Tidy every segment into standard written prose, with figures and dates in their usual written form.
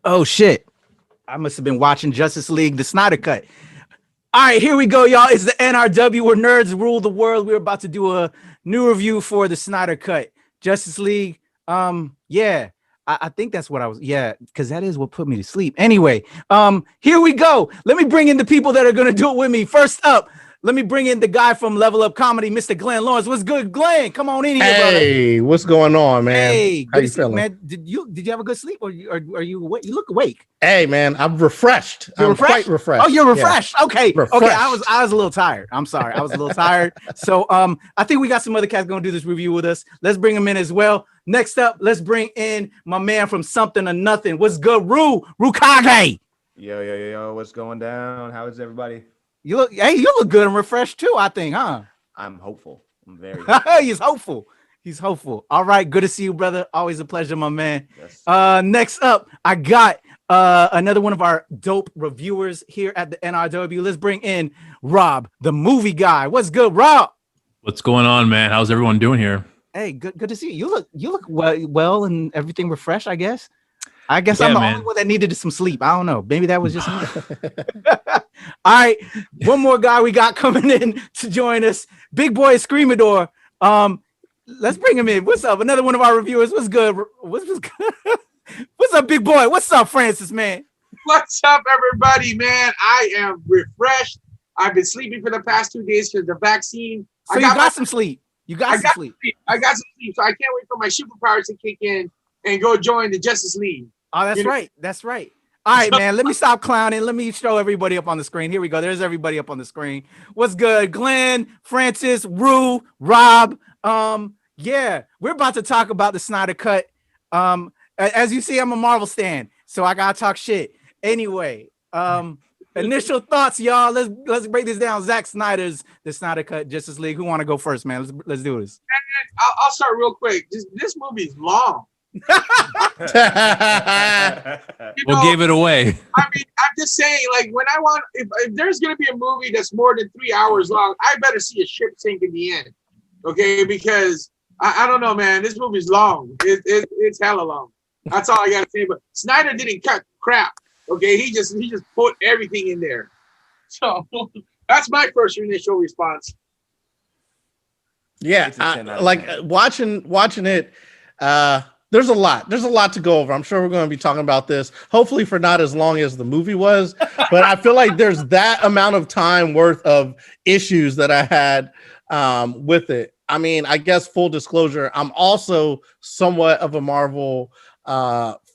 Oh shit. I must have been watching Justice League, the Snyder Cut. All right, here we go, y'all. It's the NRW where nerds rule the world. We're about to do a new review for the Snyder Cut. Justice League. Yeah. I think that's what I was. Yeah, because that is what put me to sleep. Anyway, here we go. Let me bring in the people that are gonna do it with me. First up, let me bring in the guy from Level Up Comedy, Mr. Glenn Lawrence. What's good, Glenn? Come on in here, brother. Hey, what's going on, man? Hey, How good to you see you, feeling? man. Did you have a good sleep, or are you awake? You look awake. Hey, man, I'm refreshed. You're I'm quite refreshed? Oh, refreshed. you're Yeah, refreshed. Okay. Okay. I was refreshed. a little tired. I'm sorry. I was a little tired. So I think we got some other cats gonna do this review with us. Let's bring them in as well. Next up, let's bring in my man from Something or Nothing. What's good, Rukage? Yo, what's going down? How is everybody? You look good and refreshed too, I think, huh? I'm hopeful. I'm very hopeful. He's hopeful. He's hopeful. All right, good to see you, brother. Always a pleasure, my man. Yes, Next up, I got another one of our dope reviewers here at the NRW. Let's bring in Rob, the movie guy. What's good, Rob? What's going on, man? How's everyone doing here? Hey, good to see you. You look well and everything refreshed, I guess. I'm the only one that needed some sleep. I don't know. Maybe that was just me. All right, one more guy we got coming in to join us. Big boy Screamador. Let's bring him in. What's up? Another one of our reviewers. What's good? What's good? What's up, big boy? What's up, Francis, man? What's up, everybody, man? I am refreshed. I've been sleeping for the past 2 days because the vaccine. So you got some sleep. You got some sleep. I got some sleep. So I can't wait for my superpowers to kick in and go join the Justice League. Oh, that's right. That's right. All right, man. Let me stop clowning. Let me show everybody up on the screen. Here we go. There's everybody up on the screen. What's good? Glenn, Francis, Rue, Rob. Yeah, we're about to talk about the Snyder Cut. As you see, I'm a Marvel stan, so I gotta talk shit. Anyway, initial thoughts, y'all. Let's break this down. Zack Snyder's the Snyder Cut, Justice League. Who want to go first, man? Let's do this. I'll start real quick. This movie is long. We'll give it away. I mean, I'm just saying, like, when I want, if there's gonna be a movie that's more than 3 hours long, I better see a ship sink in the end, okay? Because I don't know, man. This movie's long. It's hella long. That's all I gotta say. But Snyder didn't cut crap, okay? He just put everything in there. So that's my first initial response. Yeah, like watching it. There's a lot to go over. I'm sure we're going to be talking about this, hopefully for not as long as the movie was, but I feel like there's that amount of time worth of issues that I had with it. I mean, I guess full disclosure, I'm also somewhat of a Marvel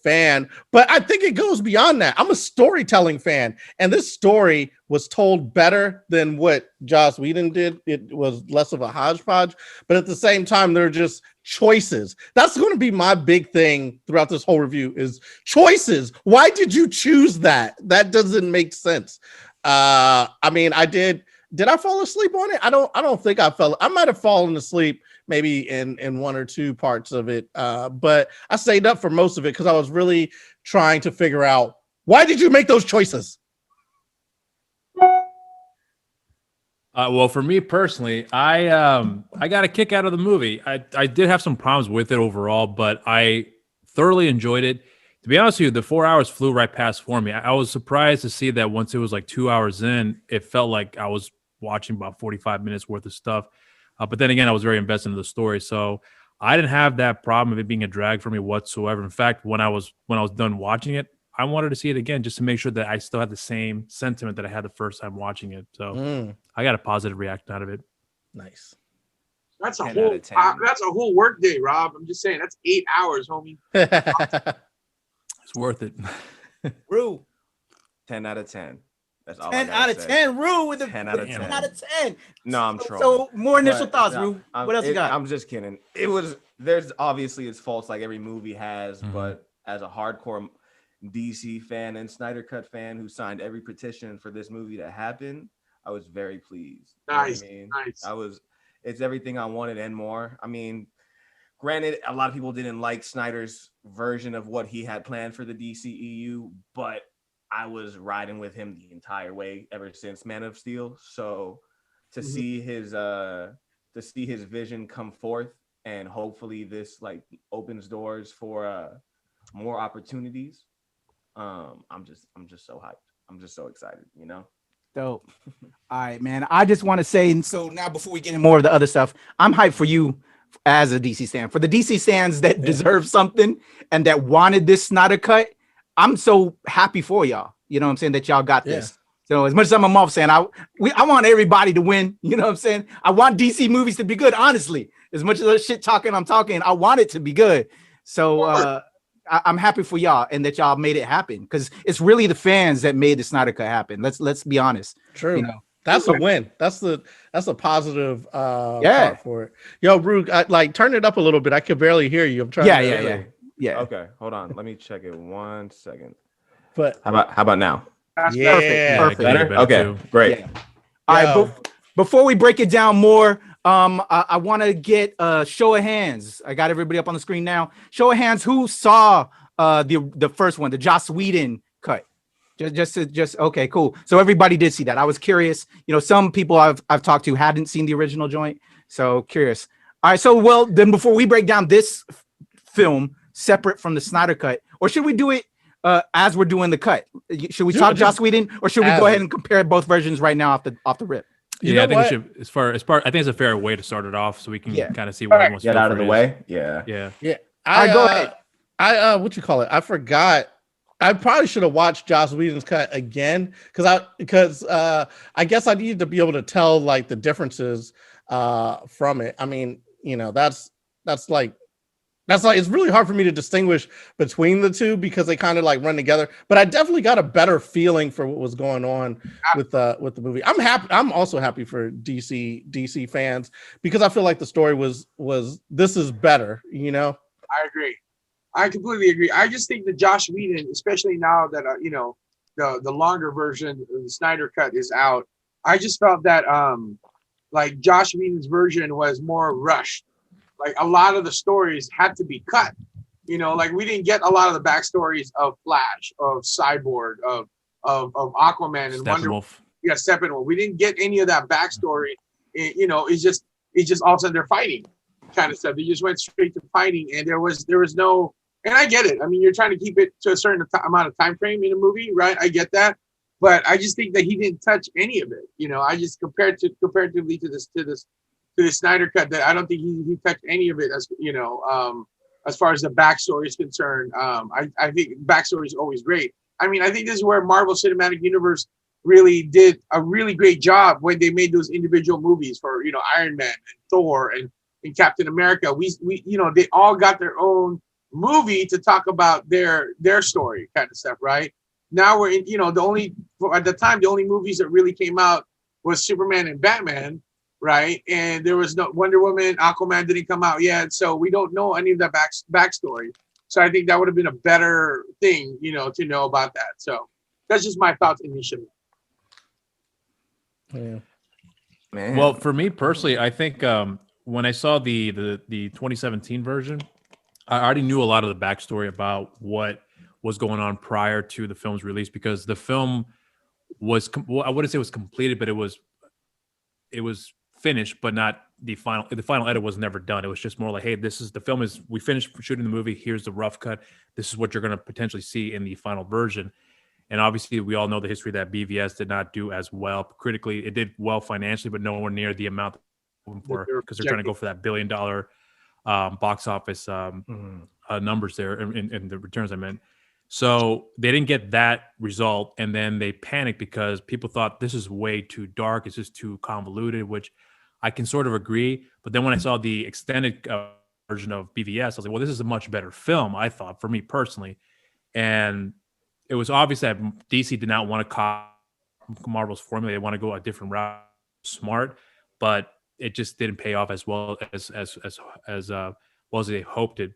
fan, but I think it goes beyond that. I'm a storytelling fan, and this story was told better than what Joss Whedon did. It was less of a hodgepodge, but at the same time, they're just choices. That's going to be my big thing throughout this whole review is choices. Why did you choose that? That doesn't make sense. I mean, did I fall asleep on it? I don't think I might have fallen asleep maybe in one or two parts of it. But I stayed up for most of it because I was really trying to figure out, why did you make those choices? Well, for me personally, I got a kick out of the movie. I did have some problems with it overall, but I thoroughly enjoyed it. To be honest with you, the 4 hours flew right past for me. I was surprised to see that once it was like 2 hours in, it felt like I was watching about 45 minutes worth of stuff. But then again, I was very invested in the story, so I didn't have that problem of it being a drag for me whatsoever. In fact, when I was done watching it, I wanted to see it again just to make sure that I still had the same sentiment that I had the first time watching it. So I got a positive reaction out of it. Nice. That's a whole work day, Rob. I'm just saying that's 8 hours, homie. It's worth it. Rue. 10 out of 10. That's all. 10 out of 10. Rue with a 10 out of 10. 10 out of 10. No, I'm trolling. So more initial thoughts, Rue. What else you got? I'm just kidding. There's obviously its faults like every movie has, but as a hardcore DC fan and Snyder Cut fan who signed every petition for this movie to happen, I was very pleased. Nice. You know what I mean? Nice. It's everything I wanted and more. I mean, granted, a lot of people didn't like Snyder's version of what he had planned for the DCEU, but I was riding with him the entire way ever since Man of Steel. So to see his vision come forth, and hopefully this like opens doors for more opportunities. I'm just so hyped. I'm just so excited, you know? Dope. All right, man. I just want to say, and so now before we get into more of the other stuff, I'm hyped for you as a DC stand. For the DC stands that deserve something and that wanted this Snyder cut, I'm so happy for y'all. You know what I'm saying? That y'all got this. So as much as I'm a Marvel fan, I want everybody to win. You know what I'm saying? I want DC movies to be good. Honestly, as much as the shit talking I'm talking, I want it to be good. So I'm happy for y'all and that y'all made it happen because it's really the fans that made the Snyder cut happen. Let's be honest. True. You know, that's a win. That's a positive Yeah. part for it. Yo, Rook, like turn it up a little bit. I can barely hear you. I'm trying. Yeah. Okay, hold on. Let me check it 1 second. But How about now? That's Perfect. Better? Okay, great. Yeah. All right. Before we break it down more, I want to get a show of hands. I got everybody up on the screen now. Show of hands. Who saw the first one, the Joss Whedon cut? Just okay, cool. So everybody did see that. I was curious. You know, some people I've talked to hadn't seen the original joint, so curious. All right. So well, then before we break down this film separate from the Snyder cut, or should we do it as we're doing the cut? Should we talk Joss Whedon, or should we go ahead and compare both versions right now off the rip? I think we should, as far, I think it's a fair way to start it off so we can kind of see what everyone's get out of the way. Yeah. Go ahead. What you call it? I forgot. I probably should have watched Joss Whedon's cut again because I guess I needed to be able to tell like the differences from it. I mean, you know, that's like it's really hard for me to distinguish between the two because they kind of like run together. But I definitely got a better feeling for what was going on with the movie. I'm happy. I'm also happy for DC fans because I feel like the story was this is better. You know, I agree. I completely agree. I just think that Josh Whedon, especially now that you know the longer version, the Snyder cut is out. I just felt that like Josh Whedon's version was more rushed. Like a lot of the stories had to be cut. You know, like we didn't get a lot of the backstories of Flash, of Cyborg, of Aquaman and Wonder Woman. Yeah, Steppenwolf. We didn't get any of that backstory. You know, it's just all of a sudden they're fighting kind of stuff. They just went straight to fighting, and there was no. And I get it. I mean, you're trying to keep it to a certain amount of time frame in a movie, right? I get that, but I just think that he didn't touch any of it. You know, I just comparatively to the Snyder cut, that I don't think he touched any of it. As you know, as far as the backstory is concerned, I think backstory is always great. I mean, I think this is where Marvel Cinematic Universe really did a really great job when they made those individual movies for Iron Man and Thor and Captain America. We you know, they all got their own movie to talk about their story kind of stuff, right? Now we're in, at the time the only movies that really came out was Superman and Batman, right? And there was no Wonder Woman, Aquaman didn't come out yet, so we don't know any of that backstory. So I think that would have been a better thing, to know about that. So that's just my thoughts initially. Yeah. Man. Well, for me personally, I think when I saw the 2017 version, I already knew a lot of the backstory about what was going on prior to the film's release, because the film was, I wouldn't say it was completed, but it was finished, but not the final edit was never done. It was just more like, hey, we finished shooting the movie. Here's the rough cut. This is what you're going to potentially see in the final version. And obviously we all know the history that BVS did not do as well critically. It did well financially, but nowhere near the amount for, because they're trying to go for that $1 billion box office numbers there in the returns I meant. So they didn't get that result, and then they panicked because people thought this is way too dark, it's just too convoluted, which I can sort of agree. But then when I saw the extended version of BVS, I was like, well, this is a much better film, I thought, for me personally. And it was obvious that DC did not want to copy Marvel's formula. They want to go a different route, smart, but it just didn't pay off as well as they hoped it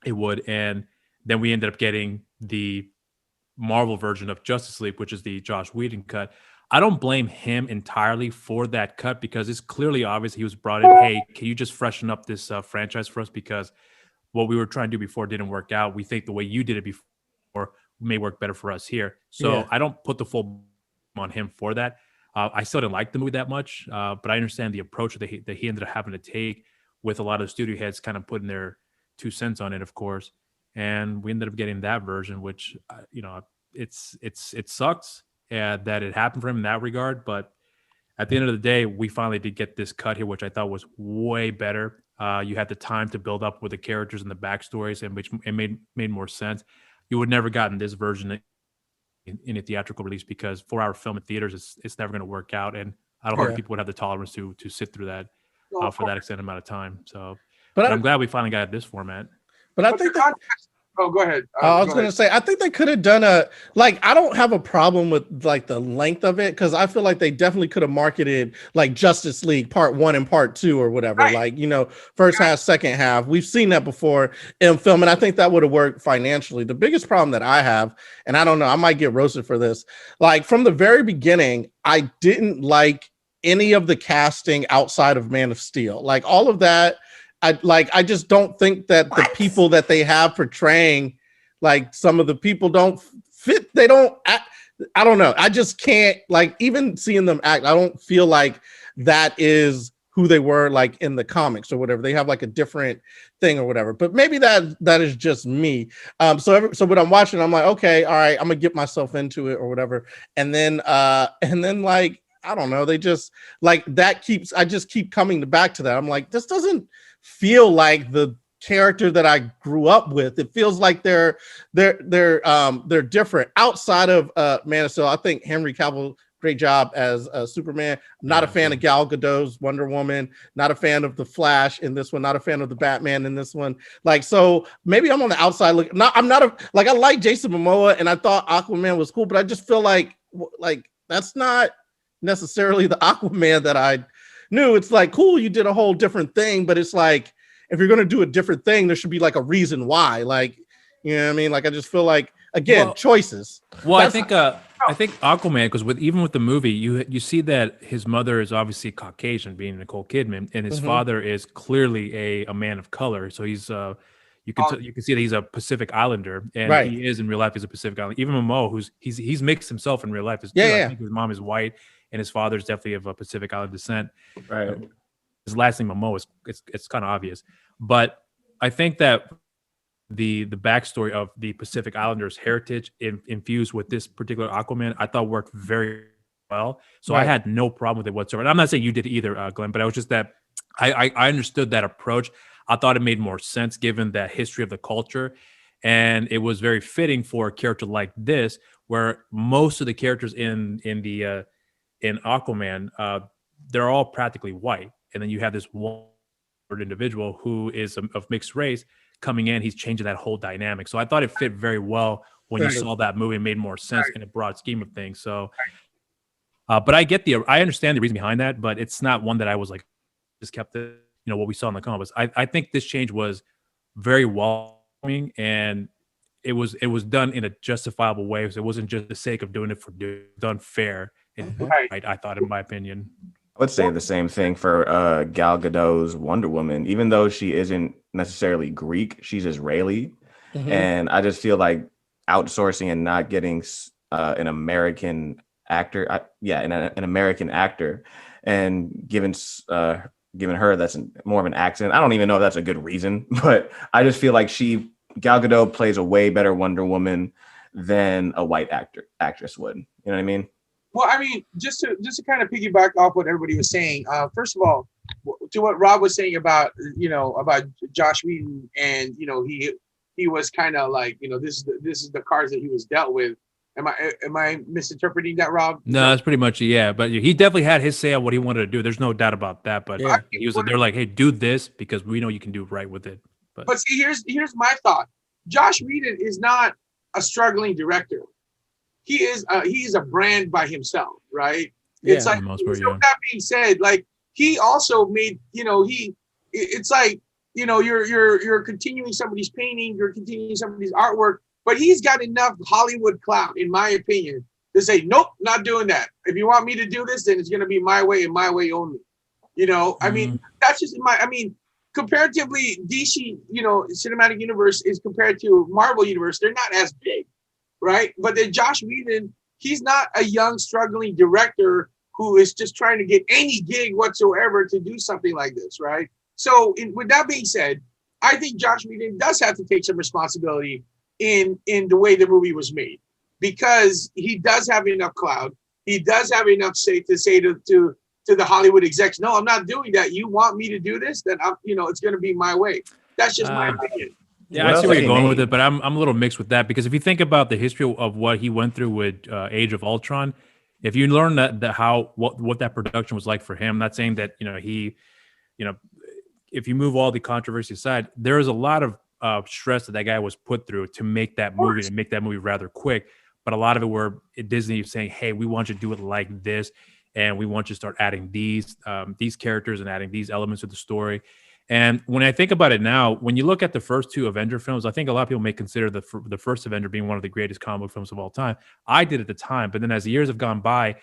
would. And then we ended up getting the Marvel version of Justice League, which is the Joss Whedon cut. I don't blame him entirely for that cut, because it's clearly obvious he was brought in. Hey, can you just freshen up this franchise for us? Because what we were trying to do before didn't work out. We think the way you did it before may work better for us here. So I don't put the full on him for that. I still didn't like the movie that much, but I understand the approach that he ended up having to take, with a lot of the studio heads kind of putting their 2 cents on it, of course. and we ended up getting that version, which it sucks that it happened for him in that regard, but at the end of the day, we finally did get this cut here, which I thought was way better. You had the time to build up with the characters and the backstories, and which it made more sense. You would never gotten this version in a theatrical release, because 4-hour film in theaters it's never going to work out, and I don't think people would have the tolerance to sit through that for that extended amount of time. So, but I'm glad we finally got this format. But I think oh, go ahead. I was going to say, I think they could have done I don't have a problem with like the length of it, because I feel like they definitely could have marketed like Justice League Part 1 and Part 2 or whatever, right. First half, second half. We've seen that before in film, and I think that would have worked financially. The biggest problem that I have, and I don't know, I might get roasted for this, like from the very beginning, I didn't like any of the casting outside of Man of Steel. Like all of that, I just don't think that the people that they have portraying, like some of the people don't fit. They don't act, I don't know. I just can't, like, even seeing them act, I don't feel like that is who they were like in the comics or whatever. They have like a different thing or whatever, but maybe that is just me. So when I'm watching, I'm like, okay, all right, I'm gonna get myself into it or whatever. And then like, I don't know, they just like I just keep coming back to that. I'm like, this doesn't feel like the character that I grew up with. It feels like they're different outside of Man of Steel. I think Henry Cavill, great job as Superman. I'm not a fan of Gal Gadot's Wonder Woman, not a fan of the Flash in this one, not a fan of the Batman in this one. Like, so maybe I'm on the outside look. I like Jason Momoa and I thought Aquaman was cool, but I just feel like that's not necessarily the Aquaman that I knew. It's like, cool, you did a whole different thing, but it's like, if you're going to do a different thing, there should be like a reason why. Like, you know what I mean? Like, I just feel like, again, choices. Well, I think Aquaman, because even with the movie, you see that his mother is obviously Caucasian, being Nicole Kidman, and his father is clearly a man of color. So he's you can see that he's a Pacific Islander, and he is in real life. He's a Pacific Islander. Even Momoa, he's mixed himself in real life. I think his mom is white, and his father is definitely of a Pacific Island descent. Right. His last name Momoa is it's kind of obvious, but I think that the backstory of the Pacific Islanders' heritage infused with this particular Aquaman, I thought worked very well. So I had no problem with it whatsoever. And I'm not saying you did either, Glenn, but I was just that I understood that approach. I thought it made more sense given that history of the culture, and it was very fitting for a character like this, where most of the characters in Aquaman, they're all practically white, and then you have this one individual who is of mixed race coming in. He's changing that whole dynamic. So I thought it fit very well when you saw that movie. It made more sense in a broad scheme of things. So, but I understand the reason behind that, but it's not one that I was like, just kept it, what we saw in the comics. I think this change was very welcoming, and it was done in a justifiable way. So it wasn't just the sake of doing it done fair. I thought, in my opinion. I would say the same thing for Gal Gadot's Wonder Woman. Even though she isn't necessarily Greek, she's Israeli. And I just feel like outsourcing and not getting an American actor, an American actor, and giving her that's more of an accent. I don't even know if that's a good reason, but I just feel like Gal Gadot plays a way better Wonder Woman than a white actress would. You know what I mean? Well, I mean, just to kind of piggyback off what everybody was saying. First of all, to what Rob was saying about Josh Whedon, and he was kind of like, this is the cards that he was dealt with. Am I misinterpreting that, Rob? No, that's pretty much but he definitely had his say on what he wanted to do. There's no doubt about that. But they're like, hey, do this because we know you can do right with it. But see, here's my thought. Josh Whedon is not a struggling director. He's a brand by himself, right? It's like, that being said, like, he also made, it's like, you're continuing somebody's painting, you're continuing somebody's artwork, but he's got enough Hollywood clout, in my opinion, to say, nope, not doing that. If you want me to do this, then it's going to be my way and my way only. I mean, that's just comparatively, DC, cinematic universe is compared to Marvel universe, they're not as big. Right. But then Josh Whedon, he's not a young, struggling director who is just trying to get any gig whatsoever to do something like this. Right. So with that being said, I think Josh Whedon does have to take some responsibility in the way the movie was made, because he does have enough clout. He does have enough say to the Hollywood execs, no, I'm not doing that. You want me to do this? Then it's going to be my way. That's just my opinion. Yeah, What I else see where has you're he going with made? it, but I'm a little mixed with that, because if you think about the history of what he went through with Age of Ultron, if you learn that what that production was like for him, not saying that he, if you move all the controversy aside, there is a lot of stress that guy was put through to make that movie and make that movie rather quick. But a lot of it were Disney saying, "Hey, we want you to do it like this, and we want you to start adding these characters and adding these elements to the story." And when I think about it now, when you look at the first two Avenger films, I think a lot of people may consider the first Avenger being one of the greatest comic book films of all time. I did at the time, but then as the years have gone by,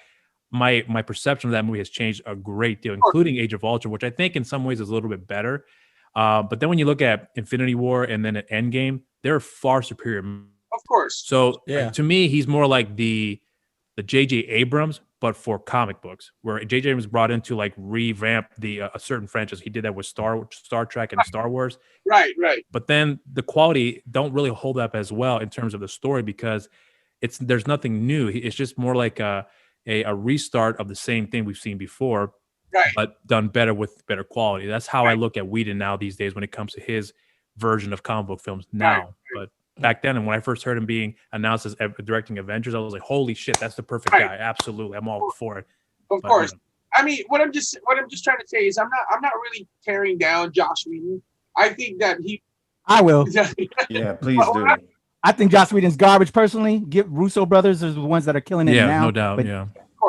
my perception of that movie has changed a great deal, including Age of Ultron, which I think in some ways is a little bit better. But then when you look at Infinity War and then at Endgame, they're far superior. Of course. So Yeah. to me, he's more like the J.J. Abrams, but for comic books, where J.J. Abrams brought in to like revamp a certain franchise. He did that with Star Trek and Star Wars. Right. But then the quality don't really hold up as well in terms of the story, because there's nothing new. It's just more like a restart of the same thing we've seen before, Right. but done better with better quality. That's how I look at Whedon now these days when it comes to his version of comic book films now. Right. But back then, and when I first heard him being announced as directing Avengers, I was like, holy shit, that's the perfect Right. guy. Absolutely. I'm all for it. Of But, course. I mean, what I'm just trying to say is I'm not really tearing down Josh Whedon. I think that I will. Yeah, please do. I think Josh Whedon's garbage personally. Give Russo brothers are the ones that are killing it Yeah, now. no doubt. But, Yeah.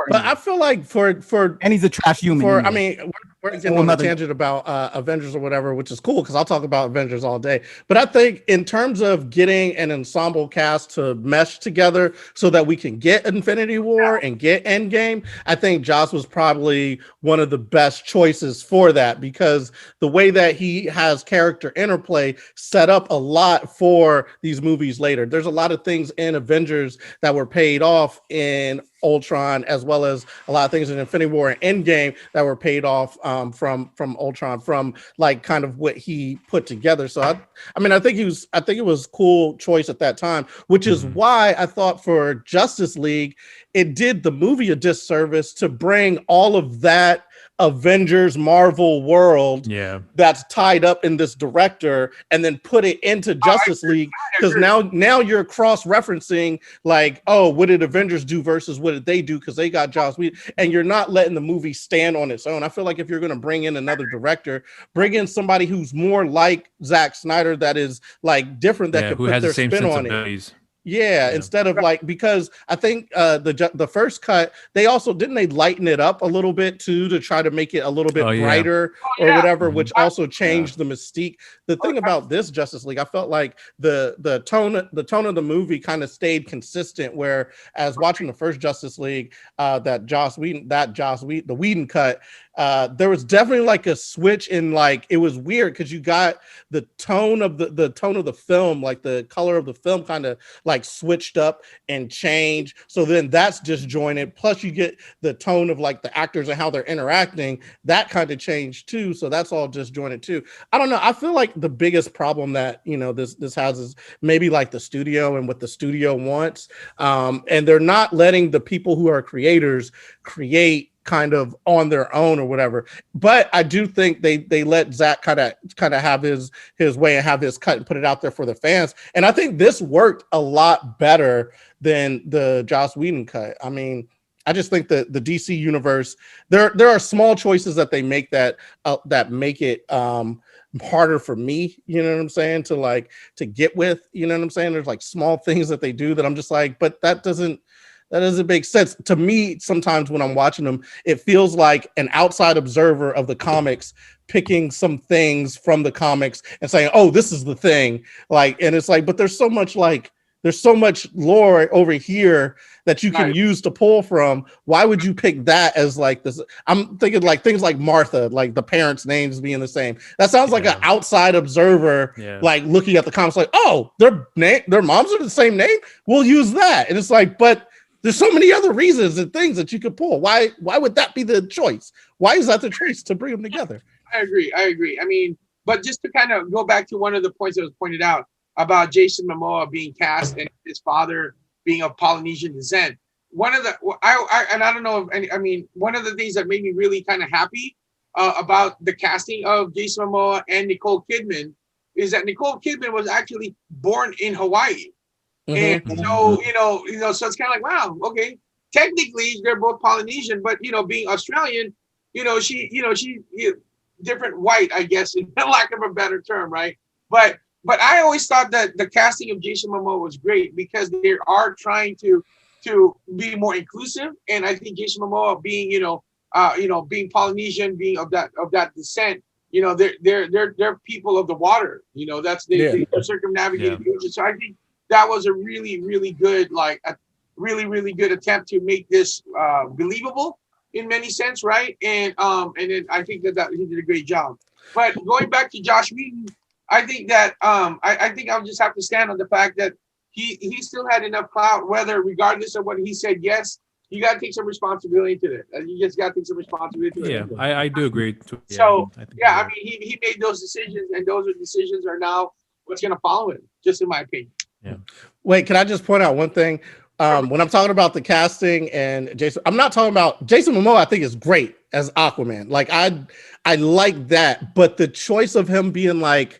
But I feel like for and he's a trash human. I anyway. mean, we're getting on a tangent about Avengers or whatever, which is cool because I'll talk about Avengers all day. But I think in terms of getting an ensemble cast to mesh together so that we can get Infinity War and get Endgame, I think Joss was probably one of the best choices for that, because the way that he has character interplay set up a lot for these movies later. There's a lot of things in Avengers that were paid off in Ultron, as well as a lot of things in Infinity War and Endgame that were paid off from Ultron, from like kind of what he put together. So I mean, I think it was cool choice at that time, which is why I thought for Justice League, it did the movie a disservice to bring all of that Avengers Marvel world that's tied up in this director and then put it into Justice League, because now you're cross-referencing like, oh, what did Avengers do versus what did they do, because they got Joss Whedon, and you're not letting the movie stand on its own. I feel like if you're going to bring in another director, bring in somebody who's more like Zack Snyder, that is like different, that could put their spin on it. Yeah, instead of like, because I think the first cut, they also didn't they lighten it up a little bit too to try to make it a little bit brighter or whatever, which also changed the mystique. The thing about this Justice League, I felt like the tone of the movie kind of stayed consistent. Where as watching the first Justice League, the Whedon cut, there was definitely like a switch in, like it was weird because you got the tone of the tone of the film, like the color of the film kind of like switched up and changed. So then that's disjointed. Plus you get the tone of like the actors and how they're interacting, that kind of changed too. So that's all disjointed too. I don't know. I feel like the biggest problem that this has is maybe like the studio and what the studio wants, and they're not letting the people who are creators create kind of on their own or whatever. But I do think they let Zach kind of have his way and have his cut and put it out there for the fans. And I think this worked a lot better than the Joss Whedon cut. I mean, I just think that the DC universe, there are small choices that they make that make it harder for me, you know what I'm saying, to get with, you know what I'm saying? There's like small things that they do that I'm just like, but that doesn't make sense to me. Sometimes when I'm watching them, it feels like an outside observer of the comics picking some things from the comics and saying, oh, this is the thing. Like, and it's like, but there's so much lore over here that you can use to pull from. Why would you pick that as like this? I'm thinking like things like Martha, like the parents' names being the same. That sounds like an outside observer, like looking at the comics, like, oh, their moms are the same name. We'll use that. And it's like, but there's so many other reasons and things that you could pull. Why would that be the choice? Why is that the choice to bring them together? I agree. I mean, But just to kind of go back to one of the points that was pointed out about Jason Momoa being cast and his father being of Polynesian descent. One of the I don't know if any, I mean one of the things that made me really kind of happy about the casting of Jason Momoa and Nicole Kidman is that Nicole Kidman was actually born in Hawaii. And so, so it's kind of like, wow, okay. Technically, they're both Polynesian, but being Australian, she different white, I guess, in lack of a better term, right? But I always thought that the casting of Jason Momoa was great because they are trying to be more inclusive, and I think Jason Momoa being being Polynesian, being of that descent, they're people of the water. They're circumnavigating the ocean. So I think that was a really, really good, like a really, really good attempt to make this believable in many sense, right? And then I think that he did a great job. But going back to Josh Whedon, I think that I think I'll just have to stand on the fact that he still had enough clout, whether regardless of what he said, yes, you got to take some responsibility to it. You just got to take some responsibility to it. Yeah, I do agree. I mean, he made those decisions, and those decisions are now what's going to follow him, just in my opinion. Yeah. Wait, can I just point out one thing? When I'm talking about the casting and Jason, I'm not talking about Jason Momoa. I think is great as Aquaman. Like I like that, but the choice of him being like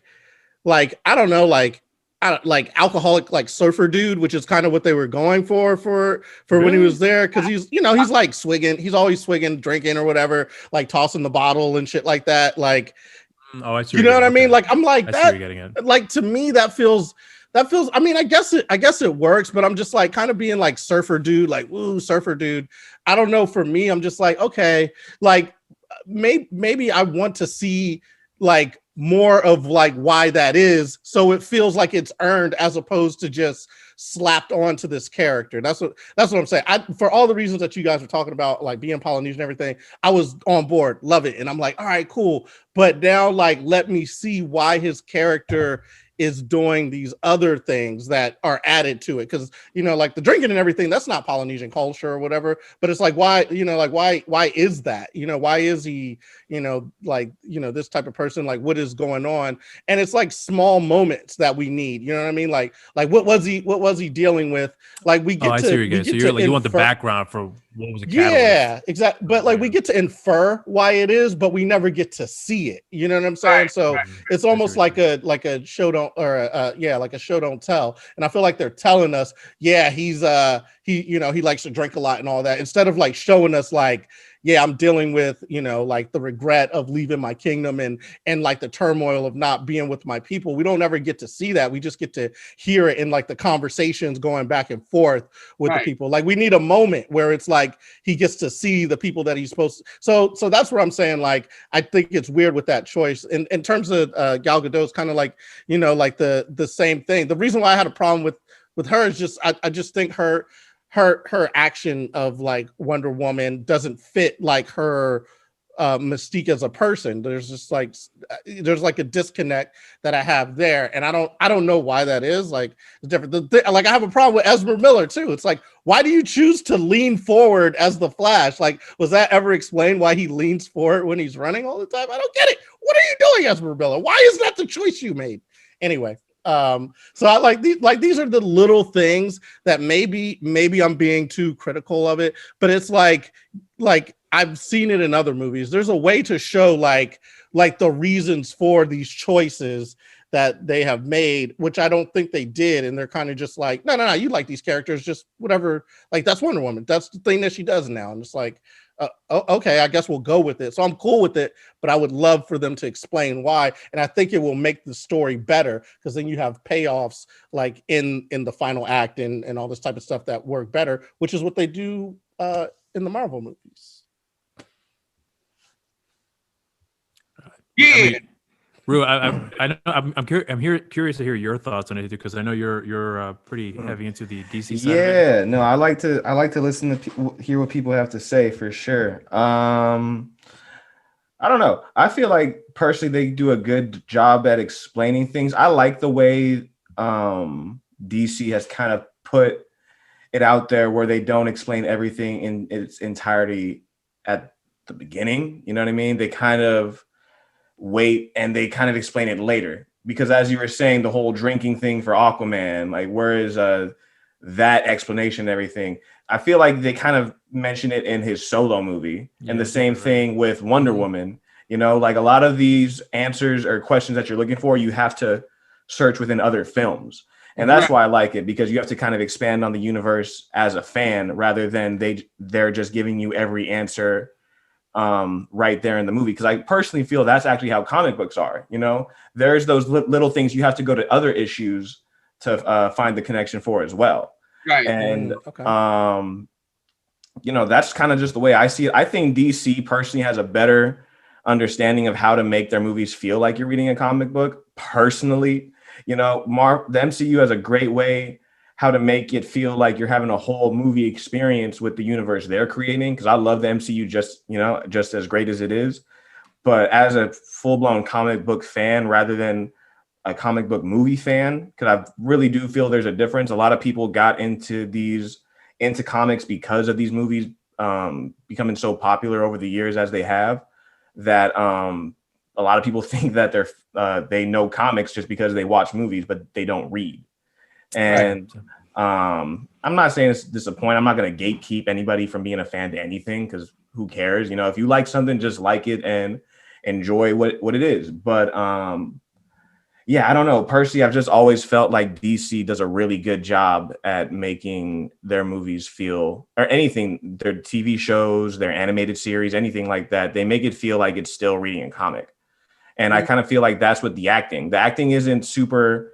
I don't know, like alcoholic, like surfer dude, which is kind of what they were going for when he was there, because he's he's like swigging, he's always swigging, drinking or whatever, like tossing the bottle and shit like that. Like, I see. You know what I mean? Like I'm like that. Like to me, that feels. I mean, I guess it works, but I'm just like kind of being like surfer dude, like woo, surfer dude. I don't know. For me, I'm just like, okay, like maybe I want to see like more of like why that is, so it feels like it's earned as opposed to just slapped onto this character. That's what I'm saying. For all the reasons that you guys were talking about, like being Polynesian and everything, I was on board, love it, and I'm like, all right, cool. But now, like, let me see why his character is doing these other things that are added to it, because like the drinking and everything, that's not Polynesian culture or whatever, but it's like why is that, why is he this type of person, like what is going on? And it's like small moments that we need, you know what I mean, like what was he dealing with, like we get I see where you're going. So you want the background for what was the catalyst. Yeah, exactly. But like we get to infer why it is, but we never get to see it, you know what I'm saying? So it's almost like a show don't, or like a show don't tell. And I feel like they're telling us, yeah, he's he likes to drink a lot and all that, instead of like showing us like, yeah, I'm dealing with, like the regret of leaving my kingdom and like the turmoil of not being with my people. We don't ever get to see that. We just get to hear it in like the conversations going back and forth with the people. Like we need a moment where it's like he gets to see the people that he's supposed to. So that's what I'm saying. Like, I think it's weird with that choice. In terms of Gal Gadot's kind of like, like the same thing. The reason why I had a problem with her is just, I just think her action of like Wonder Woman doesn't fit like her mystique as a person. There's just like a disconnect that I have there, and I don't know why that is. Like it's different. Like I have a problem with Ezra Miller too. It's like, why do you choose to lean forward as the Flash? Like, was that ever explained why he leans forward when he's running all the time? I don't get it. What are you doing, Ezra Miller? Why is that the choice you made? Anyway. So I these are the little things that maybe I'm being too critical of it, but it's like I've seen it in other movies. There's a way to show like the reasons for these choices that they have made, which I don't think they did. And they're kind of just like, no, you like these characters, just whatever. Like that's Wonder Woman. That's the thing that she does now. And it's like, okay, I guess we'll go with it. So I'm cool with it, but I would love for them to explain why. And I think it will make the story better, because then you have payoffs like in the final act and all this type of stuff that work better, which is what they do in the Marvel movies. Yeah. Rue, I'm curious to hear your thoughts on it, because I know you're pretty heavy into the DC side. Yeah, no, I like to listen to hear what people have to say for sure. I don't know. I feel like personally they do a good job at explaining things. I like the way DC has kind of put it out there where they don't explain everything in its entirety at the beginning. You know what I mean? They kind of wait, and they kind of explain it later. Because as you were saying, the whole drinking thing for Aquaman, like where is that explanation and everything? I feel like they kind of mention it in his solo movie, and the same thing with Wonder Woman. You know, like a lot of these answers or questions that you're looking for, you have to search within other films. And that's why I like it, because you have to kind of expand on the universe as a fan rather than they're just giving you every answer right there in the movie. Because I personally feel that's actually how comic books are. You know, there's those little things you have to go to other issues to find the connection for as well. Right. And you know, that's kind of just the way I see it. I think DC personally has a better understanding of how to make their movies feel like you're reading a comic book. Personally, you know, the MCU has a great way how to make it feel like you're having a whole movie experience with the universe they're creating. Because I love the MCU just as great as it is. But as a full-blown comic book fan, rather than a comic book movie fan, because I really do feel there's a difference. A lot of people got into comics because of these movies becoming so popular over the years as they have, that a lot of people think that they know comics just because they watch movies, but they don't read. And I'm not saying it's disappointing. I'm not going to gatekeep anybody from being a fan to anything, because who cares? You know, if you like something, just like it and enjoy what it is. But yeah, I don't know. Personally, I've just always felt like DC does a really good job at making their movies feel, or anything, their TV shows, their animated series, anything like that. They make it feel like it's still reading a comic. And I kind of feel like that's what the acting isn't super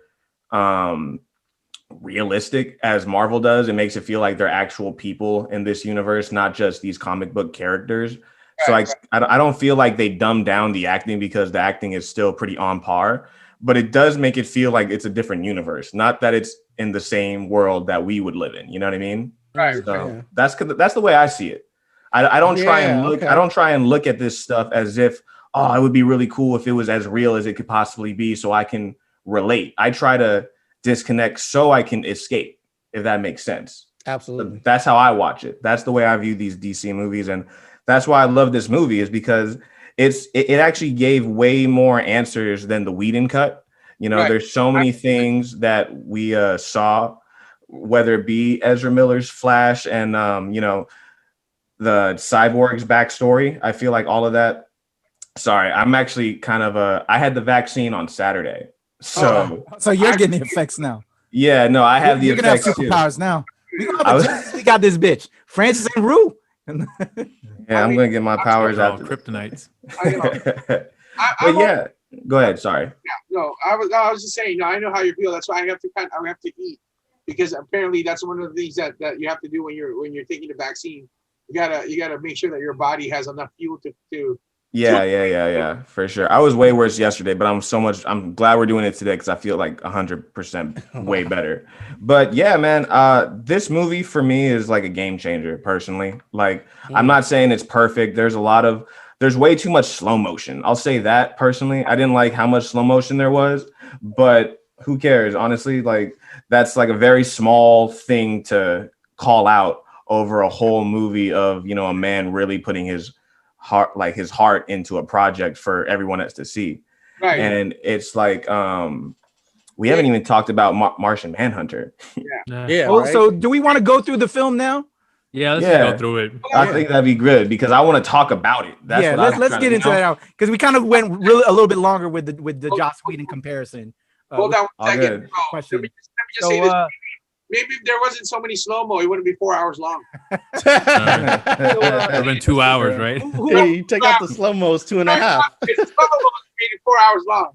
realistic as Marvel does. It makes it feel like they're actual people in this universe, not just these comic book characters. So I don't feel like they dumb down the acting, because the acting is still pretty on par, but it does make it feel like it's a different universe, not that it's in the same world that we would live in. You know what I mean? Right. So that's the way I see it. I don't try and look. I don't try and look at this stuff as if, oh, it would be really cool if it was as real as it could possibly be, so I can relate. I try to disconnect so I can escape, if that makes sense. Absolutely. So that's how I watch it. That's the way I view these DC movies, and that's why I love this movie, is because it actually gave way more answers than the Whedon cut. You know, there's so many things that we saw, whether it be Ezra Miller's Flash and you know, the Cyborg's backstory. I feel like all of that. Sorry, I'm actually kind of I had the vaccine on Saturday, so you're getting the effects now. Yeah, no, I have the effects too. Superpowers now. We got this bitch, Francis and Rue. Yeah, I'm gonna get my powers out. Kryptonites. But yeah, go ahead. Sorry. Yeah, no, I was just saying. No, I know how you feel. That's why I have to eat, because apparently that's one of the things that you have to do when you're taking the vaccine. You gotta make sure that your body has enough fuel to. Yeah, for sure. I was way worse yesterday, but I'm glad we're doing it today, because I feel like 100% way better. But yeah, man, this movie for me is like a game changer personally. Like, I'm not saying it's perfect. There's way too much slow motion. I'll say that personally. I didn't like how much slow motion there was, but who cares? Honestly, like, that's like a very small thing to call out over a whole movie of, you know, a man really putting his heart into a project for everyone else to see. Right. And it's like we haven't even talked about Martian Manhunter. So do we want to go through the film now? Yeah, let's go through it. I think that'd be good, because I want to talk about it. Let's get into that out, because we kind of went really a little bit longer with the Joss Whedon comparison. Hold on one second. Let me just say this. Maybe if there wasn't so many slow-mo, it wouldn't be 4 hours long. It would have been 2 hours, right? Hey, you take out the slow-mos, 2.5. Slow-mo made it 4 hours long.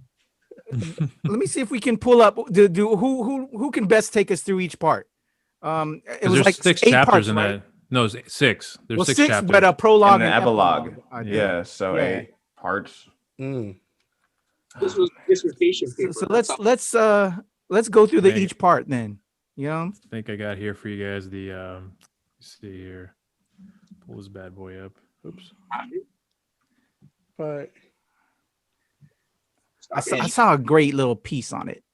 Let me see if we can pull up. Who can best take us through each part? It was like 6 chapters parts, in that. No, it's 6. There's 6 chapters, but a prologue and an epilogue. So 8 parts. This was dissertation paper. So let's go through each part then. You know, I think I got here for you guys the let's see here. Pull this bad boy up. Oops. But I saw a great little piece on it.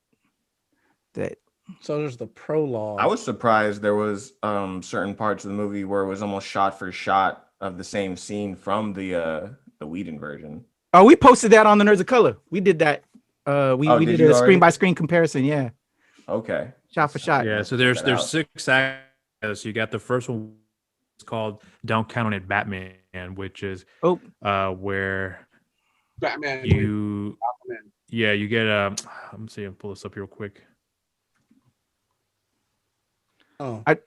So there's the prologue. I was surprised there was certain parts of the movie where it was almost shot for shot of the same scene from the Whedon version. Oh, we posted that on the Nerds of Color. We did that. We Oh, we did did you a screen already? by screen comparison. Yeah, Okay. shot for shot. Yeah, Let's so check there's that out. 6 acts. So you got the first one. It's called "Don't Count on It, Batman," which is Oh, where Batman. you Aquaman. you get let me see. I'll pull this up real quick. Oh, I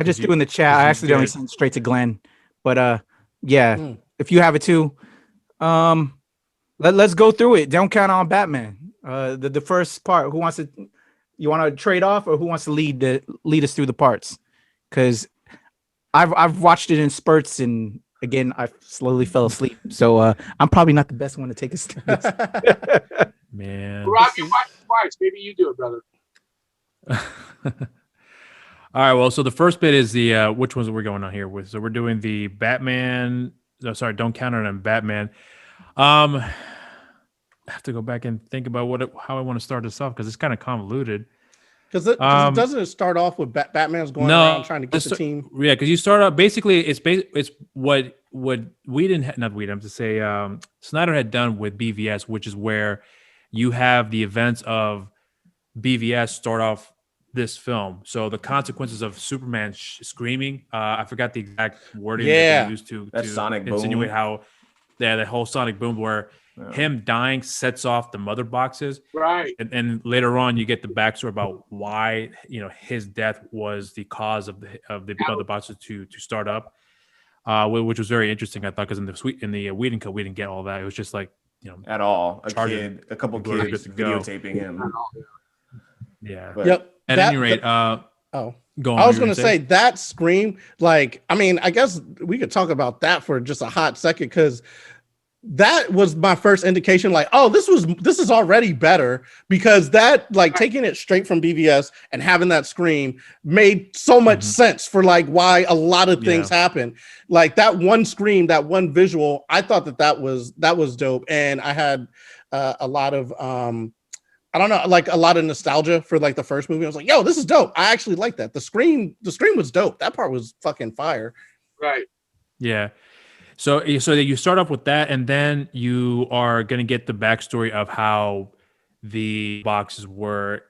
just you- threw in the chat. 'cause I you accidentally get- sent straight to Glenn, but yeah. Mm. If you have it too, let's go through it. Don't count on Batman. The first part. Who wants to? You want to trade off, or who wants to lead us through the parts? Because I've watched it in spurts, and again I slowly fell asleep. So I'm probably not the best one to take us through this. Man. Rob, you watched it twice. Maybe you do it, brother. All right. Well, so the first bit is the which ones are we going on here with? So we're doing the Batman. No, sorry, don't count on him. Batman. I have to go back and think about how I want to start this off because it's kind of convoluted. because it doesn't start off with Batman's going around trying to get the team. Yeah, because you start out basically it's what Whedon not Whedon, I'm to say Snyder had done with BVS, which is where you have the events of BVS start off this film. So the consequences of Superman screaming, I forgot the exact wording that they used to Sonic boom. insinuate how that whole sonic boom where him dying sets off the mother boxes. Right. And later on you get the backstory about why his death was the cause of the mother boxes to start up. Which was very interesting, I thought, because in the Whedon cut we didn't get all that. It was just like at all a couple Go to kids good to go. videotaping him. Yeah. But- Yep. At any rate, go on. I was going to say that scream, like, I mean, I guess we could talk about that for just a hot second because that was my first indication, like, oh, this is already better because that, like, taking it straight from BVS and having that scream made so much sense for like why a lot of things happen. Like that one scream, that one visual, I thought that was dope, and I had a lot of I don't know, like a lot of nostalgia for like the first movie. I was like, yo, this is dope. I actually like that. The scream was dope. That part was fucking fire. Right. Yeah. So you start off with that, and then you are going to get the backstory of how the boxes were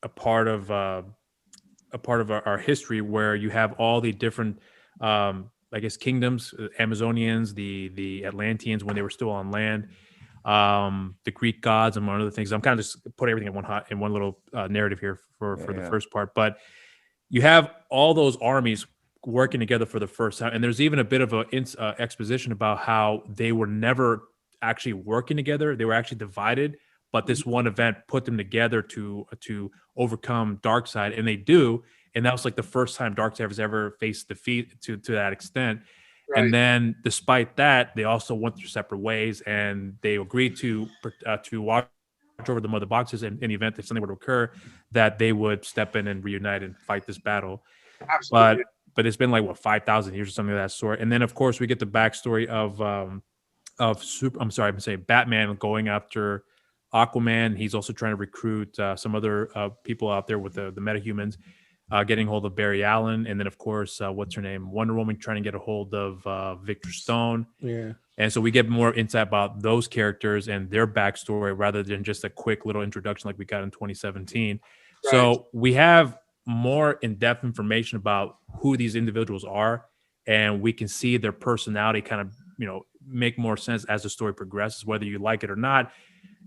a part of our history, where you have all the different, I guess, kingdoms, Amazonians, the Atlanteans when they were still on land, the Greek gods, and one other things. I'm kind of just put everything in one little narrative here for the first part, but you have all those armies working together for the first time, and there's even a bit of a exposition about how they were never actually working together; they were actually divided. But this one event put them together to overcome Darkseid, and they do. And that was like the first time Darkseid has ever faced defeat to that extent. Right. And then, despite that, they also went their separate ways, and they agreed to watch over the mother boxes in the event that something were to occur, that they would step in and reunite and fight this battle. Absolutely. But it's been like 5,000 years or something of that sort. And then, of course, we get the backstory of Batman going after Aquaman. He's also trying to recruit some other people out there with the metahumans, getting hold of Barry Allen, and then of course, what's her name, Wonder Woman, trying to get a hold of Victor Stone. Yeah. And so we get more insight about those characters and their backstory rather than just a quick little introduction like we got in 2017. Right. So we have more in-depth information about who these individuals are, and we can see their personality kind of make more sense as the story progresses, whether you like it or not.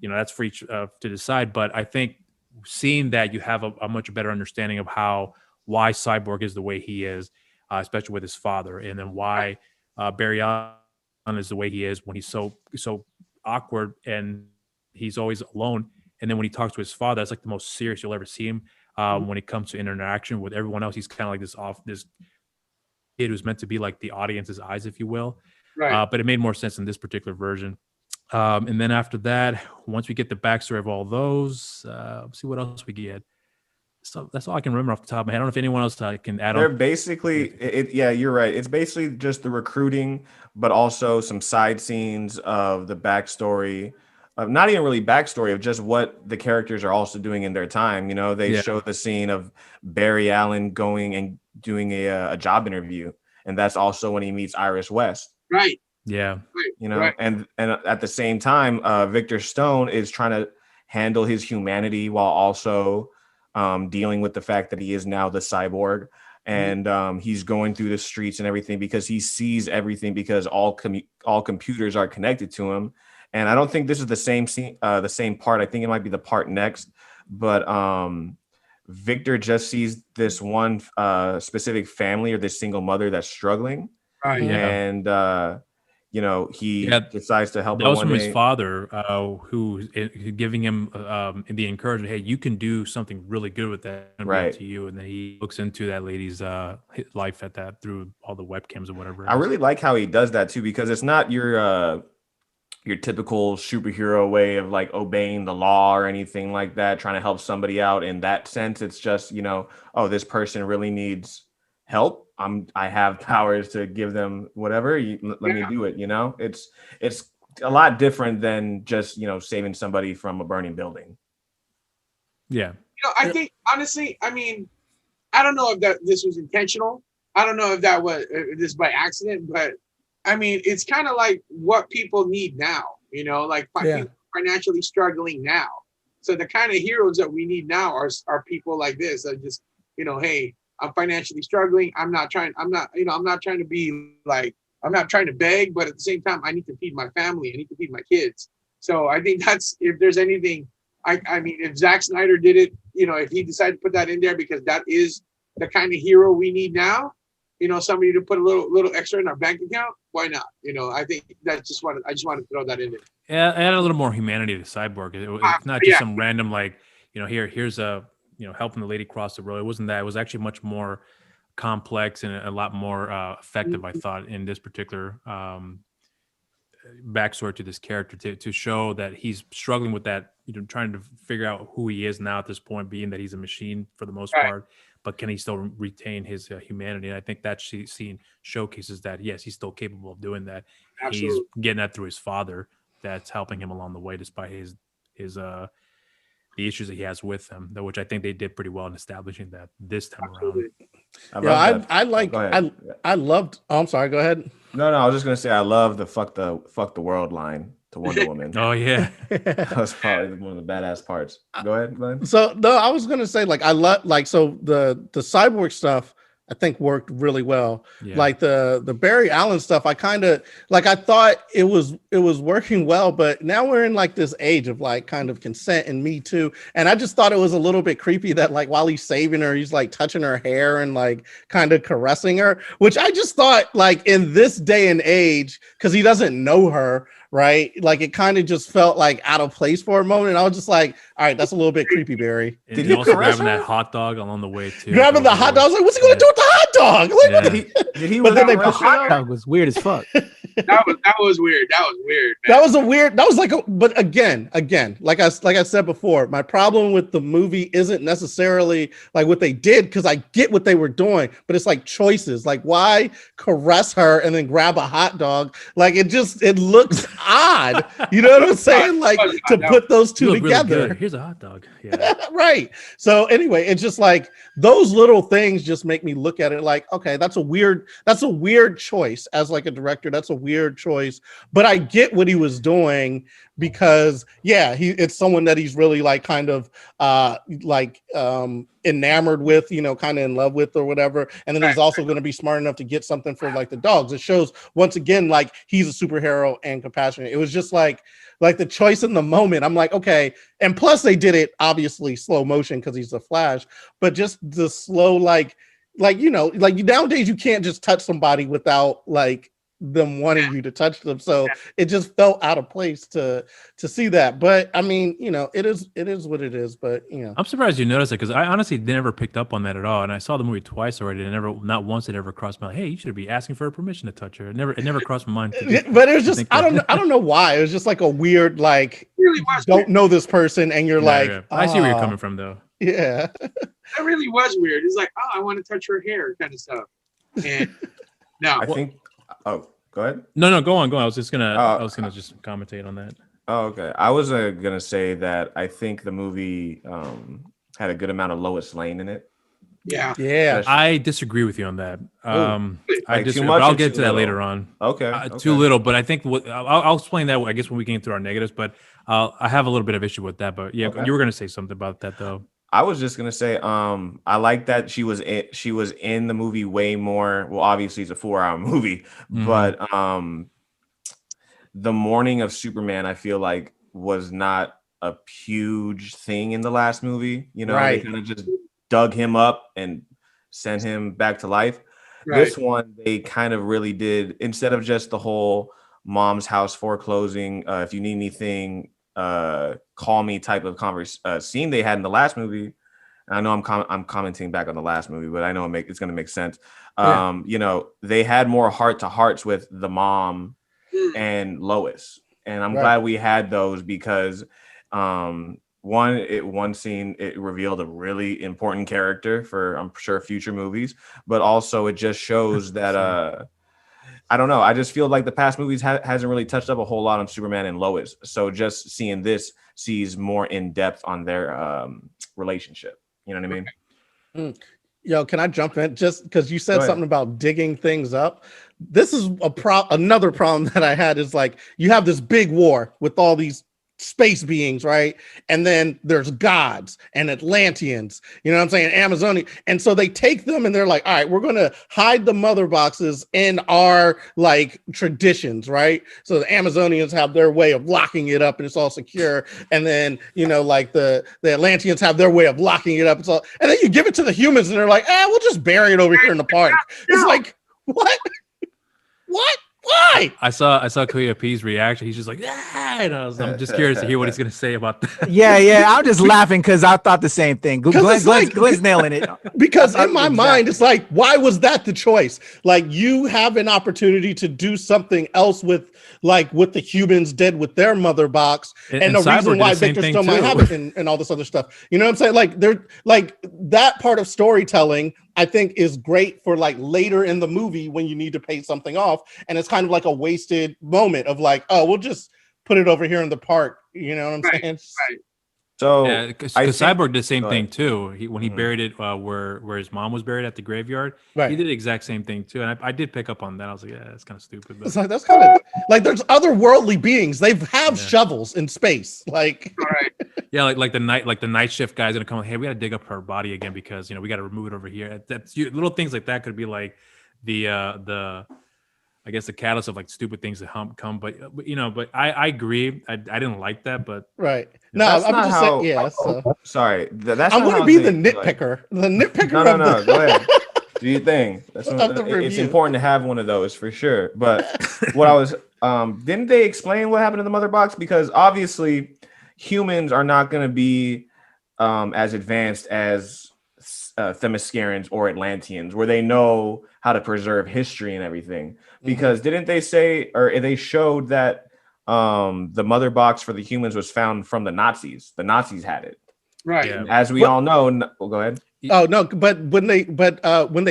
That's for each to decide. But I think seeing that, you have a much better understanding of why Cyborg is the way he is, especially with his father, and then why Barry Allen is the way he is when he's so awkward and he's always alone. And then when he talks to his father, that's like the most serious you'll ever see him. When it comes to interaction with everyone else, he's kind of like this kid who's meant to be like the audience's eyes, if you will. Right. But it made more sense in this particular version. And then after that, once we get the backstory of all those, let's see what else we get. So that's all I can remember off the top of my head. I don't know if anyone else can add They're on. basically, yeah, you're right. It's basically just the recruiting, but also some side scenes of the backstory. Not even really backstory of just what the characters are also doing in their time. They show the scene of Barry Allen going and doing a job interview, and that's also when he meets Iris West. Right. Yeah. You know, Right. and at the same time, Victor Stone is trying to handle his humanity while also dealing with the fact that he is now the cyborg, and he's going through the streets and everything because he sees everything because all computers are connected to him. And I don't think this is the same scene, the same part. I think it might be the part next, but Victor just sees this one specific family or this single mother that's struggling, Right. Yeah. and you know, he Yeah, decides to help that her was one from his day. father, who giving him the encouragement, hey, you can do something really good with that, and be up Right. to you. And then he looks into that lady's life at that through all the webcams or whatever. it I is. really like how he does that too, because it's not your typical superhero way of like obeying the law or anything like that, trying to help somebody out in that sense. It's just, you know, oh, this person really needs help. I have powers to give them whatever. Let me do it. You know, it's a lot different than just, you know, saving somebody from a burning building. Yeah. I think honestly, I mean, I don't know if this was intentional. I don't know if that was this by accident, but I mean, it's kind of like what people need now. Like people financially struggling now. So the kind of heroes that we need now are people like this that just, hey, I'm financially struggling. I'm not trying to be like, I'm not trying to beg, but at the same time, I need to feed my family. I need to feed my kids. So I think that's, if there's anything, I mean, if Zack Snyder did it, if he decided to put that in there because that is the kind of hero we need now, somebody to put a little extra in our bank account, why not? I think I just want to throw that in there. Yeah, add a little more humanity to Cyborg. It's not just some random like, here's a helping the lady cross the road. It wasn't that. It was actually much more complex and a lot more effective, I thought, in this particular backstory to this character to show that he's struggling with that, trying to figure out who he is now at this point, being that he's a machine for the most part, but can he still retain his humanity? And I think that scene showcases that, yes, he's still capable of doing that. Absolutely. He's getting that through his father that's helping him along the way, despite his the issues that he has with them, which I think they did pretty well in establishing that this time around. I loved. Oh, I'm sorry. Go ahead. No, I was just gonna say I love the fuck the world line to Wonder Woman. Oh yeah, that was probably one of the badass parts. Go ahead, Glenn. So no, I was gonna say I love so the cyborg stuff I think worked really well. Yeah. Like the Barry Allen stuff, I kind of I thought it was working well, but now we're in this age of kind of consent and Me Too, and I just thought it was a little bit creepy that while he's saving her, he's touching her hair and kind of caressing her, which I just thought in this day and age, because he doesn't know her, right? It kind of just felt out of place for a moment, and I was just all right, that's a little bit creepy, Barry. Did he also grabbing that hot dog along the way too? Grabbing the hot dog, I was like, what's he gonna do with the hot dog? Did he? But then the hot dog was weird as fuck. That was weird. That was weird. Man. That was but again, like I said before, my problem with the movie isn't necessarily what they did, because I get what they were doing, but it's choices. Why caress her and then grab a hot dog? It looks odd. You know what I'm saying? To put those two together. Really, here's a hot dog. Yeah. Right. So anyway, it's just those little things just make me look at it okay, that's a weird choice as a director. That's a weird choice, but I get what he was doing, because it's someone that he's really kind of enamored with, kind of in love with or whatever. And then he's also going to be smart enough to get something for the dogs. It shows once again he's a superhero and compassionate. It was just the choice in the moment. I'm okay. And plus they did it obviously slow motion because he's the Flash, but just the slow nowadays you can't just touch somebody without them wanting you to touch them. So it just felt out of place to see that. But I mean, it is what it is. But I'm surprised you noticed it, because I honestly never picked up on that at all. And I saw the movie twice already, and not once it ever crossed my mind. Hey, you should be asking for permission to touch her. It never crossed my mind. But it was just I don't know why. It was just a weird really don't know this person, and you're I see where you're coming from though. Yeah. That really was weird. It's I want to touch her hair kind of stuff. And no, I think. Oh, go ahead. No, go on. I was gonna just commentate on that. Oh, okay. I was gonna say that I think the movie had a good amount of Lois Lane in it. Yeah. Yeah. I disagree with you on that. I Like, too disagree, much but I'll or get too to that little? later on. Okay, Too okay. little, but I think I'll explain that, I guess, when we get through our negatives. But I have a little bit of issue with that. But yeah, Okay. you were going to say something about that, though. I was just gonna say, I like that she was in the movie way more. Well, obviously it's a 4-hour movie, but the morning of Superman, I feel like, was not a huge thing in the last movie. You know, they Right. kind of just dug him up and sent him back to life. Right. This one, they kind of really did, instead of just the whole mom's house foreclosing, if you need anything, call me type of scene they had in the last movie. I know I'm commenting back on the last movie, but I know it's going to make sense. Yeah. You know, they had more heart to hearts with the mom and Lois, and I'm Right. glad we had those because one scene, it revealed a really important character for, I'm sure, future movies, but also it just shows that I don't know, I just feel like the past movies hasn't really touched up a whole lot on Superman and Lois, so just seeing this sees more in depth on their relationship. You know what I mean? Yo, can I jump in just because you Go said ahead. something about digging things up? This is another problem that I had is like you have this big war with all these space beings, right? And then there's gods and Atlanteans, you know what I'm saying? Amazonian. And so they take them and they're like, all right, we're going to hide the mother boxes in our like traditions, right? So the Amazonians have their way of locking it up and it's all secure. And then, you know, like the Atlanteans have their way of locking it up. It's all, and then you give it to the humans and they're like, we'll just bury it over here in the park. It's like, what? What? Why? I saw Kuya P's reaction. He's just like, yeah. And I'm just curious to hear what he's going to say about that. Yeah. I'm just laughing because I thought the same thing. Glenn's nailing it. Because I in my thought mind, it's like, why was that the choice? Like, you have an opportunity to do something else with the humans dead with their mother box, and the Cyborg reason did why the same Victor thing still might too. have it and all this other stuff. You know what I'm saying? Like, they're like that part of storytelling, I think, is great for like later in the movie when you need to pay something off, and it's kind of like a wasted moment of like, oh, we'll just put it over here in the park. You know what I'm saying? Right. So Yeah, because Cyborg did the same thing too. When he buried it where his mom was buried at the graveyard, Right. he did the exact same thing too. And I did pick up on that. I was like, yeah, that's kind of stupid. But It's like that's kind of like there's otherworldly beings. They have shovels in space. Like, All right. yeah, like the night shift guy's gonna come. Hey, we got to dig up her body again because we got to remove it over here. That's little things like that could be like the I guess the catalyst of like stupid things that come. But but I agree. I didn't like that, but right. No, That's I'm not just how- saying, yeah. So sorry, that's I'm not going how to be the things, like- nitpicker. The nitpicker No, of the go ahead. Do your thing. That's Of the it's review. important to have one of those for sure. But what I was didn't they explain what happened to the mother box? Because obviously humans are not going to be as advanced as Themyscirans or Atlanteans, where they know how to preserve history and everything. Because didn't they say, or they showed that the mother box for the humans was found from the Nazis? The Nazis had it. Right. Yeah. As we all know, well, go ahead. Oh no, but when they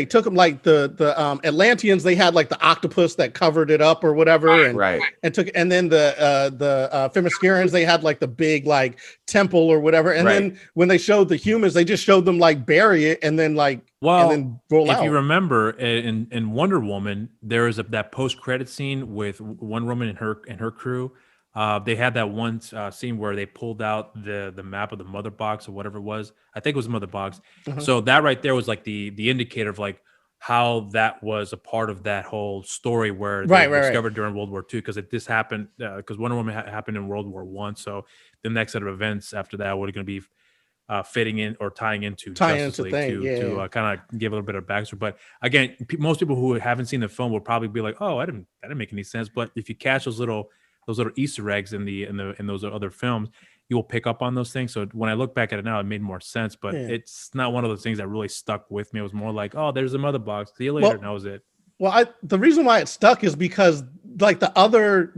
took them, like the Atlanteans, they had like the octopus that covered it up or whatever, and Right. and then the Themyscirans, they had like the big like temple or whatever, and then when they showed the humans, they just showed them like bury it and then like and then roll if out. you remember in Wonder Woman, there is that post credit scene with Wonder Woman and her crew. They had that one scene where they pulled out the map of the mother box or whatever it was. I think it was the mother box. So that right there was like the indicator of like how that was a part of that whole story where they discovered during World War II, because this happened because Wonder Woman happened in World War I. So the next set of events after that were going to be fitting in or tying into Justice League to kind of give a little bit of backstory. But again, most people who haven't seen the film will probably be like, "Oh, that didn't make any sense." But if you catch those little Easter eggs in those other films, you will pick up on those things. So when I look back at it now, it made more sense. But it's not one of those things that really stuck with me. It was more like, "Oh, there's a mother box. See you later." And that was it. Well, the reason why it stuck is because like the other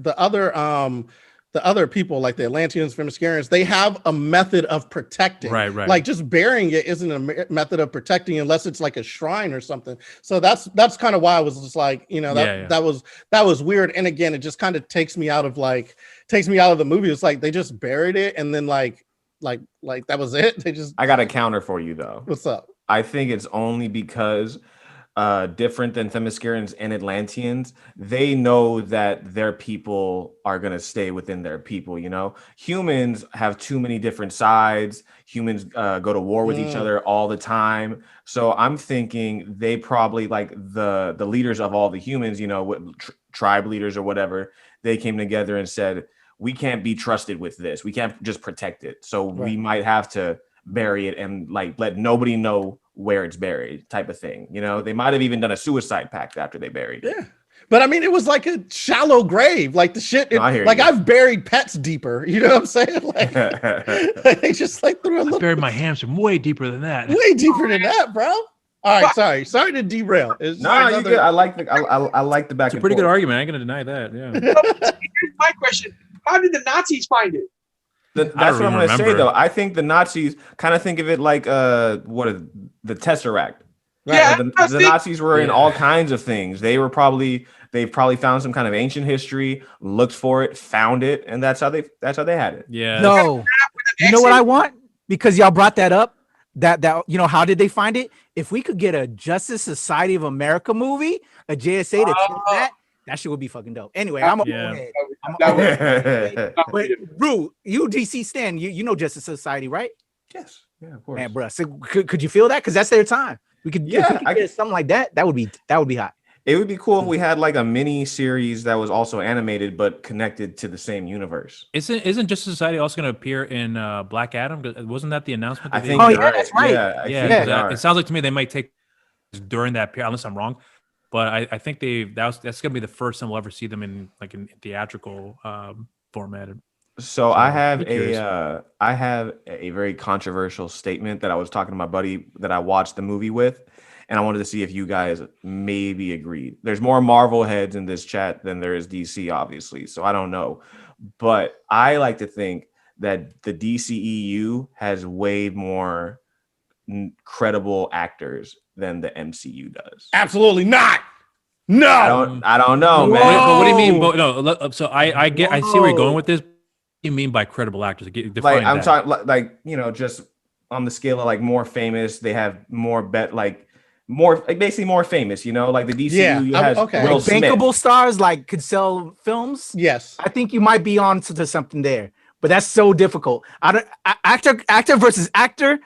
people, like the Atlanteans, Themyscirans, they have a method of protecting. Right. Like just burying it isn't a method of protecting unless it's like a shrine or something. So that's kind of why I was just like, that was weird. And again, it just kind of takes me out of the movie. It's like they just buried it and then like that was it. They just. I got a counter for you though. What's up? I think it's only because different than Themyscirans and Atlanteans, they know that their people are going to stay within their people. You know, humans have too many different sides. Humans go to war with each other all the time. So I'm thinking they probably, like the leaders of all the humans, you know, what tribe leaders or whatever, they came together and said, we can't be trusted with this. We can't just protect it. So we might have to bury it and like let nobody know where it's buried, type of thing. You know, they might have even done a suicide pact after they buried it. Yeah. But I mean, it was like a shallow grave. Like the shit, like I've buried pets deeper. You know what I'm saying? Like, like they just like threw a little. I buried my hamster way deeper than that. Way deeper than that, bro. All right, sorry to derail. No, you good. I like the back. It's a pretty good argument. I ain't gonna deny that. Yeah. Here's my question: how did the Nazis find it? That's what I'm going to say, though. I think the Nazis kind of think of it like the Tesseract. Right? Yeah, the Nazis were in all kinds of things. They probably found some kind of ancient history, looked for it, found it, and that's how they had it. Yeah. No, you know what I want? Because y'all brought that up. That you know, how did they find it? If we could get a Justice Society of America movie, a JSA to tell that shit would be fucking dope. Anyway, I'm ahead. But Rue, you DC Stan, you know Justice Society, right? Yes. Yeah, of course. Man, bro. So could you feel that? Because that's their time. We could, if we could get something like that. That would be hot. It would be cool if we had like a mini series that was also animated but connected to the same universe. Isn't Justice Society also going to appear in Black Adam? Wasn't that the announcement? I think. Oh yeah, that's right. Yeah. It sounds like to me they might take during that period, unless I'm wrong. But I think that's going to be the first time we'll ever see them in theatrical format. So I have a very controversial statement that I was talking to my buddy that I watched the movie with, and I wanted to see if you guys maybe agreed. There's more Marvel heads in this chat than there is DC, obviously. So I don't know, but I like to think that the DCEU has way more credible acters than the MCU does. Absolutely not. No, I don't know, man. What do you mean? No, so I see where you're going with this. What do you mean by credible actors? Like I'm talking like, you know, just on the scale of like more famous, they have more basically more famous, you know, like the DCU has Will Smith. Bankable stars like could sell films. Yes, I think you might be on to something there, but that's so difficult. Actor versus actor.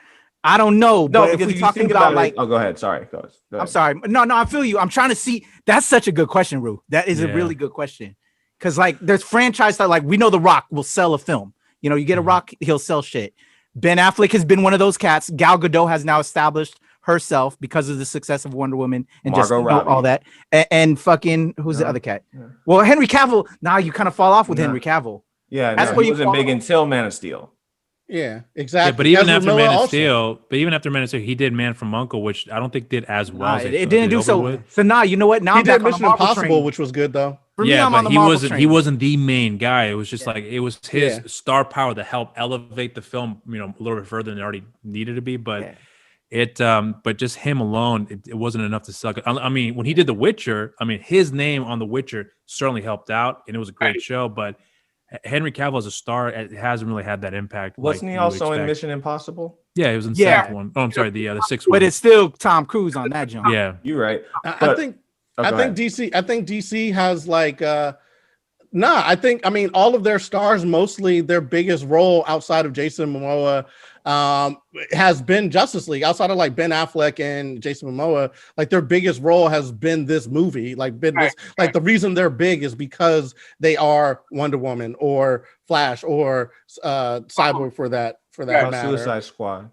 I don't know. No, but if we're talking about like, go ahead. Sorry, go ahead. I'm sorry. No, I feel you. I'm trying to see. That's such a good question, Rue. That is a really good question. Because like, there's franchise that like we know The Rock will sell a film. You know, you get a Rock, he'll sell shit. Ben Affleck has been one of those cats. Gal Gadot has now established herself because of the success of Wonder Woman and Margot Robbie. All that. And fucking who's the other cat? Yeah. Well, Henry Cavill. Now you kind of fall off with Henry Cavill. Yeah, that's what he wasn't big until Man of Steel. Yeah, exactly. Yeah, but even after Man of Steel, he did Man from U.N.C.L.E., which I don't think did as well. It didn't do so. So now you know what? Now he did Mission Impossible, which was good though. But he wasn't the main guy. It was just like it was his star power that helped elevate the film, you know, a little bit further than it already needed to be. But but just him alone, it wasn't enough to suck. I mean, when he did The Witcher, I mean, his name on The Witcher certainly helped out, and it was a great show. But Henry Cavill as a star, it hasn't really had that impact. Wasn't he also in Mission Impossible? Yeah, he was in the seventh one. Oh, I'm sorry, the sixth one. But it's still Tom Cruise on that jump. Yeah, you're right. I think DC has like I mean all of their stars, mostly their biggest role outside of Jason Momoa has been Justice League. Outside of like Ben Affleck and Jason Momoa, like their biggest role has been this movie. Like the reason they're big is because they are Wonder Woman or Flash or Cyborg for that matter. Suicide Squad. Right.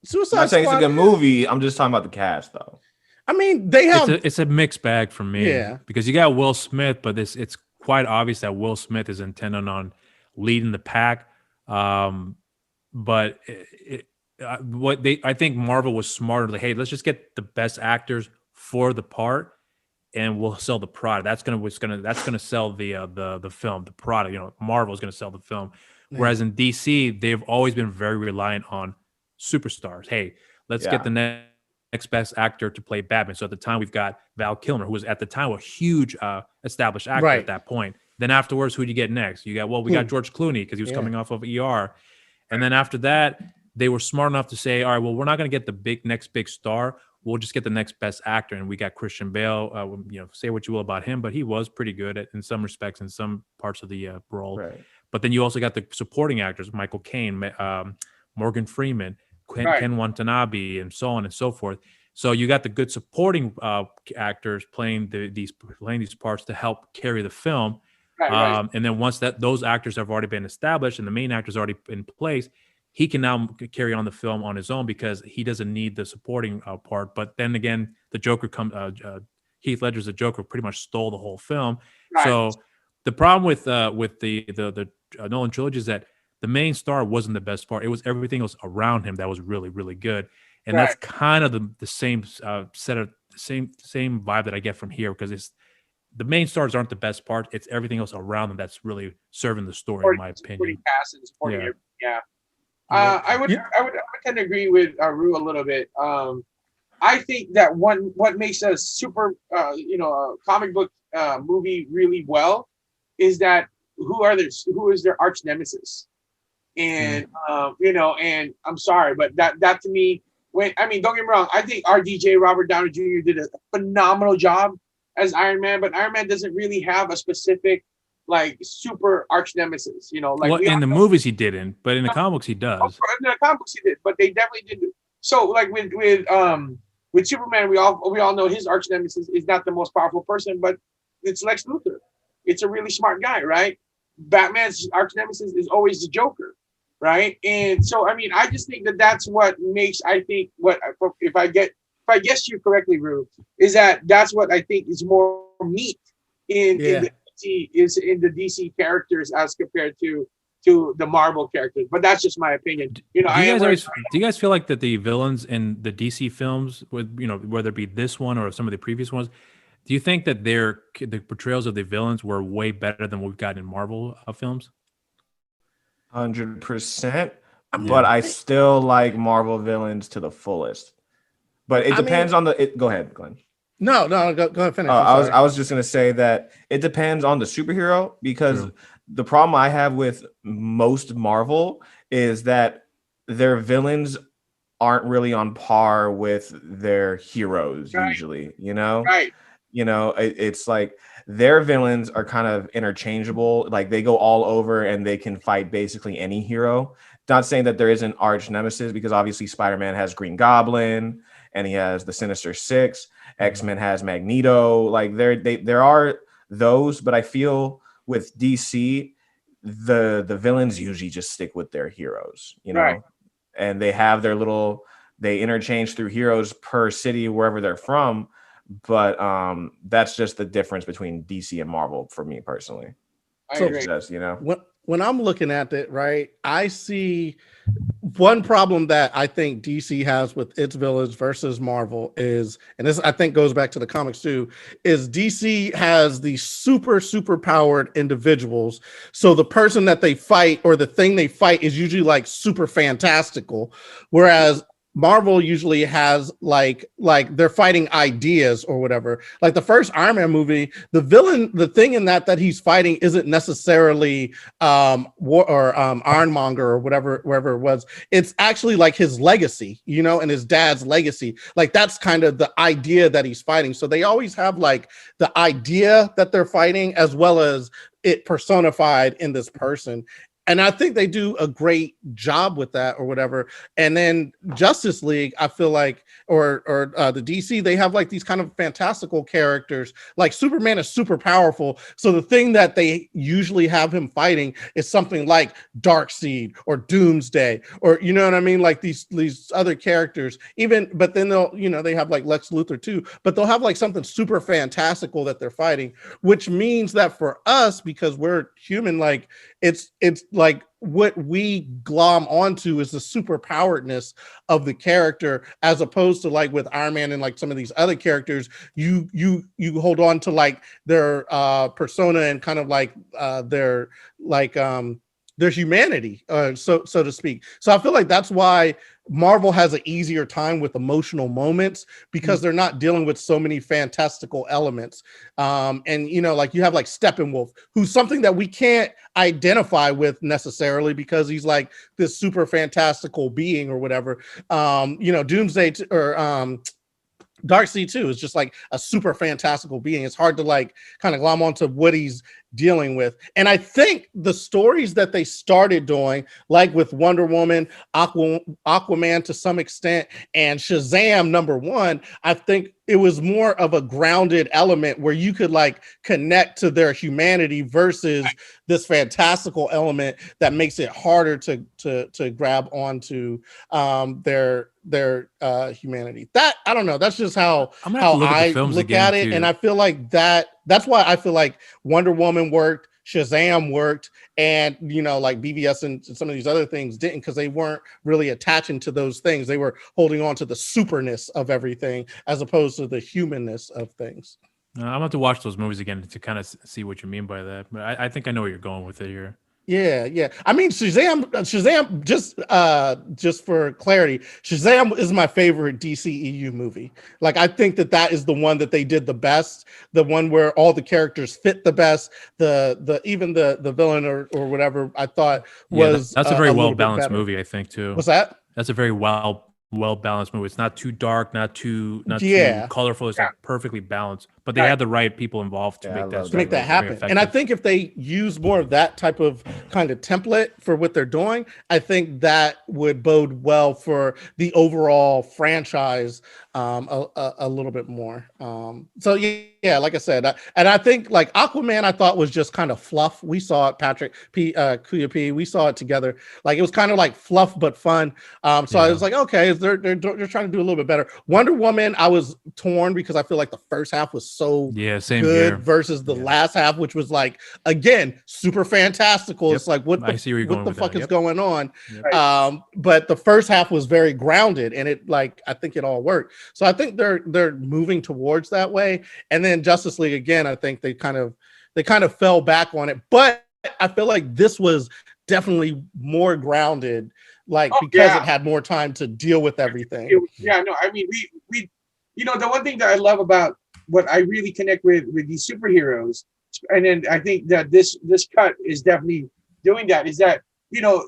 Suicide I'm not saying Squad, it's a good movie. I'm just talking about the cast though. I mean, they have it's a mixed bag for me. Yeah, because you got Will Smith, but it's quite obvious that Will Smith is intended on leading the pack. But I think Marvel was smarter. Like, hey, let's just get the best actors for the part, and we'll sell the product. That's gonna sell the film, the product. You know, Marvel is gonna sell the film. Whereas in DC, they've always been very reliant on superstars. Hey, let's get the next best actor to play Batman. So at the time, we've got Val Kilmer, who was at the time a huge established actor at that point. Then afterwards, who do you get next? We got George Clooney because he was coming off of ER. And then after that, they were smart enough to say, all right, well, we're not going to get the next big star. We'll just get the next best actor. And we got Christian Bale. Say what you will about him, but he was pretty good in some respects, in some parts of the role. Right. But then you also got the supporting actors, Michael Caine, Morgan Freeman, Ken Watanabe, and so on and so forth. So you got the good supporting actors playing these parts to help carry the film. And then once those actors have already been established and the main actors already in place, he can now carry on the film on his own because he doesn't need the supporting part. But then again, the Joker Heath Ledger's the Joker pretty much stole the whole film. Right. So the problem with the Nolan trilogy is that the main star wasn't the best part. It was everything else around him that was really, really good. And that's kind of the same same vibe that I get from here, because it's the main stars aren't the best part. It's everything else around them that's really serving the story, in my opinion. Cast and supporting I would tend to agree with Rue a little bit. I think that what makes a super a comic book movie really well is that who is their arch nemesis, and and I'm sorry, but that to me, don't get me wrong, I think RDJ Robert Downey Jr. did a phenomenal job as Iron Man, but Iron Man doesn't really have a specific super arch nemesis, in the movies he didn't, but in the comics he does. In the comics he did, but they definitely did. So with Superman, we all know his arch nemesis is not the most powerful person, but it's Lex Luthor. It's a really smart guy, right? Batman's arch nemesis is always the Joker, right? And so I just think that's what makes, I think, if I guess you correctly, Rue, is that's what I think is more meat in the DC characters as compared to the Marvel characters. But that's just my opinion. Do you guys feel like that the villains in the DC films, whether it be this one or some of the previous ones, do you think that the portrayals of the villains were way better than what we've got in Marvel films? 100%. But I still like Marvel villains to the fullest. But it depends on the. Go ahead, Glenn. No, go ahead, finish. I was just gonna say that it depends on the superhero, because the problem I have with most Marvel is that their villains aren't really on par with their heroes usually. Right. It's like their villains are kind of interchangeable. Like they go all over and they can fight basically any hero. Not saying that there isn't arch nemesis, because obviously Spider-Man has Green Goblin and he has the Sinister Six. X-Men has Magneto. Like there are those, but I feel with DC, the villains usually just stick with their heroes, and they have they interchange through heroes per city wherever they're from. But that's just the difference between DC and Marvel for me personally. I agree. When I'm looking at it, right, I see one problem that I think DC has with its villains versus Marvel is, and this I think goes back to the comics too, is DC has these super powered individuals. So the person that they fight or the thing they fight is usually super fantastical, whereas Marvel usually has like they're fighting ideas or whatever. Like the first Iron Man movie, the villain, the thing in that he's fighting isn't necessarily Ironmonger or wherever it was. It's actually like his legacy, and his dad's legacy. Like that's kind of the idea that he's fighting. So they always have like the idea that they're fighting as well as it personified in this person. And I think they do a great job with that or whatever. And then Justice League, I feel like, or the DC, they have like these kind of fantastical characters. Like Superman is super powerful. So the thing that they usually have him fighting is something like Darkseid or Doomsday, or you know what I mean? Like these other characters, but then they'll, they have like Lex Luthor too, but they'll have like something super fantastical that they're fighting, which means that for us, because we're human, like it's like what we glom onto is the super poweredness of the character, as opposed to like with Iron Man and like some of these other characters, you hold on to like their persona and kind of like their like their humanity, so to speak. So I feel like that's why Marvel has an easier time with emotional moments, because they're not dealing with so many fantastical elements. And you know, like you have like Steppenwolf, who's something that we can't identify with necessarily because he's like this super fantastical being or whatever. You know, Doomsday or Darkseid too is just like a super fantastical being. It's hard to like kind of glom onto what he's dealing with. And I think the stories that they started doing, like with Wonder Woman, Aquaman to some extent, and Shazam #1, I think it was more of a grounded element where you could like connect to their humanity versus this fantastical element that makes it harder to grab onto their humanity. That I don't know. That's just how I look at it, and I feel like that's why I feel like Wonder Woman worked, Shazam worked, and you know, like BVS and some of these other things didn't, because they weren't really attaching to those things. They were holding on to the superness of everything as opposed to the humanness of things. I'm gonna have to watch those movies again to kind of see what you mean by that. But I think I know where you're going with it here. Yeah. I mean, Shazam, just for clarity, Shazam is my favorite DCEU movie. Like, I think that is the one that they did the best, the one where all the characters fit the best. Even the villain or whatever I thought was that's a very well balanced movie, I think too. What's that? That's a very well balanced movie. It's not too dark, not too colorful. It's like perfectly balanced. But they had the right people involved to make that happen. And I think if they use more of that type of kind of template for what they're doing, I think that would bode well for the overall franchise a little bit more. So yeah, like I said, and I think like Aquaman, I thought was just kind of fluff. We saw it, Patrick Kuya P. We saw it together. Like it was kind of like fluff but fun. I was like, okay, they're trying to do a little bit better. Wonder Woman, I was torn because I feel like the first half was so same good here. versus the last half, which was like again super fantastical. It's like what the fuck is going on? But the first half was very grounded, and it like I think it all worked. So I think they're moving towards that way. And then Justice League again, I think they kind of fell back on it, but I feel like this was definitely more grounded, like because it had more time to deal with everything. I mean, we you know, the one thing that I love about what I really connect with these superheroes, and then I think that this cut is definitely doing that, is that, you know,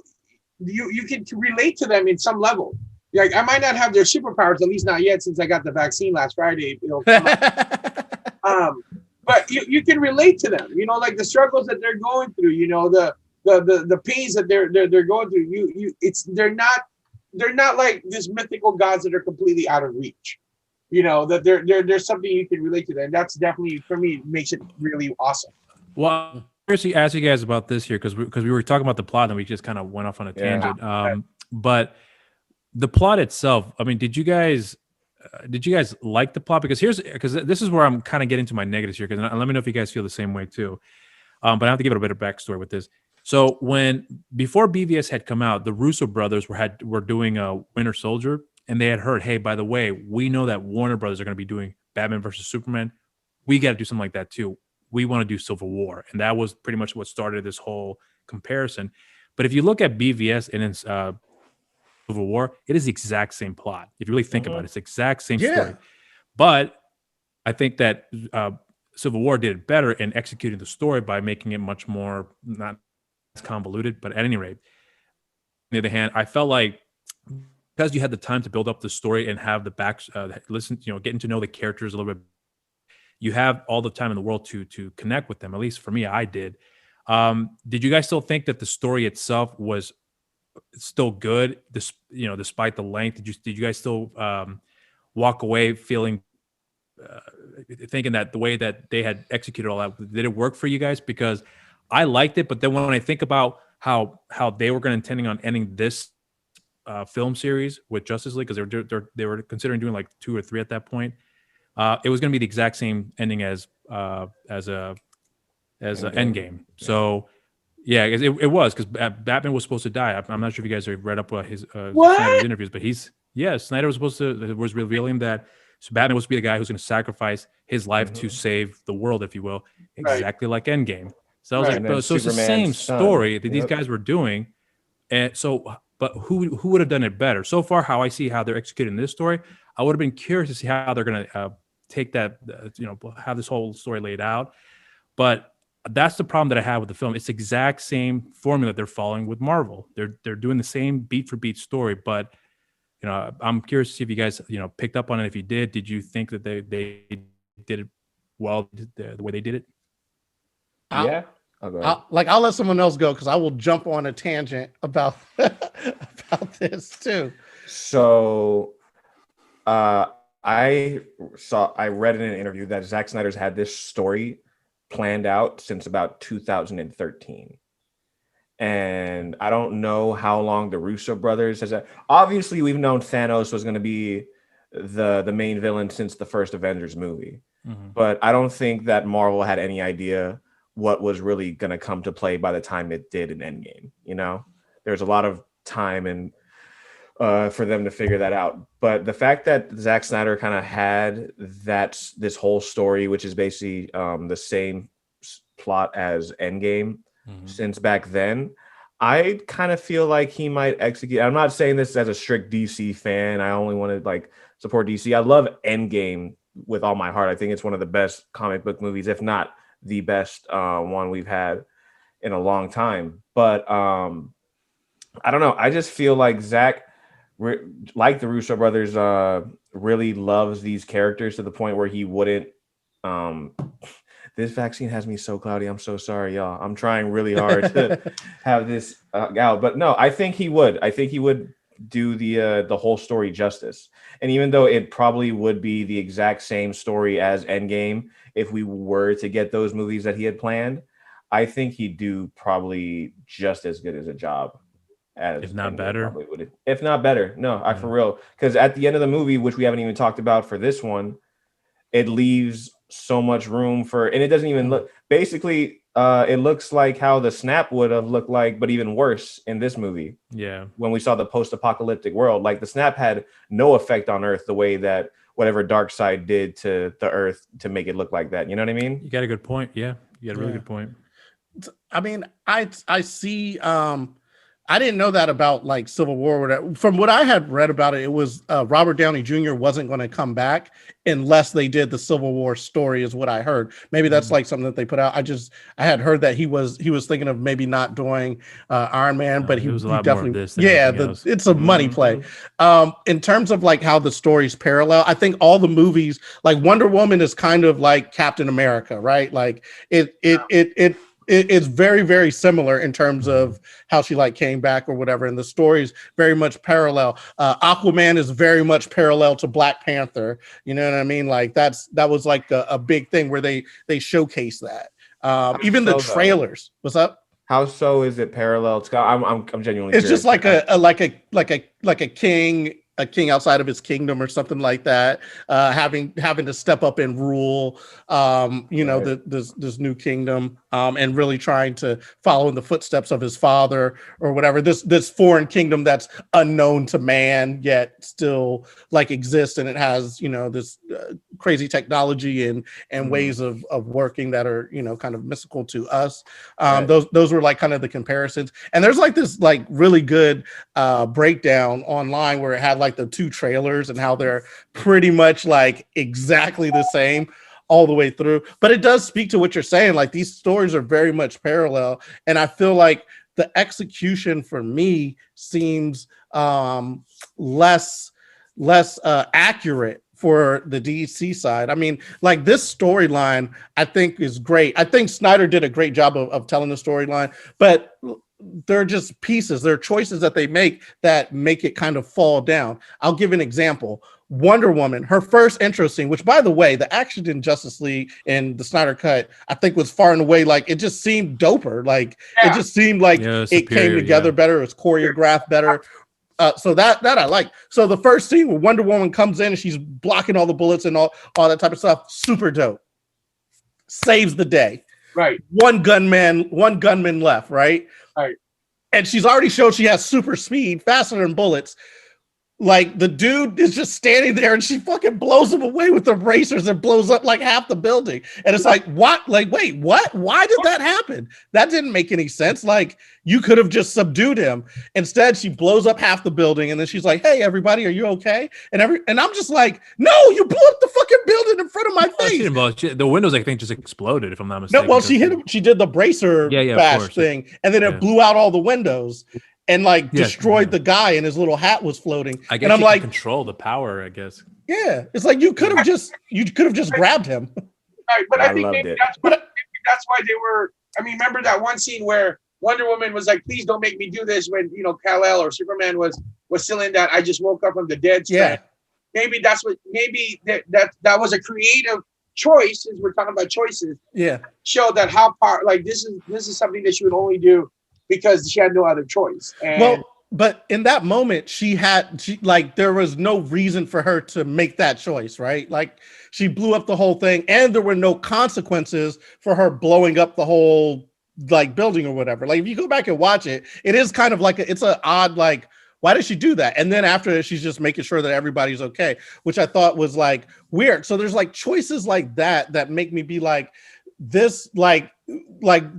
you can relate to them in some level. Like I might not have their superpowers, at least not yet, since I got the vaccine last Friday. But you can relate to them, you know, like the struggles that they're going through, you know, the pains that they're going through. They're not like these mythical gods that are completely out of reach. You know, that there's something you can relate to, and that's definitely, for me, makes it really awesome. Well, seriously, ask you guys about this here because we were talking about the plot and we just kind of went off on a tangent. But the plot itself, I mean, did you guys like the plot? Because this is where I'm kind of getting to my negatives here. Because let me know if you guys feel the same way too. But I have to give it a bit of backstory with this. So before BVS had come out, the Russo brothers were doing a Winter Soldier. And they had heard, hey, by the way, we know that Warner Brothers are going to be doing Batman versus Superman. We got to do something like that too. We want to do Civil War. And that was pretty much what started this whole comparison. But if you look at BVS and in Civil War, it is the exact same plot. If you really think about it, it's the exact same story. But I think that Civil War did it better in executing the story by making it much more, not as convoluted, but at any rate. On the other hand, I felt like because you had the time to build up the story and have the getting to know the characters a little bit, you have all the time in the world to connect with them. At least for me, I did. Did you guys still think that the story itself was still good, despite the length? Did you guys still walk away feeling thinking that the way that they had executed all that, did it work for you guys? Because I liked it, but then when I think about how they were intending on ending this film series with Justice League, because they were considering doing like 2 or 3 at that point. It was going to be the exact same ending as Endgame. So yeah, it was, because Batman was supposed to die. I'm not sure if you guys have read up his Snyder's interviews, but Snyder was revealing that Batman was to be the guy who's going to sacrifice his life to save the world, if you will, exactly like Endgame. So I was Right. And like, then so it's the same Superman's son. story that these Yep. guys were doing. And so, but who would have done it better? So far, how I see how they're executing this story, I would have been curious to see how they're going to take that, have this whole story laid out. But that's the problem that I have with the film. It's the exact same formula they're following with Marvel. They're doing the same beat for beat story, but I'm curious to see if you guys picked up on it. If you did you think that they did it well the way they did it? Yeah. I'll go ahead. I'll let someone else go because I will jump on a tangent about about this too. So I read in an interview that Zack Snyder's had this story planned out since about 2013. And I don't know how long the Russo brothers has. Obviously, we've known Thanos was going to be the main villain since the first Avengers movie. Mm-hmm. But I don't think that Marvel had any idea what was really going to come to play by the time it did in Endgame. There's a lot of time and for them to figure that out. But the fact that Zack Snyder kind of had this whole story, which is basically the same plot as Endgame since back then, I kind of feel like he might execute. I'm not saying this as a strict DC fan. I only want to support DC. I love Endgame with all my heart. I think it's one of the best comic book movies, if not the best one we've had in a long time. But I don't know. I just feel like Zach, like the Russo brothers, really loves these characters to the point where he wouldn't. This vaccine has me so cloudy. I'm so sorry, y'all. I'm trying really hard to have this out. But no, I think he would. I think he would do the whole story justice. And even though it probably would be the exact same story as Endgame, if we were to get those movies that he had planned, I think he'd do probably just as good as a job as if not Endgame better. probably would. If not better. No, for real. Because at the end of the movie, which we haven't even talked about for this one, it leaves so much room for, and it doesn't even look, basically it looks like how the snap would have looked like, but even worse in this movie. Yeah. When we saw the post-apocalyptic world, like the snap had no effect on Earth the way that whatever Darkseid did to the Earth to make it look like that. You know what I mean? You got a good point. Yeah. You got a really good point. I mean, I see. I didn't know that about like Civil War. Or whatever. From what I had read about it, it was Robert Downey Jr. wasn't going to come back unless they did the Civil War story, is what I heard. Maybe that's like something that they put out. I had heard that he was thinking of maybe not doing Iron Man, but he was a he lot more of definitely this than anything else. it's a money play. In terms of like how the stories parallel, I think all the movies, like Wonder Woman is kind of like Captain America, right? Like it's very, very similar in terms of how she like came back or whatever. And the stories very much parallel. Aquaman is very much parallel to Black Panther. You know what I mean? Like that was like a big thing where they showcase that. Even the trailers. What's up? How so is it parallel? I'm genuinely. It's just like a king outside of his kingdom or something like that, having to step up and rule, this new kingdom, and really trying to follow in the footsteps of his father or whatever. This foreign kingdom that's unknown to man yet still like exists, and it has this crazy technology and ways of working that are kind of mystical to us. Those were like kind of the comparisons, and there's like this like really good breakdown online where it had like the two trailers and how they're pretty much like exactly the same all the way through. But it does speak to what you're saying. Like these stories are very much parallel, and I feel like the execution for me seems less accurate for the DC side. I mean, like this storyline, I think is great. I think Snyder did a great job of telling the storyline, but they're just pieces. They're choices that they make it kind of fall down. I'll give an example. Wonder Woman, her first intro scene, which by the way, the action in Justice League and the Snyder Cut, I think was far and away, like it just seemed doper. Like it just seemed like it came together better. It was choreographed better. So that I like. So the first scene where Wonder Woman comes in and she's blocking all the bullets and all that type of stuff, super dope. Saves the day. Right. One gunman left, right? Right. And she's already showed she has super speed, faster than bullets. like the dude is just standing there and she fucking blows him away with the bracers and blows up like half the building. And it's like, what? Like, wait, what? Why did that happen? That didn't make any sense. Like, you could have just subdued him. Instead, she blows up half the building and then she's like, hey, everybody, are you okay? And I'm just like, no, you blew up the fucking building in front of my face. The windows, I think, just exploded, if I'm not No, mistaken. well, she hit him. She did the bracer bash thing, and then it blew out all the windows. And like destroyed the guy, and his little hat was floating. I guess and I'm like, control the power. I guess. Yeah, it's like you could have just grabbed him. Right, but I think maybe that's why they were. I mean, remember that one scene where Wonder Woman was like, "Please don't make me do this." When Kal-El or Superman was still in that I just woke up from the dead. Yeah, maybe that's what. Maybe that was a creative choice. As we're talking about choices. Yeah, show that how this is something that she would only do because she had no other choice. And but in that moment, there was no reason for her to make that choice, right? Like, she blew up the whole thing, and there were no consequences for her blowing up the whole building or whatever. Like, if you go back and watch it, it is kind of like it's an odd why did she do that? And then after she's just making sure that everybody's okay, which I thought was weird. So there's choices like that make me be like, this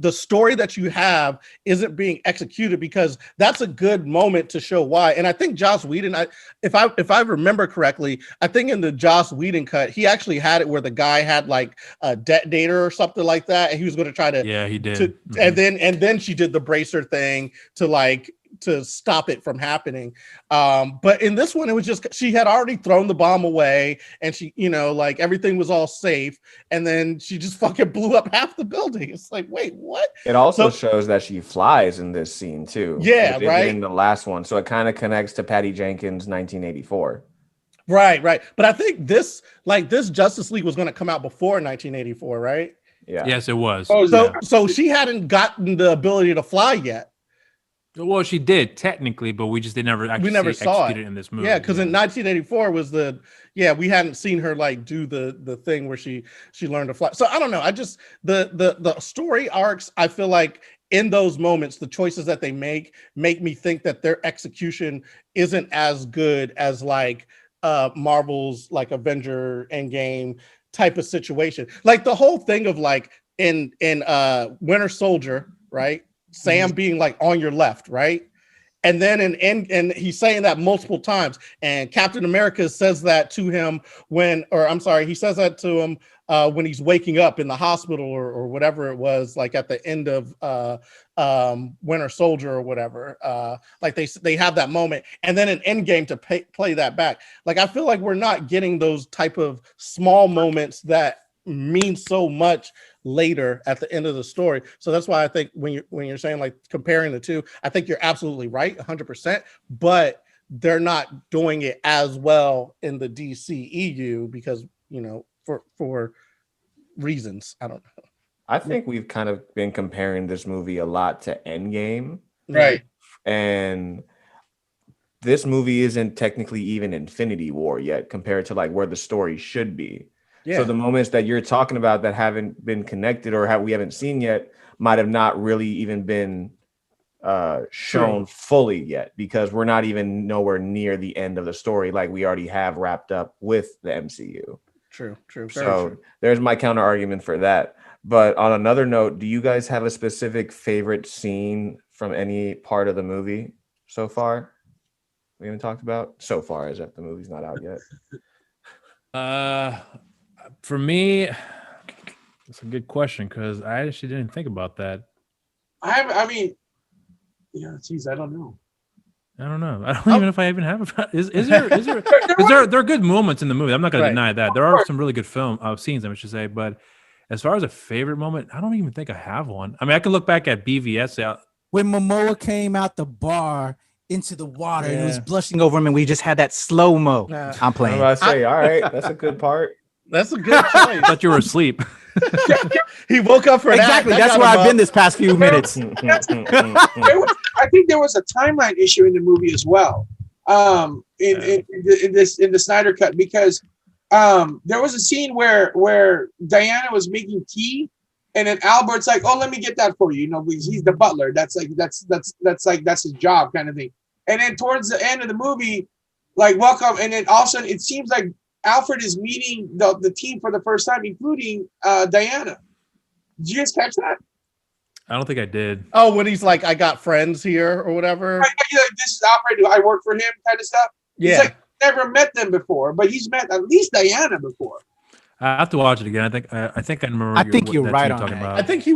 the story that you have isn't being executed, because that's a good moment to show why. And I think Joss Whedon, if I remember correctly, I think in the Joss Whedon cut, he actually had it where the guy had a detonator or something like that, and he was going to try to he did. And then she did the bracer thing to stop it from happening. But in this one, it was just, she had already thrown the bomb away, and she, everything was all safe. And then she just fucking blew up half the building. It's like, wait, what? It also shows that she flies in this scene too. Yeah, right. In the last one. So it kind of connects to Patty Jenkins' 1984. Right. But I think this Justice League was going to come out before 1984, right? Yeah. Yes, it was. So she hadn't gotten the ability to fly yet. Well, she did technically, but we just never saw it in this movie. Yeah, because in 1984 was we hadn't seen her do the thing where she learned to fly. So I don't know. I just the story arcs, I feel like in those moments, the choices that they make me think that their execution isn't as good as Marvel's Avenger Endgame type of situation. Like the whole thing of in Winter Soldier, right? Sam being on your left, right? And then and he's saying that multiple times. And Captain America says that to him he says that to him when he's waking up in the hospital or whatever it was, at the end of Winter Soldier or whatever. They have that moment, and then an Endgame to play that back. I feel like we're not getting those type of small moments that mean so much later at the end of the story. So that's why I think when you're saying comparing the two, I think you're absolutely right 100%, but they're not doing it as well in the DCEU because for reasons I don't know. I think we've kind of been comparing this movie a lot to Endgame, right? And this movie isn't technically even Infinity War yet compared to where the story should be. Yeah. So the moments that you're talking about that haven't been connected or we haven't seen yet might have not really even been shown fully yet, because we're not even nowhere near the end of the story we already have wrapped up with the MCU. True. So there's my counter argument for that. But on another note, do you guys have a specific favorite scene from any part of the movie so far? We haven't talked about so far, as if the movie's not out yet. For me, it's a good question because I actually didn't think about that. I don't know. I don't even know if I even have. Is there are good moments in the movie. I'm not going to deny that. There are some really good scenes, I should say. But as far as a favorite moment, I don't even think I have one. I mean, I can look back at BVS when Momoa came out the bar into the water and it was blushing over him, and we just had that slow mo. I'm playing. I'm about to say, all right, that's a good part. That's a good choice. I thought you were asleep. He woke up for exactly. That's where I've been this past few minutes. I think there was a timeline issue in the movie as well. In the Snyder cut, because there was a scene where Diana was making tea, and then Albert's like, "Oh, let me get that for you," because he's the butler. That's his job, kind of thing. And then towards the end of the movie, like welcome, and then all of a sudden it seems like Alfred is meeting the team for the first time, including Diana. Did you guys catch that? I don't think I did. Oh, when he's like, I got friends here or whatever. Right, like, this is Alfred. I work for him, kind of stuff. Yeah. He's like never met them before, but he's met at least Diana before. I have to watch it again. I think I remember. I think you're that right scene on talking that. about. I think she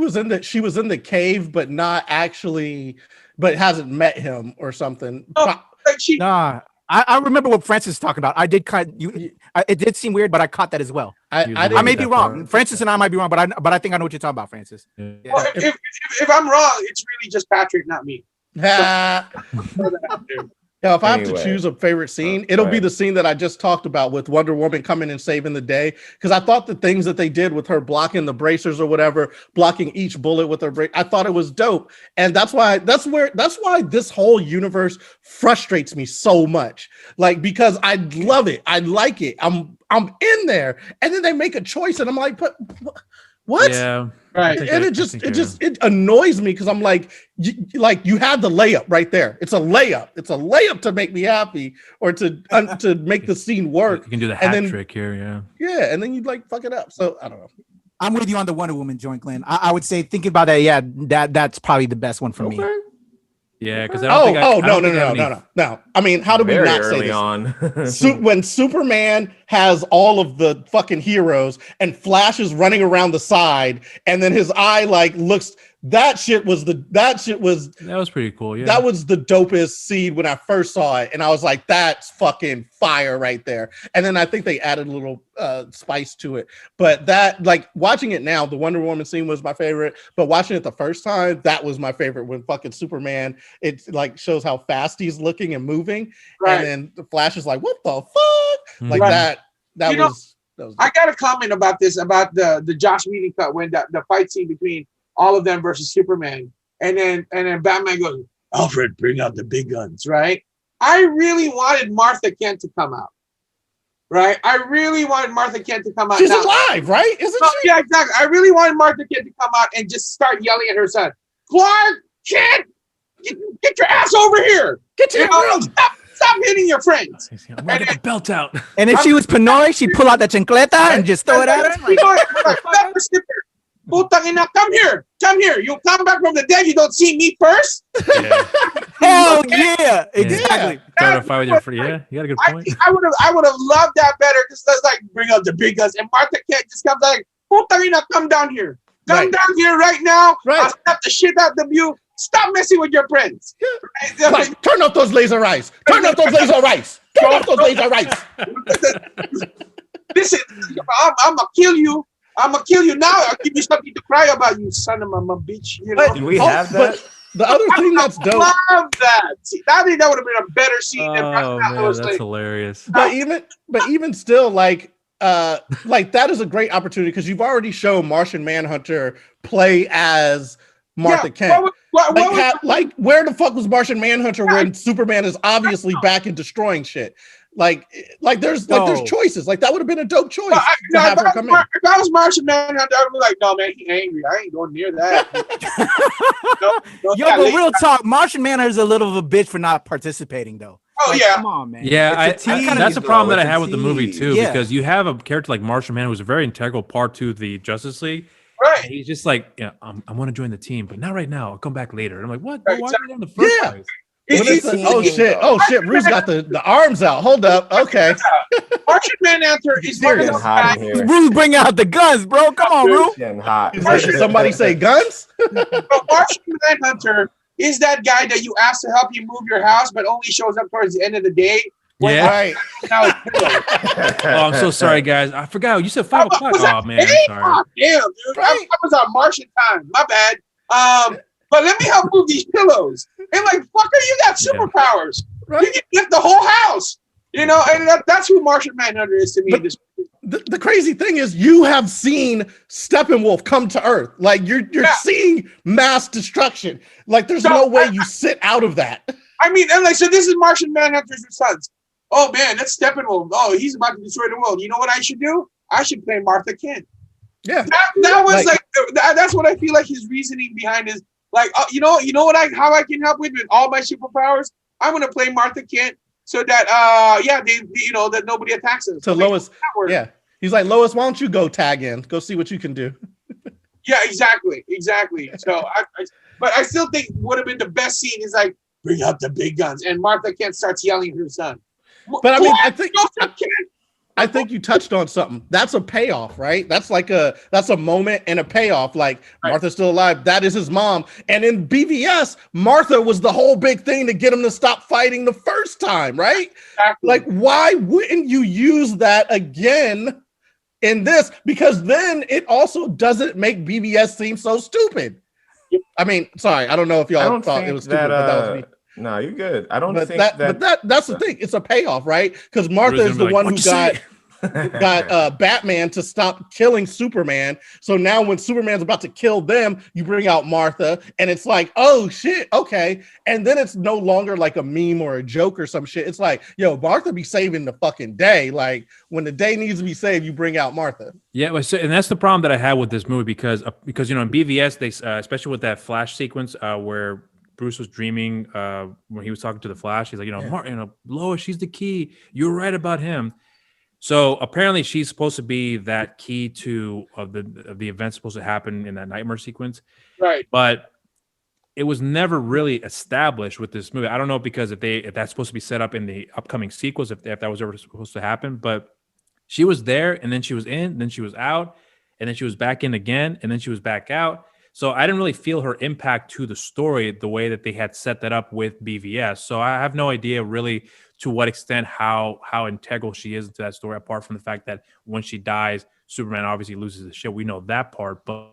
was in the cave, but not actually, but hasn't met him or something. Oh, like she, Nah, I remember what Francis is talking about. I did it did seem weird, but I caught that as well. I I didn't may get be that wrong. part. Francis and I might be wrong, but I think I know what you're talking about, Francis. Yeah. well, if I'm wrong, it's really just Patrick, not me. Ha. Yeah, if I have to Anyway. choose a favorite scene, it'll be right. the scene that I just talked about with Wonder Woman coming and saving the day. Because I thought the things that they did with her blocking the bracers or whatever, blocking each bullet with her brace, I thought it was dope. And that's why this whole universe frustrates me so much. Like, because I love it, I like it, I'm in there, and then they make a choice, and I'm like, but what? Yeah. Right. And it annoys me because I'm like, you had the layup right there. It's a layup to make me happy or to make the scene work. You can do the And hat then- trick here. Yeah. Yeah, and then you like fuck it up. So I don't know. I'm with you on the Wonder Woman joint, Glenn. I would say thinking about that, yeah, that's probably the best one for me. Yeah. Because I don't think No. I mean, how do we Very not say early this? on. When Superman has all of the fucking heroes and Flash is running around the side, and then his eye like looks. That shit was that was pretty cool. Yeah. that was the dopest scene when I first saw it, and I was like, "That's fucking fire right there." And then I think they added a little spice to it. But that, like, watching it now, the Wonder Woman scene was my favorite. But watching it the first time, that was my favorite. When fucking Superman, it like shows how fast he's looking and moving, Right. and then the Flash is like, "What the fuck?" Like Right. that You know, was. I got a comment about this, about the Josh Whedon cut when the fight scene between all of them versus Superman, and then Batman goes, Alfred, bring out the big guns, right? I really wanted Martha Kent to come out, right? I really wanted Martha Kent to come out. She's now. alive, right? Isn't No, she? yeah, exactly. I really wanted Martha Kent to come out and just start yelling at her son, Clark Kent, get your ass over here. Get to You your know, room. stop hitting your friends. I'm gonna get the belt out. And if she was Pinoy, she'd pull out the chancleta and just throw it at her. You know what? Pepper skipper. Putang ina, come here. You come back from the dead. You don't see me first. Yeah. Hell yeah, exactly. Start a fight with your friend. Yeah. You got a good point. I would have loved that better because that's like bring out the big guns. And Martha Kent just comes like, Putang ina, come down here. Come Right. down here right now. Right. I'll slap the shit out of you. Stop messing with your friends. Right? Like, turn off those laser eyes. Turn off those laser eyes. Turn off those laser eyes. Listen, I'm gonna kill you. I'm gonna kill you now. I'll give you something to cry about, you son of a bitch. You know. Did we have that? But the other thing that's dope, Love that. See, I think that would have been a better scene than Oh Batman man, was that's like, hilarious. but even still, like that is a great opportunity because you've already shown Martian Manhunter play as Martha Kent. Like, where the fuck was Martian Manhunter when Superman is obviously back and destroying shit? Like there's choices. Like that would have been a dope choice to have her come in. If I was Martian Manhunter, I'd be like, no, man, he's angry. I ain't going near that. Yo, but real talk, Martian Manhunter is a little of a bitch for not participating, though. Oh, Like, yeah. come on, man. Yeah, It's a tease, that's a though. problem that I It's a had with the movie tease. too, Yeah. because you have a character like Martian Man who's a very integral part to the Justice League. Right. And he's just like, yeah, I want to join the team, but not right now. I'll come back later. And I'm like, what? Right, Why are you in the first Yeah. place? When it's oh shit, Bruce got the arms out. Hold up. Okay. Martian Manhunter is one of Getting those hot in guys. here. Bruce, bring out the guns, bro. Come on, bro. Getting hot. He's like, somebody say guns? But Martian Manhunter is that guy that you ask to help you move your house, but only shows up towards the end of the day. Yeah. Right. Now, Oh, I'm so sorry, guys. I forgot. You said 5 o'clock. Oh man, I'm sorry. oh, damn, dude. Right. I was on Martian time. My bad. But let me help move these pillows. And like, fucker, you got superpowers. Right. You can lift the whole house. You know, and that's who Martian Manhunter is to me. But- The crazy thing is you have seen Steppenwolf come to Earth. Like you're seeing mass destruction. Like there's no way you sit out of that. I mean, and like, so this is Martian Manhunter's sons. Oh man, that's Steppenwolf. Oh, he's about to destroy the world. You know what I should do? I should play Martha Kent. Yeah. That was that's what I feel like his reasoning behind is like, you know what how I can help with all my superpowers. I'm gonna play Martha Kent. so that that nobody attacks us. To Lois, yeah. He's like, Lois, why don't you go tag in? Go see what you can do. Yeah, exactly. So but I still think would have been the best scene is like, bring out the big guns, and Martha Kent starts yelling at her son. But I mean, What? I think you touched on something. That's a payoff, right? That's a moment and a payoff. Like, Martha's still alive. That is his mom. And in BVS, Martha was the whole big thing to get him to stop fighting the first time, right? Exactly. Like, why wouldn't you use that again in this? Because then it also doesn't make BVS seem so stupid. I mean, sorry, I don't know if y'all thought it was stupid, but that was me. No, you're good. I don't think that's the thing. It's a payoff, right? Because Martha is the one who got Batman to stop killing Superman. So now when Superman's about to kill them, you bring out Martha, and it's like, oh shit, okay. And then it's no longer like a meme or a joke or some shit. It's like, yo, Martha be saving the fucking day. Like, when the day needs to be saved, you bring out Martha. Yeah, and that's the problem that I had with this movie because in BVS they especially with that Flash sequence where Bruce was dreaming when he was talking to the Flash. He's like, Lois, she's the key. You're right about him. So apparently she's supposed to be that key to the events supposed to happen in that nightmare sequence. Right. But it was never really established with this movie. I don't know because if that's supposed to be set up in the upcoming sequels, if that was ever supposed to happen. But she was there, and then she was in, then she was out, and then she was back in again, and then she was back out. So I didn't really feel her impact to the story the way that they had set that up with BVS. So I have no idea really to what extent how integral she is into that story, apart from the fact that when she dies, Superman obviously loses his shit. We know that part, but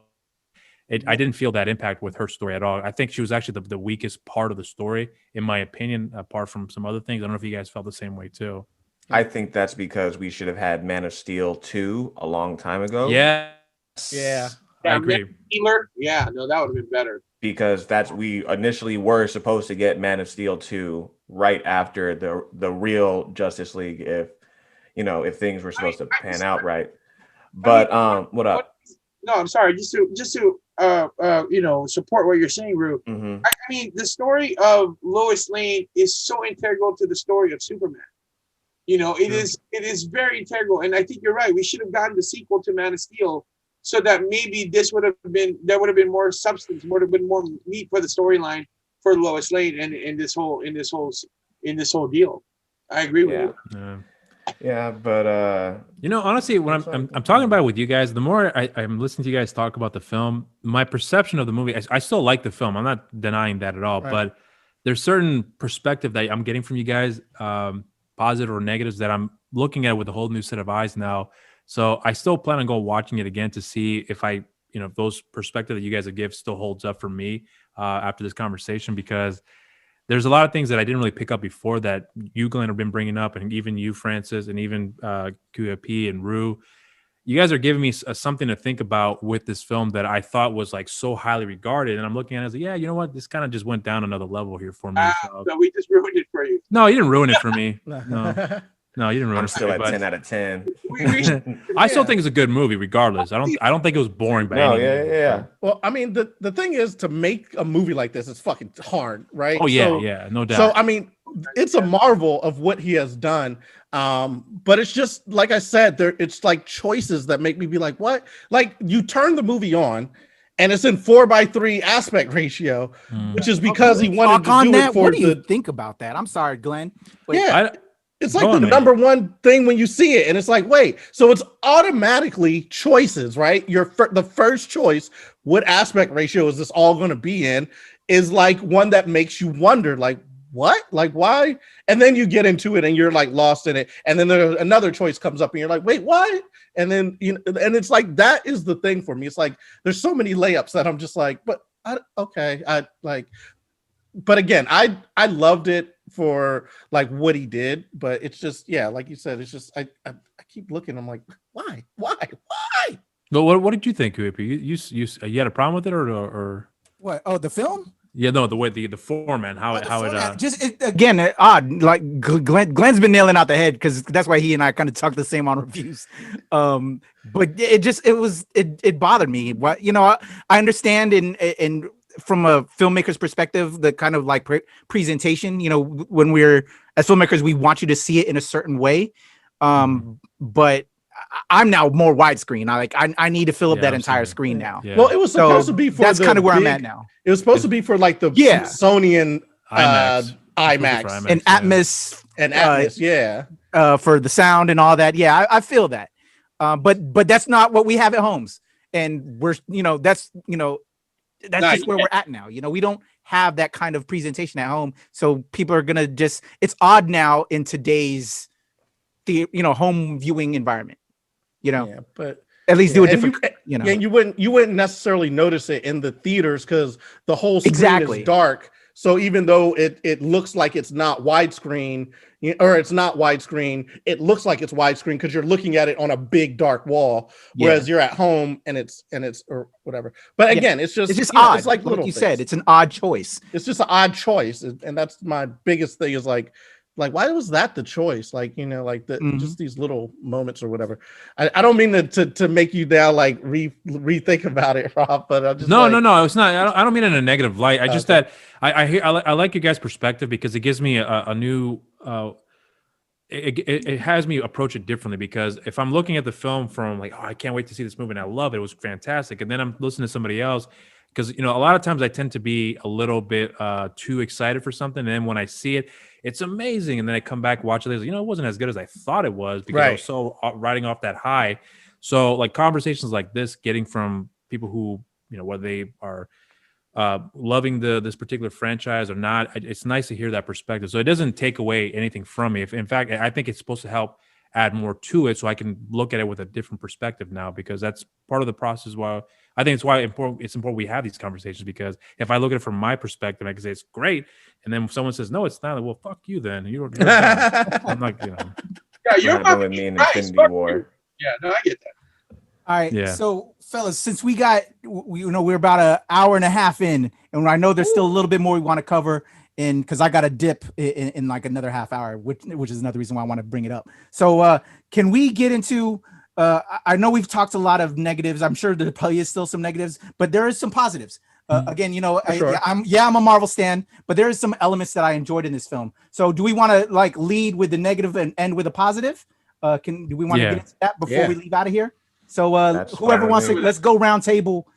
I didn't feel that impact with her story at all. I think she was actually the weakest part of the story, in my opinion, apart from some other things. I don't know if you guys felt the same way too. I think that's because we should have had Man of Steel 2 a long time ago. Yeah. I agree. Yeah, no, that would have been better. Because we initially were supposed to get Man of Steel 2 right after the real Justice League, if things were supposed to pan out right. But what up? No, I'm sorry. Just to support what you're saying, Rue. Mm-hmm. I mean, the story of Lois Lane is so integral to the story of Superman. It is very integral, and I think you're right. We should have gotten the sequel to Man of Steel, so that maybe there would have been more substance, would have been more meat for the storyline for Lois Lane and in this whole deal. I agree with you. Yeah, but honestly, when I'm talking about it with you guys, the more I'm listening to you guys talk about the film, my perception of the movie, I still like the film. I'm not denying that at all, right. But there's certain perspective that I'm getting from you guys, positive or negatives, that I'm looking at with a whole new set of eyes now. So I still plan on going watching it again to see if those perspective that you guys have given still holds up for me after this conversation, because there's a lot of things that I didn't really pick up before that you, Glenn, have been bringing up, and even you, Francis, and even QAP and Rue. You guys are giving me something to think about with this film that I thought was like so highly regarded, and I'm looking at it as yeah, you know what? This kind of just went down another level here for me. So we just ruined it for you. No, you didn't ruin it for me. No, you didn't ruin I'm it. Still at 10 out of 10. I still think it's a good movie, regardless. I don't think it was boring by any means. Yeah. Well, I mean, the thing is, to make a movie like this is fucking hard, right? Oh yeah, no doubt. So I mean, it's a marvel of what he has done. But it's just like I said, it's like choices that make me be like, what? Like, you turn the movie on, and it's in 4:3 aspect ratio, which is because he wanted to do it for what do you think about that? I'm sorry, Glenn. It's like the number one thing when you see it, and it's like, wait, so it's automatically choices, right? The first choice, what aspect ratio is this all going to be in, is like one that makes you wonder, like, what? Like, why? And then you get into it and you're like lost in it. And then another choice comes up and you're like, wait, what? And then, and it's like, that is the thing for me. It's like, there's so many layups that I'm just like, but again, I loved it for like what he did, but it's just, like you said, it's just, I keep looking. I'm like, why? But what did you think, QAP? You had a problem with it or what? Oh, the film? Yeah, no, the way the format, how it again odd. Like Glenn's been nailing out the head, because that's why he and I kind of talk the same on reviews. But it bothered me. What I understand in from a filmmaker's perspective, the kind of like presentation. When we're as filmmakers, we want you to see it in a certain way. But I'm now more widescreen. I need to fill up Yeah, that I'm entire seeing it. screen now. Yeah. Well, it was supposed to be for that's the kind of where I'm big- at now. It was supposed to be for like the Yeah. Smithsonian IMAX. IMAX And yeah. Atmos and Atmos, for the sound and all that. Yeah, I feel that. But that's not what we have at homes. And we're, that's just where we're at now. We don't have that kind of presentation at home. So people are going to it's odd now in today's, home viewing environment, Yeah, but at least do a different, Yeah, you wouldn't necessarily notice it in the theaters because the whole screen is dark. So even though it looks like it's not widescreen, or it's not widescreen, it looks like it's widescreen because you're looking at it on a big dark wall. Whereas you're at home and it's or whatever. But again, it's just odd. It's like little you things. said, it's an odd choice. It's just an odd choice, and that's my biggest thing is like why was that the choice? Like just these little moments or whatever. I don't mean to make you now like rethink about it, Rob. But I just no, it's not. I don't mean it in a negative light. I just that I like your guys' perspective because it gives me a new. It has me approach it differently because if I'm looking at the film from like, oh, I can't wait to see this movie and I love it, it was fantastic, and then I'm listening to somebody else because a lot of times I tend to be a little bit too excited for something, and then when I see it, it's amazing, and then I come back watch it, it wasn't as good as I thought it was because I was so riding off that high. So like conversations like this, getting from people who whether they are loving this particular franchise or not, it's nice to hear that perspective. So it doesn't take away anything from me. If in fact, I think it's supposed to help add more to it so I can look at it with a different perspective now, because that's part of the process. Why I think it's important we have these conversations, because if I look at it from my perspective, I can say it's great, and then someone says no, it's not. Well, fuck you then. You're I'm like, Yeah, you're not with me in Infinity War. Yeah, no, I get that. All right, yeah. So fellas, since we're about an hour and a half in, and I know there's still a little bit more we want to cover, because I got a dip in like another half hour, which is another reason why I want to bring it up. So can we get into? I know we've talked a lot of negatives. I'm sure there probably is still some negatives, but there is some positives. Again, Sure. I'm a Marvel stan, but there is some elements that I enjoyed in this film. So do we want to like lead with the negative and end with a positive? Do we want to get into that before we leave out of here? So whoever wants to, let's go round table,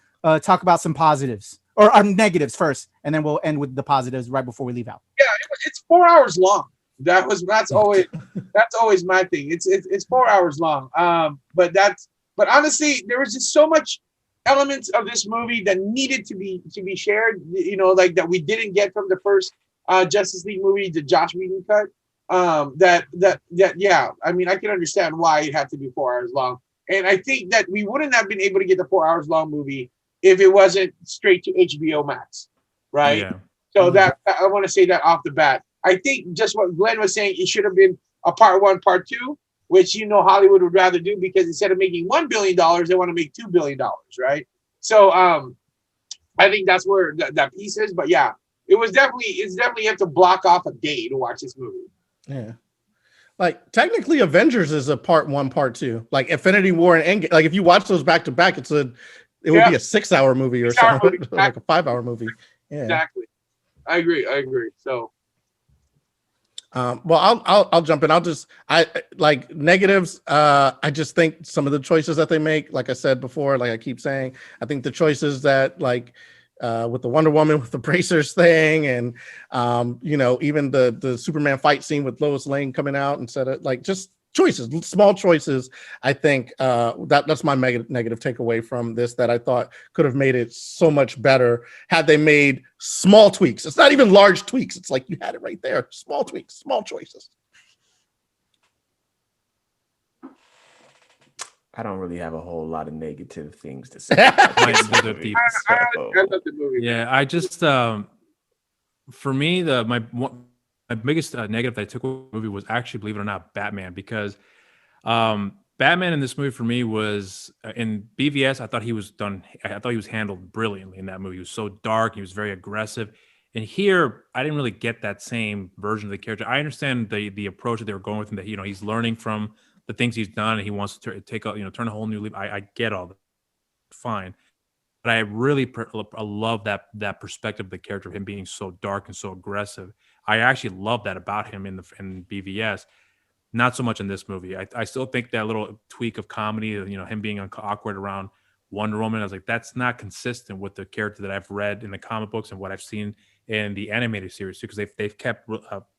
talk about some positives or negatives first, and then we'll end with the positives right before we leave out. Yeah, it's 4 hours long. That's always my thing. It's 4 hours long. But honestly, there was just so much elements of this movie that needed to be shared. Like that we didn't get from the first Justice League movie, the Josh Whedon cut. Yeah. I mean, I can understand why it had to be 4 hours long. And I think that we wouldn't have been able to get the 4 hours long movie if it wasn't straight to HBO Max, right? Yeah. So that I want to say that off the bat. I think just what Glenn was saying, it should have been a part 1, part 2, which Hollywood would rather do, because instead of making $1 billion, they want to make $2 billion, right? So I think that's where that piece is. But yeah, it's definitely you have to block off a day to watch this movie. Yeah. Like technically Avengers is a part 1, part 2. Like Infinity War and Endgame. Like if you watch those back to back, it would be a 6-hour movie or something, like a 5-hour movie. Yeah. Exactly. I agree. So well, I'll jump in. I like negatives. I just think some of the choices that they make, like I said before, like I keep saying, I think the choices that with the Wonder Woman with the bracers thing, and even the Superman fight scene with Lois Lane coming out instead of just choices, small choices. I think that's my negative takeaway from this, that I thought could have made it so much better had they made small tweaks. It's not even large tweaks. It's like you had it right there. Small tweaks, small choices. I don't really have a whole lot of negative things to say. I love the movie. Yeah, I just for me my biggest negative that I took with the movie was actually, believe it or not, Batman, because Batman in this movie for me was in BVS. I thought he was handled brilliantly in that movie. He was so dark. He was very aggressive. And here, I didn't really get that same version of the character. I understand the approach that they were going with, and that he's learning from the things he's done, and he wants to turn a whole new leaf. I get all that, fine, but I really I love that perspective of the character of him being so dark and so aggressive. I actually love that about him in BVS. Not so much in this movie. I still think that little tweak of comedy, him being awkward around Wonder Woman, I was like, that's not consistent with the character that I've read in the comic books and what I've seen in the animated series too, because they've kept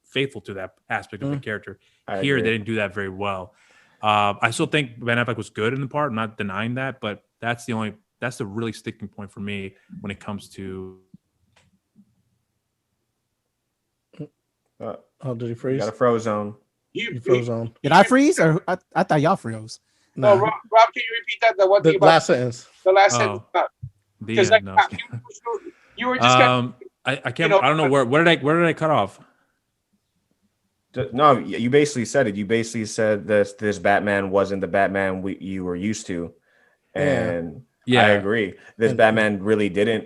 faithful to that aspect of the character. They didn't do that very well. I still think Ben Affleck was good in the part. I'm not denying that, but that's the really sticking point for me when it comes to. Did he freeze? Got a Frozone. You froze on. Did I freeze or I thought y'all froze? No, Rob, can you repeat that? The one thing The about last sentence. the last sentence. Because like, you were just I can't. I don't know where did I cut off? No, you basically said it. You basically said this Batman wasn't the Batman you were used to, and I agree. This Batman really didn't.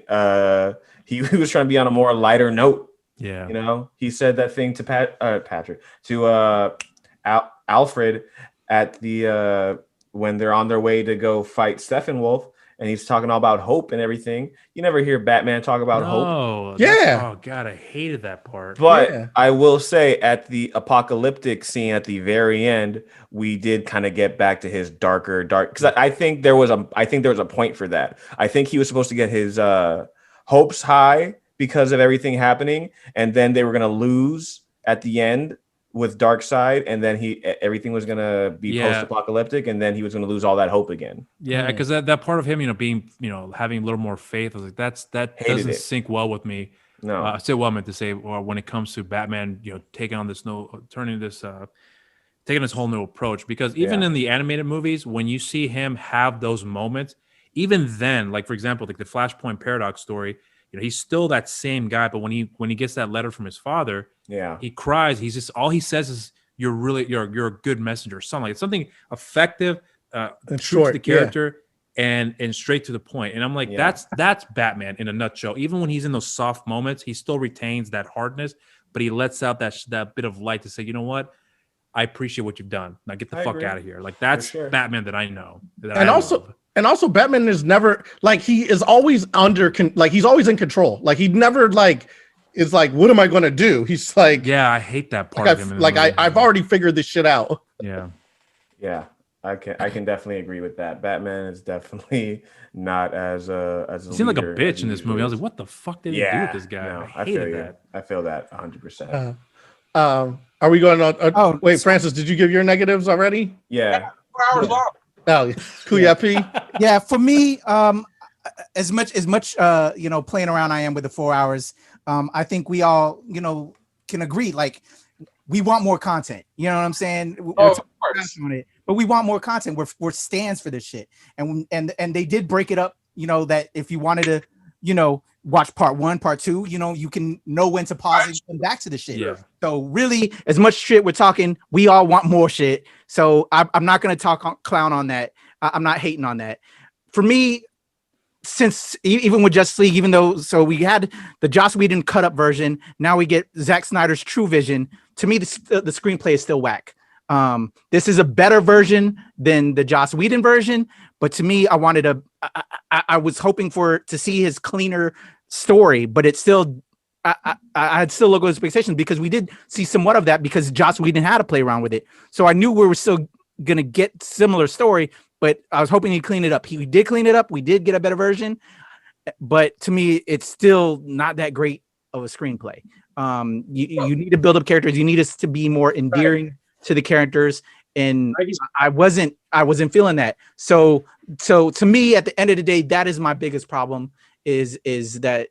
He was trying to be on a more lighter note. Yeah, he said that thing to Patrick to Alfred at the when they're on their way to go fight Steppenwolf, and he's talking all about hope and everything. You never hear Batman talk about hope. Oh god, I hated that part. But I will say, at the apocalyptic scene at the very end, we did kind of get back to his dark. Because I think there was a point for that. I think he was supposed to get his hopes high because of everything happening, and then they were going to lose at the end with Darkseid, and then everything was going to be post-apocalyptic, and then he was going to lose all that hope again. Yeah, because that part of him, being, having a little more faith, I was like, that doesn't sync well with me. No, I say well, I meant to say, or when it comes to Batman, taking on this taking this whole new approach. Because even in the animated movies, when you see him have those moments, even then, like for example, like the Flashpoint Paradox story. He's still that same guy, but when he gets that letter from his father, he cries. He's just, all he says is, "You're a good messenger," or something like something effective, true to the character, and straight to the point. And I'm like, that's Batman in a nutshell. Even when he's in those soft moments, he still retains that hardness, but he lets out that bit of light to say, you know what, I appreciate what you've done. Now get the fuck out of here. Like that's Batman that I know. And also, Batman is never like, he is always he's always in control. Like he never is like, what am I going to do? He's like, I hate that part of him. I've already figured this shit out. Yeah. I can definitely agree with that. Batman is definitely not as he seemed like a bitch in this movie. I was like, what the fuck did he do with this guy? No, I hated that. I feel that 100%. Are we going on? Wait, Francis, did you give your negatives already? Yeah. 4 hours long. Oh, Kuyapi. Yeah, for me, as much playing around I am with the 4 hours, I think we all can agree, like, we want more content. You know what I'm saying? Of course. On it, but we want more content. We're stands for this shit, and they did break it up. That if you wanted to, watch part 1, part 2, you can know when to pause and come back to the shit. Yeah. So really, as much shit we're talking, we all want more shit. So I'm not going to clown on that. I'm not hating on that. For me, since even with Justice League, so we had the Joss Whedon cut up version, now we get Zack Snyder's true vision. To me, the screenplay is still whack. This is a better version than the Joss Whedon version, but to me, I was hoping to see his cleaner story, but it's still, I had still low expectations because we did see somewhat of that because Joss Whedon had to play around with it. So I knew we were still going to get similar story, but I was hoping he'd clean it up. He did clean it up. We did get a better version, but to me, it's still not that great of a screenplay. You need to build up characters. You need us to be more endearing to the characters. And I wasn't feeling that. So to me, at the end of the day, that is my biggest problem is that,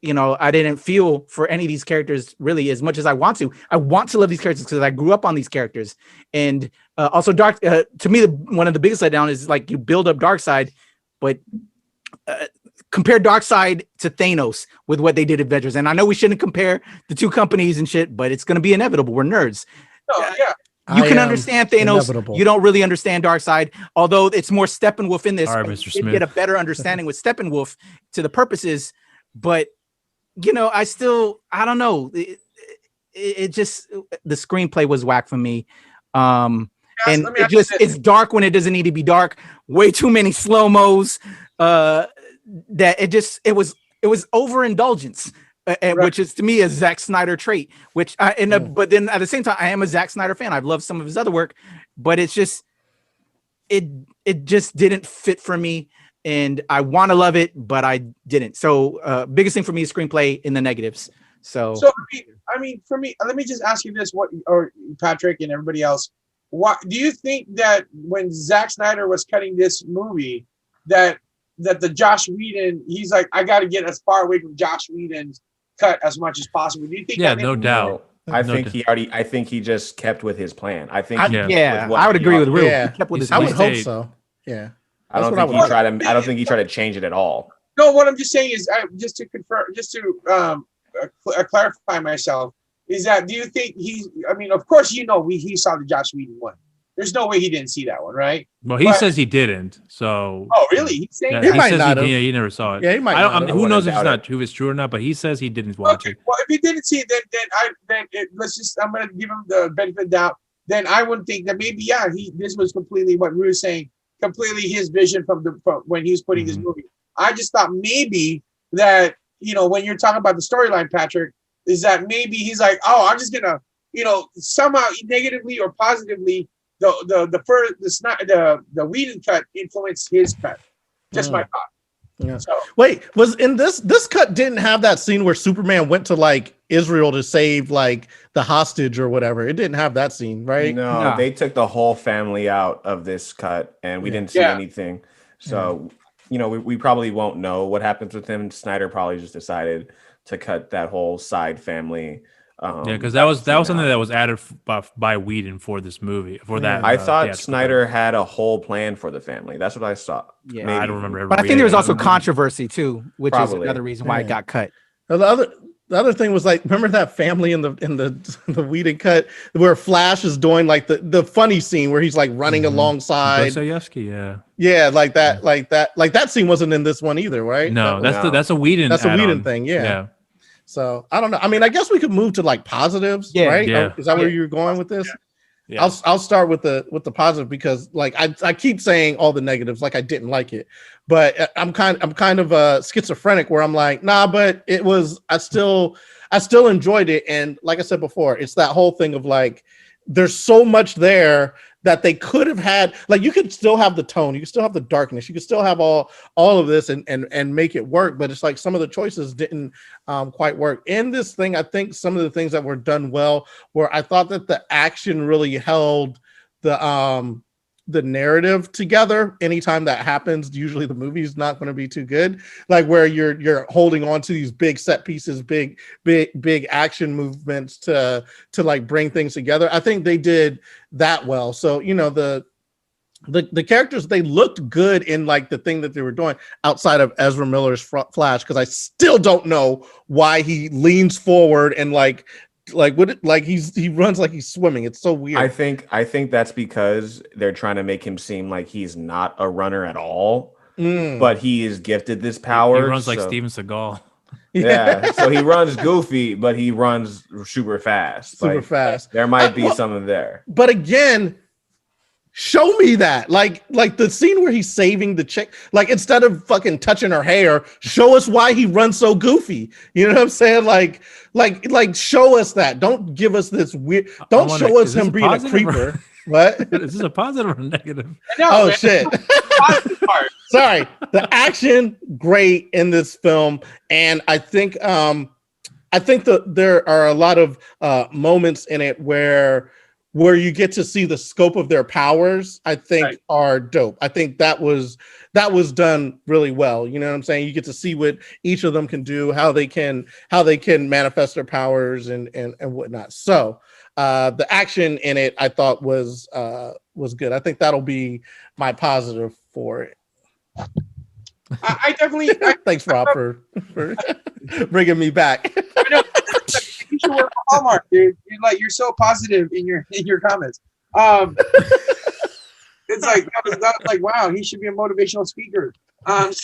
I didn't feel for any of these characters really as much as I want to. I want to love these characters because I grew up on these characters. And also to me, one of the biggest letdown is like you build up Darkseid, but compare Darkseid to Thanos with what they did at Avengers. And I know we shouldn't compare the two companies and shit, but it's going to be inevitable. We're nerds. You can understand Thanos. Inevitable. You don't really understand Darkseid, although it's more Steppenwolf in this. All right, Mr. Smith. Get a better understanding with Steppenwolf to the purposes, but I don't know. It just, the screenplay was whack for me. And it's dark when it doesn't need to be dark. Way too many slow-mos. That it was overindulgence. Right. which is to me a Zack Snyder trait. Which but then at the same time, I am a Zack Snyder fan. I've loved some of his other work, but it's just it just didn't fit for me, and I want to love it, but I didn't. So biggest thing for me is screenplay in the negatives. So I mean, for me, let me just ask you this: or Patrick and everybody else, what do you think that when Zack Snyder was cutting this movie, that the Joss Whedon, he's like, I got to get as far away from Joss Whedon's cut as much as possible? Do you think? Yeah, no doubt. I think he just kept with his plan. I think I would agree with Rue. Yeah. He kept with his I would plan. hope so. Yeah. I don't think he tried to change it at all. No, what I'm just saying is, just to confirm, just to clarify myself, is that, do you think I mean, of course, he saw the Joss Whedon one. There's no way he didn't see that one, right? Well, he says he didn't. So. Oh, really? He's saying Yeah, that? He might not have. he never saw it. Yeah, he might not have. Who knows if doubt it's true or not? But he says he didn't watch it. Well, if he didn't see it, I'm gonna give him the benefit of the doubt. Then I would think that maybe this was completely what Rue was saying, completely his vision from when he was putting this movie. I just thought maybe that when you're talking about the storyline, Patrick, is that maybe he's like, oh, I'm just gonna somehow negatively or positively the Whedon cut influenced his cut. Just my thought. Yeah. So, Wait, was in this cut didn't have that scene where Superman went to like Israel to save like the hostage or whatever? It didn't have that scene, right? No, they took the whole family out of this cut, and we didn't see anything. So, we probably won't know what happens with him. Snyder probably just decided to cut that whole side family. Because that was something that was added by Whedon for this movie. For that, I thought Snyder had a whole plan for the family. That's what I saw. Yeah, Maybe. I don't remember. But I think there was also controversy too, which is another reason why it got cut. The other thing was like, remember that family in the Whedon cut where Flash is doing like the funny scene where he's like running alongside. Yeah, like that scene wasn't in this one either, right? No, that's a Whedon. That's a Whedon thing. Yeah. So I don't know. I mean, I guess we could move to like positives, right? Yeah. Is that where you're going with this? Yeah. I'll start with the positive because like I keep saying all the negatives, like I didn't like it, but I'm kind of schizophrenic where I'm like, nah, but I still enjoyed it. And like I said before, it's that whole thing of like, there's so much there that they could have had. Like, you could still have the tone, you could still have the darkness, you could still have all of this and make it work. But it's like some of the choices didn't quite work in this thing. I think some of the things that were done well were, I thought that the action really held the narrative together. Anytime that happens, usually the movie's not going to be too good. Like where you're holding on to these big set pieces, big action movements to like bring things together. I think they did that well. So the characters, they looked good in like the thing that they were doing outside of Ezra Miller's Flash, because I still don't know why he leans forward and he runs like he's swimming. It's so weird. I think that's because they're trying to make him seem like he's not a runner at all, but he is gifted this power. He runs like Steven Seagal. Yeah, so he runs goofy, but he runs super fast. Fast. There might be something there. But again, show me that. Like the scene where he's saving the chick, like instead of fucking touching her hair, show us why he runs so goofy. You know what I'm saying? Like show us that. Don't give us this weird. Don't show us him being a creeper. What? Is this a positive or negative? No, shit. Sorry. The action great in this film, and I think that there are a lot of moments in it where you get to see the scope of their powers. I think are dope. I think that was done really well. You know what I'm saying? You get to see what each of them can do, how they can manifest their powers and whatnot. So the action in it, I thought was good. I think that'll be my positive for it. I definitely. Thanks, Rob, for bringing me back. I know. You should work for Hallmark, dude. You're so positive in your comments. It's like wow, he should be a motivational speaker. But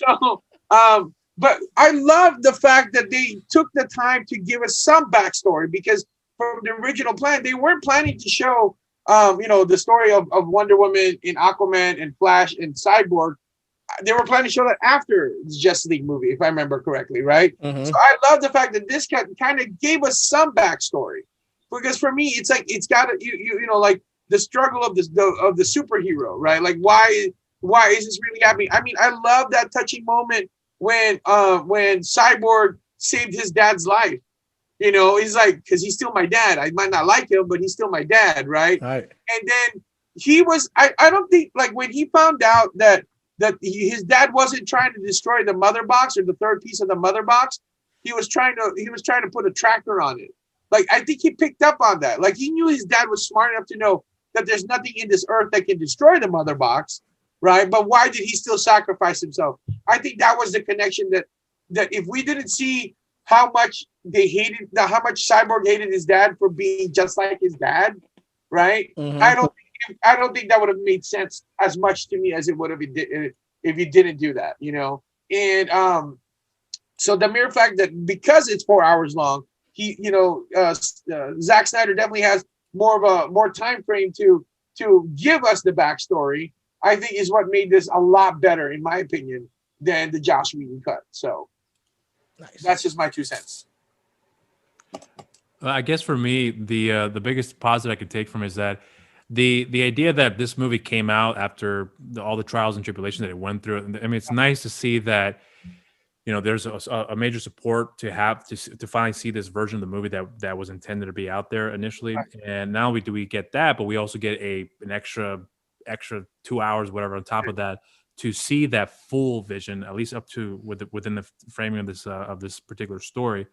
I love the fact that they took the time to give us some backstory, because from the original plan, they weren't planning to show the story of Wonder Woman and Aquaman and Flash and Cyborg they were planning to show that after the Justice League movie, if I remember correctly, right? Mhm. So I love the fact that this kind of gave us some backstory, because for me, it's like it's got to you know like the struggle of the superhero, right? Like why is this really happening? I mean, I love that touching moment when Cyborg saved his dad's life. You know, he's like, because he's still my dad. I might not like him, but he's still my dad, right? Right. And then he was, I don't think, like when he found out that his dad wasn't trying to destroy the mother box or the third piece of the mother box, he was trying to put a tracker on it. Like I think he picked up on that. Like he knew his dad was smart enough to know that there's nothing in this earth that can destroy the mother box, right? But why did he still sacrifice himself? I think that was the connection that if we didn't see how much how much Cyborg hated his dad for being just like his dad, right? Mhm. I don't think that would have made sense as much to me as it would have if he didn't do that, you know. And so the mere fact that because it's 4 hours long, he, you know, Zack Snyder definitely has more time frame to give us the backstory, I think is what made this a lot better, in my opinion, than the Joss Whedon cut. So Nice. that's just my 2 cents. I guess for me, the biggest positive I could take from it is that the idea that this movie came out after all the trials and tribulations that it went through. I mean, it's nice to see that, you know, there's a major support to have to finally see this version of the movie that was intended to be out there initially. Right. And not only do we get that, but we also get an extra 2 hours, whatever, on top of that, to see that full vision, at least up to within the framing of this particular story.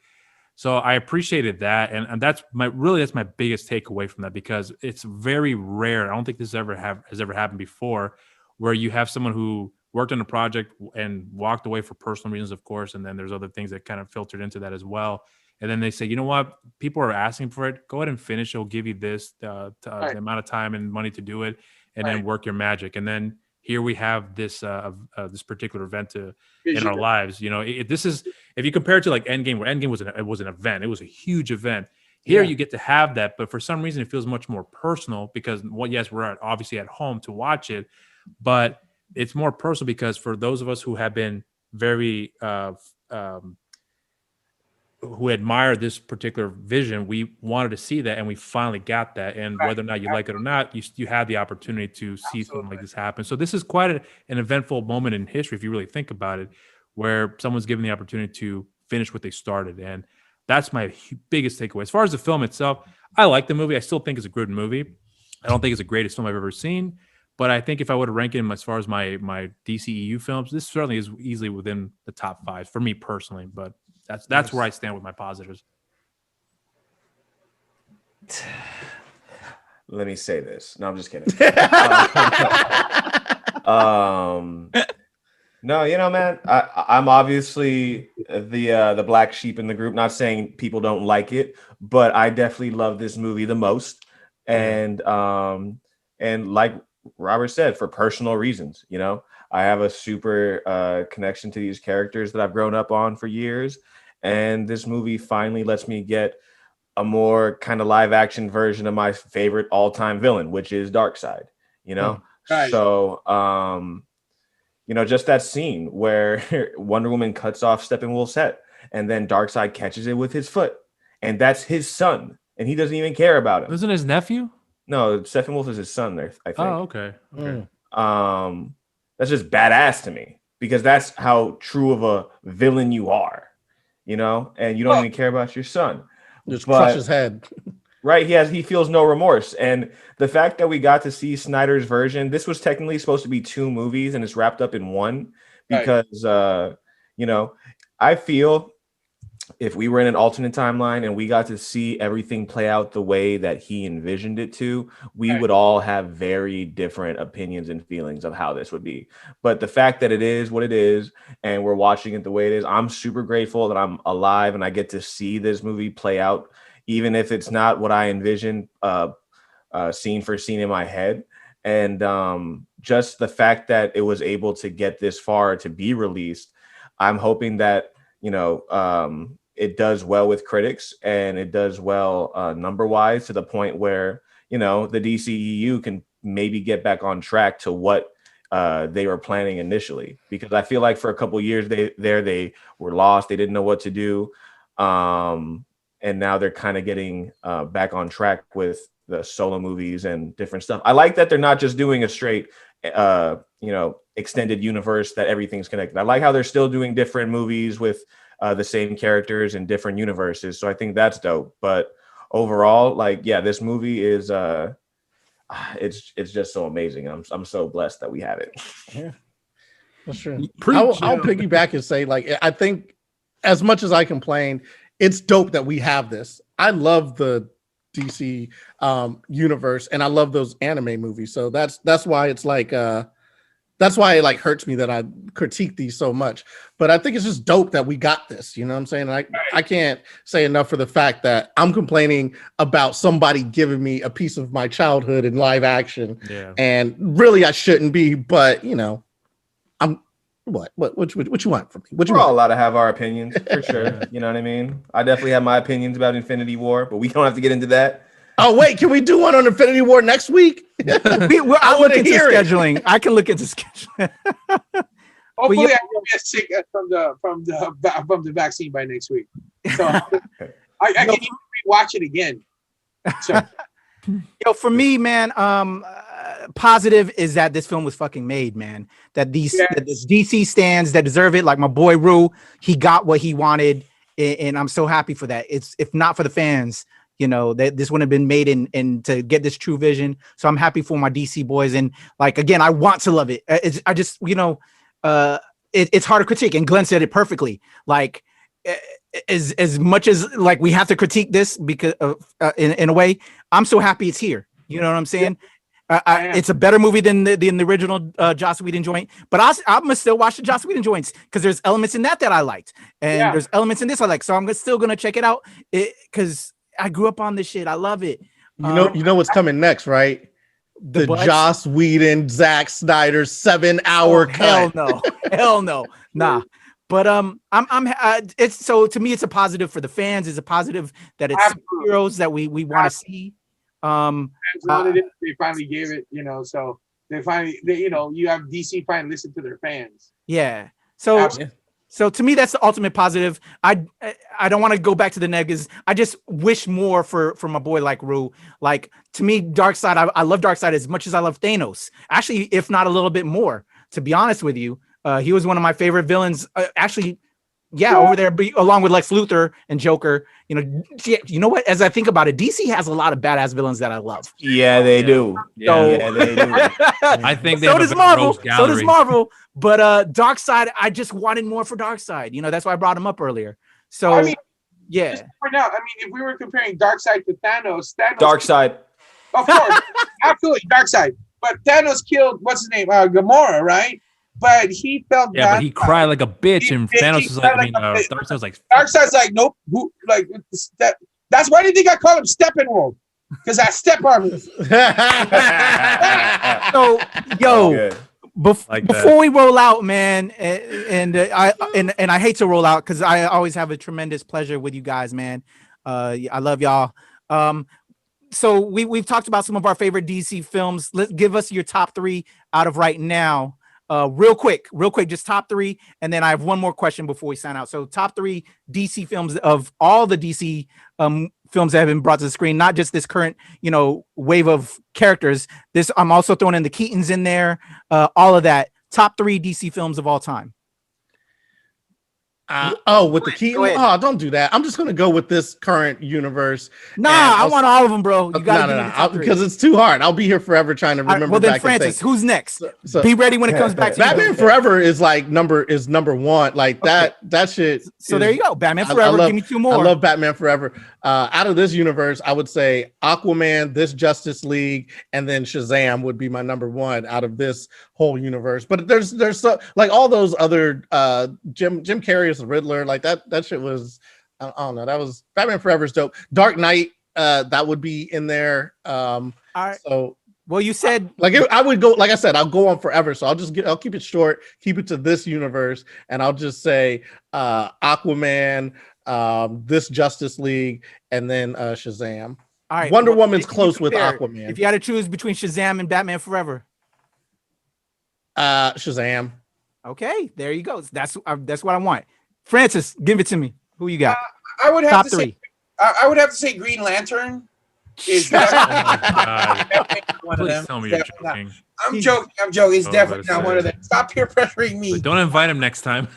So I appreciated that, and that's my biggest takeaway from that, because it's very rare. I don't think this has ever happened before, where you have someone who worked on a project and walked away for personal reasons, of course, and then there's other things that kind of filtered into that as well. And then they say, you know what, people are asking for it. Go ahead and finish. It'll give you this the amount of time and money to do it, and then work your magic. And then here we have this this particular event in our lives. You know, this is, if you compare it to like Endgame, where Endgame was an event, it was a huge event. Here you get to have that, but for some reason it feels much more personal because, well, yes, we're obviously at home to watch it, but it's more personal because for those of us who have been very who admire this particular vision, we wanted to see that, and we finally got that. And whether or not you like it or not, you have the opportunity to see something like this happen. So this is quite an eventful moment in history, if you really think about it, where someone's given the opportunity to finish what they started. And that's my biggest takeaway. As far as the film itself, I like the movie. I still think it's a good movie. I don't think it's the greatest film I've ever seen, but I think if I were to rank it as far as my DCEU films, this certainly is easily within the top 5 for me personally. But that's where I stand with my positives. Let me say this. No, I'm just kidding. No, you know, man, I'm obviously the black sheep in the group. Not saying people don't like it, but I definitely love this movie the most. And like Robert said, for personal reasons, you know, I have a super connection to these characters that I've grown up on for years. And this movie finally lets me get a more kind of live action version of my favorite all-time villain, which is Darkseid, you know? Right. So, you know, just that scene where Wonder Woman cuts off Steppenwolf's head and then Darkseid catches it with his foot. And that's his son. And he doesn't even care about him. Isn't his nephew? No, Steppenwolf is his son there, I think. Oh, okay. That's just badass to me because that's how true of a villain you are, you know, and you don't even care about your son. Just crush his head. Right. He feels no remorse. And the fact that we got to see Snyder's version, this was technically supposed to be 2 movies and it's wrapped up in one because, you know, I feel if we were in an alternate timeline and we got to see everything play out the way that he envisioned it to, we would all have very different opinions and feelings of how this would be. But the fact that it is what it is and we're watching it the way it is, I'm super grateful that I'm alive and I get to see this movie play out, even if it's not what I envisioned scene for scene in my head. And just the fact that it was able to get this far to be released, I'm hoping that, you know, it does well with critics and it does well number wise to the point where, you know, the DCEU can maybe get back on track to what they were planning initially, because I feel like for a couple years they were lost. They didn't know what to do. And now they're kind of getting back on track with the solo movies and different stuff. I like that they're not just doing a straight, extended universe that everything's connected. I like how they're still doing different movies with the same characters in different universes. So I think that's dope. But overall, like, yeah, this movie is it's just so amazing. I'm so blessed that we have it. Yeah, that's true. I'll piggyback and say, like, I think as much as I complain, it's dope that we have this. I love the DC universe, and I love those anime movies. So that's why it's like that's why it like hurts me that I critique these so much. But I think it's just dope that we got this. You know what I'm saying? I can't say enough for the fact that I'm complaining about somebody giving me a piece of my childhood in live action. Yeah. And really I shouldn't be, but I'm what you want from me? What you We're all want? allowed to have our opinions for sure. You know what I mean? I definitely have my opinions about Infinity War, but we don't have to get into that. Oh, wait, can we do one on Infinity War next week? I'll look into scheduling. I can look into scheduling. Hopefully, I will get sick from the vaccine by next week, so I can even rewatch it again. So, for me, man, positive is that this film was fucking made, man. That that this DC stands that deserve it. Like my boy Rue, he got what he wanted, and I'm so happy for that. It's if not for the fans, that this wouldn't have been made and to get this true vision. So I'm happy for my DC boys. And like, again, I want to love it. I just, it's hard to critique, and Glenn said it perfectly. Like as much as like we have to critique this because in a way, I'm so happy it's here. You know what I'm saying? It's a better movie than the original Joss Whedon joint, but I'm gonna still watch the Joss Whedon joints because there's elements in that I liked, and there's elements in this I like. So I'm still gonna check it out because I grew up on this shit. I love it. You know what's coming next, right? The Joss Whedon, Zack Snyder 7-hour cut. Hell no, nah. But it's so to me, it's a positive for the fans. It's a positive that it's heroes that we want to see. They finally gave it, so they finally, you have DC finally listen to their fans. Yeah. So to me, that's the ultimate positive. I don't want to go back to the negatives. I just wish more for my boy like Rue. Like to me, Darkseid, I love Darkseid as much as I love Thanos. Actually, if not a little bit more, to be honest with you. He was one of my favorite villains. Over there, along with Lex Luthor and Joker. You know what? As I think about it, DC has a lot of badass villains that I love. Yeah, they do. Yeah, they do. I think so does Marvel. So does Marvel. But Darkseid, I just wanted more for Darkseid. That's why I brought him up earlier. So just for now, if we were comparing Darkseid to Thanos, Darkseid. Of course, absolutely Darkseid. But Thanos killed what's his name, Gamora, right? But he felt bad. But he cried like a bitch, and Thanos was like, Darkseid was like, Darkseid's like, nope, that's why do you think I call him Steppenwolf? Because I step on him. So, before we roll out, man, and I hate to roll out because I always have a tremendous pleasure with you guys, man. I love y'all. So we've talked about some of our favorite DC films. Let's give us your top 3 out of right now. Real quick, just top 3, and then I have one more question before we sign out. So top 3 DC films of all the DC films that have been brought to the screen, not just this current, wave of characters. This I'm also throwing in the Keatons in there, all of that. Top 3 DC films of all time. With the Keaton? Oh, don't do that. I'm just gonna go with this current universe. I want all of them, bro. You gotta because it's too hard. I'll be here forever trying to remember. Well, then Francis, who's next? So, be ready when it comes back to Batman Forever is like number 1. Like that shit. So there you go. Batman Forever. Give me 2 more. I love Batman Forever. Out of this universe, I would say Aquaman, this Justice League, and then Shazam would be my number 1 out of this whole universe. But there's so like all those other Jim Carrey as the Riddler, like that shit was, I don't know, that was Batman Forever is dope. Dark Knight, that would be in there. All right. So well, you said I would go, like I said, I'll go on forever. So I'll keep it short, keep it to this universe, and I'll just say Aquaman, this Justice League, and then Shazam. All right. Wonder Woman's close with Aquaman. If you had to choose between Shazam and Batman Forever. Shazam. Okay, there you go. That's what I want. Francis, give it to me. Who you got? I would have Top to three. say, I would have to say Green Lantern is Oh definitely my god! one of Please them. tell me you're Definitely not. joking. I'm joking. I'm joking. He's Oh, definitely that's not one of it. them. Stop peer pressuring me. But don't invite him next time.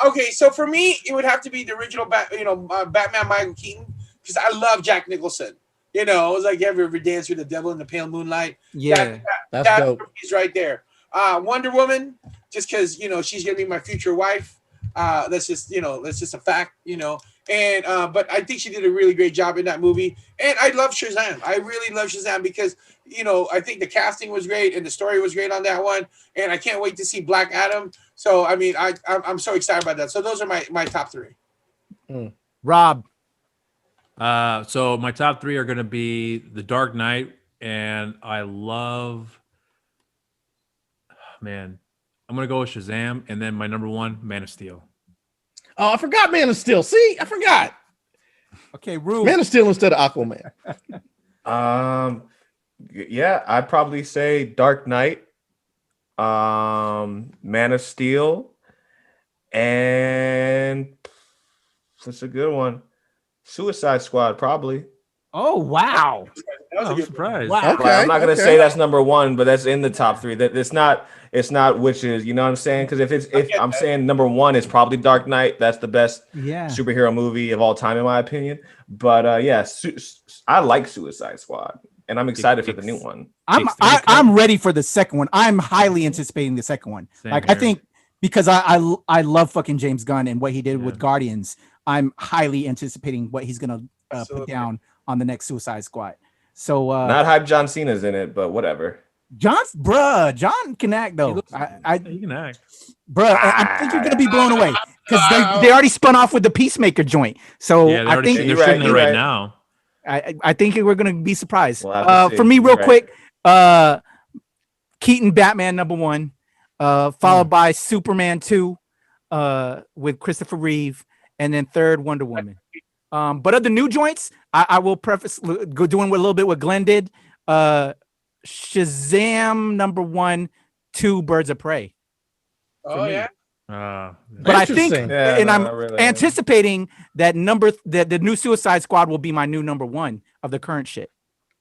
Okay, so for me, it would have to be the original, Batman Michael Keaton, because I love Jack Nicholson. It was like you ever danced with the devil in the pale moonlight. Yeah. That's dope. He's right there. Wonder Woman, just because she's gonna be my future wife. That's just a fact. And but I think she did a really great job in that movie. And I love Shazam. I really love Shazam because I think the casting was great and the story was great on that one. And I can't wait to see Black Adam. So I mean, I'm so excited about that. So those are my top three. Rob. So my top three are going to be The Dark Knight, and I love, man, I'm going to go with Shazam, and then my number one, Man of Steel. Oh, I forgot Man of Steel. See, I forgot. Okay, Rue. Man of Steel instead of Aquaman. Yeah, I'd probably say Dark Knight, Man of Steel, and that's a good one. Suicide Squad, probably. Oh wow. I'm surprised. Wow. Okay, Well, I'm not gonna okay. say that's number one, but that's in the top three. That it's not which is, you know what I'm saying? Because if I'm saying number one is probably Dark Knight, that's the best Yeah. superhero movie of all time in my opinion. But yeah, I like Suicide Squad, and I'm excited for the new one. I'm ready for the second one. I'm highly anticipating the second one. Same I here. think because I love fucking James Gunn and what he did with Yeah. Guardians. I'm highly anticipating what he's gonna put Absolutely. down on the next Suicide Squad. So Not hype John Cena's in it, but whatever. John can act though. He can act. I think you're gonna be blown away because they already spun off with the Peacemaker joint. So Yeah, I think they're You're shooting right, it you're right right. now. I think we're gonna be surprised. We'll have to see. For me, real You're right. quick, Keaton Batman number one, followed by Superman 2, with Christopher Reeve, and then third Wonder Woman. But of the new joints, I will preface doing a little bit what Glenn did. Shazam number 1, 2 Birds of Prey. Oh yeah. But I think, Interesting. Yeah, and no, I'm not really. anticipating that the new Suicide Squad will be my new number 1 of the current shit.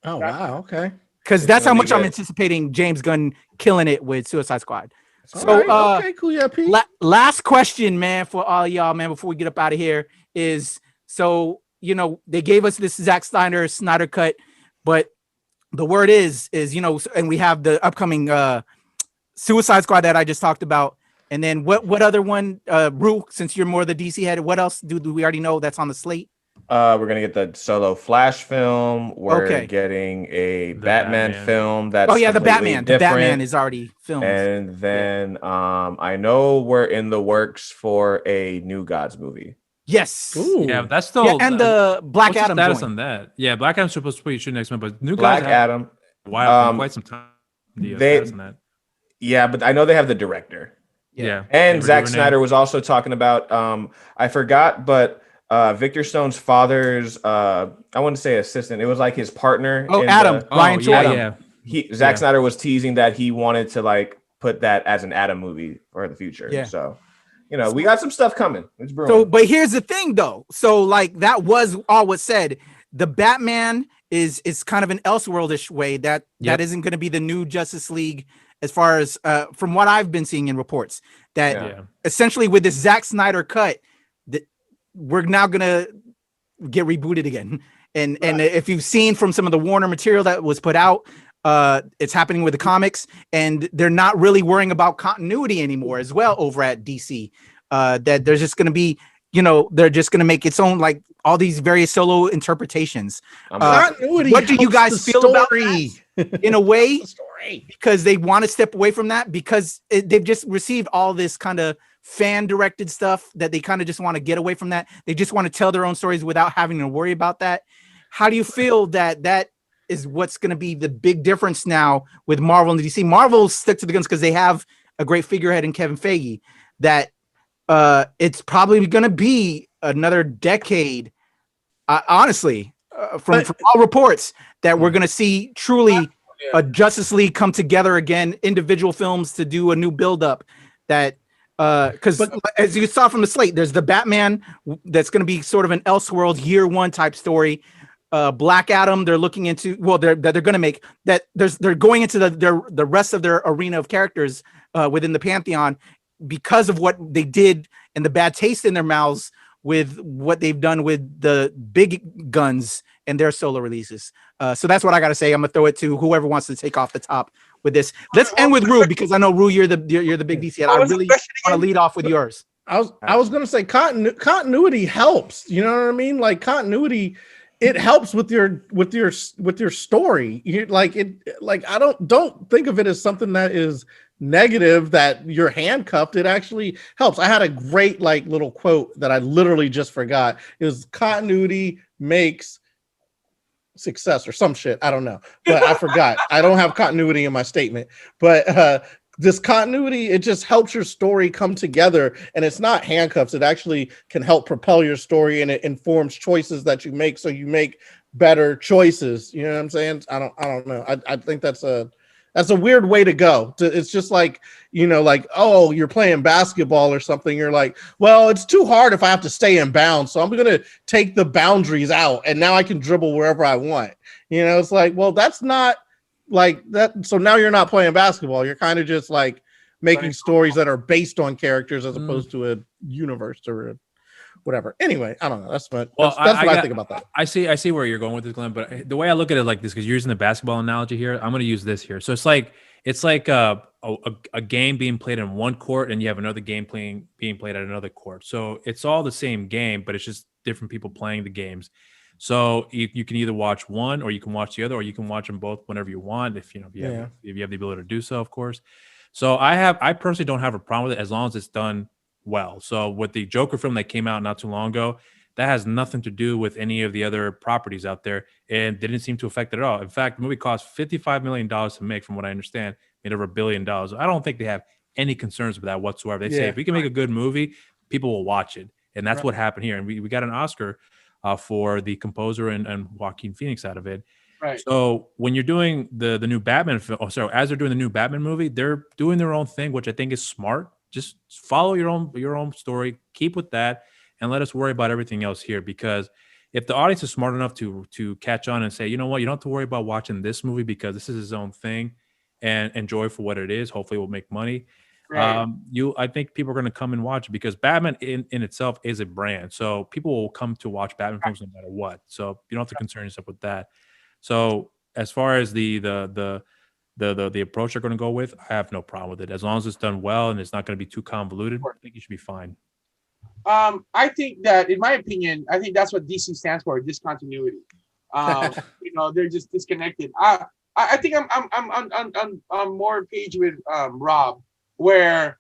Oh wow. Okay. Because It's that's how gonna be much I'm good. anticipating James Gunn killing it with Suicide Squad. So, All right, okay, cool. Yeah, Pete. last question, man, for all y'all, man, before we get up out of here is, so, they gave us this Zack Snyder cut, but the word is, and we have the upcoming Suicide Squad that I just talked about. And then what other one, Rue, since you're more the DC head, what else do we already know that's on the slate? We're gonna get the solo Flash film. We're Okay. getting a The Batman Batman. film. That's Oh yeah, the completely Batman. The different. Batman is already filmed. And then I know we're in the works for a New Gods movie. Yes. Ooh. Yeah, that's still. Yeah, and the Black what's the Adam status joint. on that? Yeah, Black Adam's supposed to be shooting next month, but new Black guys have Adam. a while, um, quite some time. The they- status on that. Yeah, but I know they have the director. Yeah, And They were Zack doing Snyder was also talking about I forgot, but Victor Stone's father's I wouldn't say assistant. It was like his partner. Oh, in Adam. the- Ryan yeah, Jordan. yeah. Zack Yeah. Snyder was teasing that he wanted to like put that as an Adam movie for the future. Yeah. So, we got some stuff coming. It's brewing. So, but here's the thing, though. So, like that was all was said. The Batman is kind of an Elseworldish way that Yep. isn't going to be the new Justice League, as far as from what I've been seeing in reports. That Yeah. Yeah. essentially with this Zack Snyder cut, that we're now gonna get rebooted again. And if you've seen from some of the Warner material that was put out, it's happening with the comics, and they're not really worrying about continuity anymore as well over at DC. That there's just gonna be, they're just gonna make its own, like all these various solo interpretations. Continuity what do you helps guys the feel about story. In a way, The story. because they want to step away from that, because they've just received all this kind of fan directed stuff that they kind of just want to get away from that. They just want to tell their own stories without having to worry about that. How do you feel that is what's going to be the big difference now with Marvel and DC? Marvel stick to the guns because they have a great figurehead in Kevin Feige, that it's probably going to be another decade, honestly, from all reports, that we're going to see truly a Justice League come together again, individual films to do a new build-up. That because as you saw from the slate, there's the Batman that's going to be sort of an Elseworlds year one type story. Black Adam, they're looking into they're going to make that. They're going into the rest of their arena of characters within the Pantheon because of what they did and the bad taste in their mouths with what they've done with the big guns and their solo releases. So that's what I got to say. I'm gonna throw it to whoever wants to take off the top with this. Let's end with Rue, because I know Rue, you're the big DC head. I really want to lead off with yours. I was gonna say continuity helps. You know what I mean? Like continuity, it helps with your story. I don't think of it as something that is negative, that you're handcuffed. It actually helps. I had a great little quote that I literally just forgot. It was continuity makes success or some shit. I don't know, but I forgot. I don't have continuity in my statement, but this continuity, it just helps your story come together, and it's not handcuffs. It actually can help propel your story, and it informs choices that you make, so you make better choices. You know what I'm saying? I don't know. I think that's a weird way to go. It's just oh, you're playing basketball or something. You're like, well, it's too hard if I have to stay in bounds, so I'm going to take the boundaries out, and now I can dribble wherever I want. It's like, well, that's not like that. So now you're not playing basketball. You're kind of just making stories that are based on characters as opposed to a universe or whatever. Anyway, I don't know. That's what I think about that. I see where you're going with this, Glenn, but the way I look at it like this, because you're using the basketball analogy here, I'm going to use this here. So it's like a game being played in one court, and you have another game being played at another court. So it's all the same game, but it's just different people playing the games. So you can either watch one, or you can watch the other, or you can watch them both whenever you want, if you have the ability to do so, of course. So I personally don't have a problem with it as long as it's done well. So with the Joker film that came out not too long ago, that has nothing to do with any of the other properties out there, and didn't seem to affect it at all. In fact, the movie cost $55 million to make, from what I understand, made over $1 billion. I don't think they have any concerns with that whatsoever. They say if we can make a good movie, people will watch it, and that's what happened here. And we got an Oscar for the composer and Joaquin Phoenix out of it. Right. So when you're doing the new Batman film, as they're doing the new Batman movie, they're doing their own thing, which I think is smart. Just follow your own story, keep with that, and let us worry about everything else here. Because if the audience is smart enough to catch on and say, you know what, you don't have to worry about watching this movie because this is his own thing, and enjoy for what it is. Hopefully, it will make money. Right. I think people are going to come and watch it, because Batman in itself is a brand. So people will come to watch Batman films no matter what. So you don't have to concern yourself with that. So as far as the approach they're going to go with, I have no problem with it. As long as it's done well and it's not going to be too convoluted, I think you should be fine. I think that, in my opinion, I think that's what DC stands for: discontinuity. They're just disconnected. I think I'm more page with Rob, where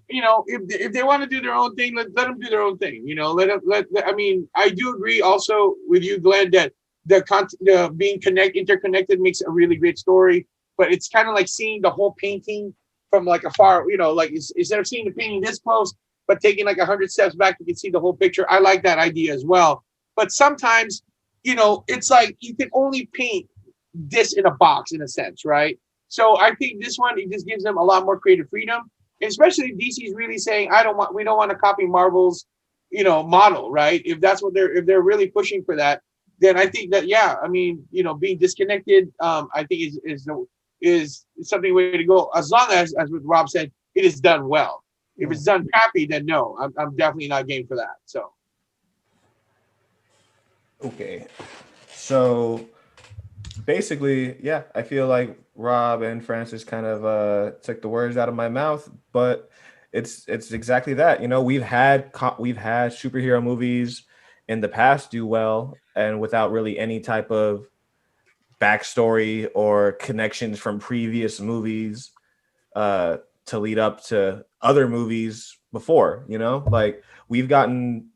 if they want to do their own thing, let them do their own thing. I mean, I do agree also with you, Glenn, that the being interconnected makes a really great story. But it's kind of like seeing the whole painting from afar. Instead of seeing the painting this close, but taking 100 steps back, you can see the whole picture. I like that idea as well. But sometimes, it's like you can only paint this in a box, in a sense, right? So I think this one, it just gives them a lot more creative freedom, especially DC is really saying, we don't want to copy Marvel's, model, right? If that's what if they're really pushing for that, then I think that, being disconnected, I think is something way to go, as long as what Rob said, it is done well. If it's done crappy, then no, I'm definitely not game for that. So, okay, so basically, yeah, I feel like Rob and Francis kind of took the words out of my mouth, but it's exactly that. We've had superhero movies in the past do well, and without really any type of backstory or connections from previous movies to lead up to other movies before. We've gotten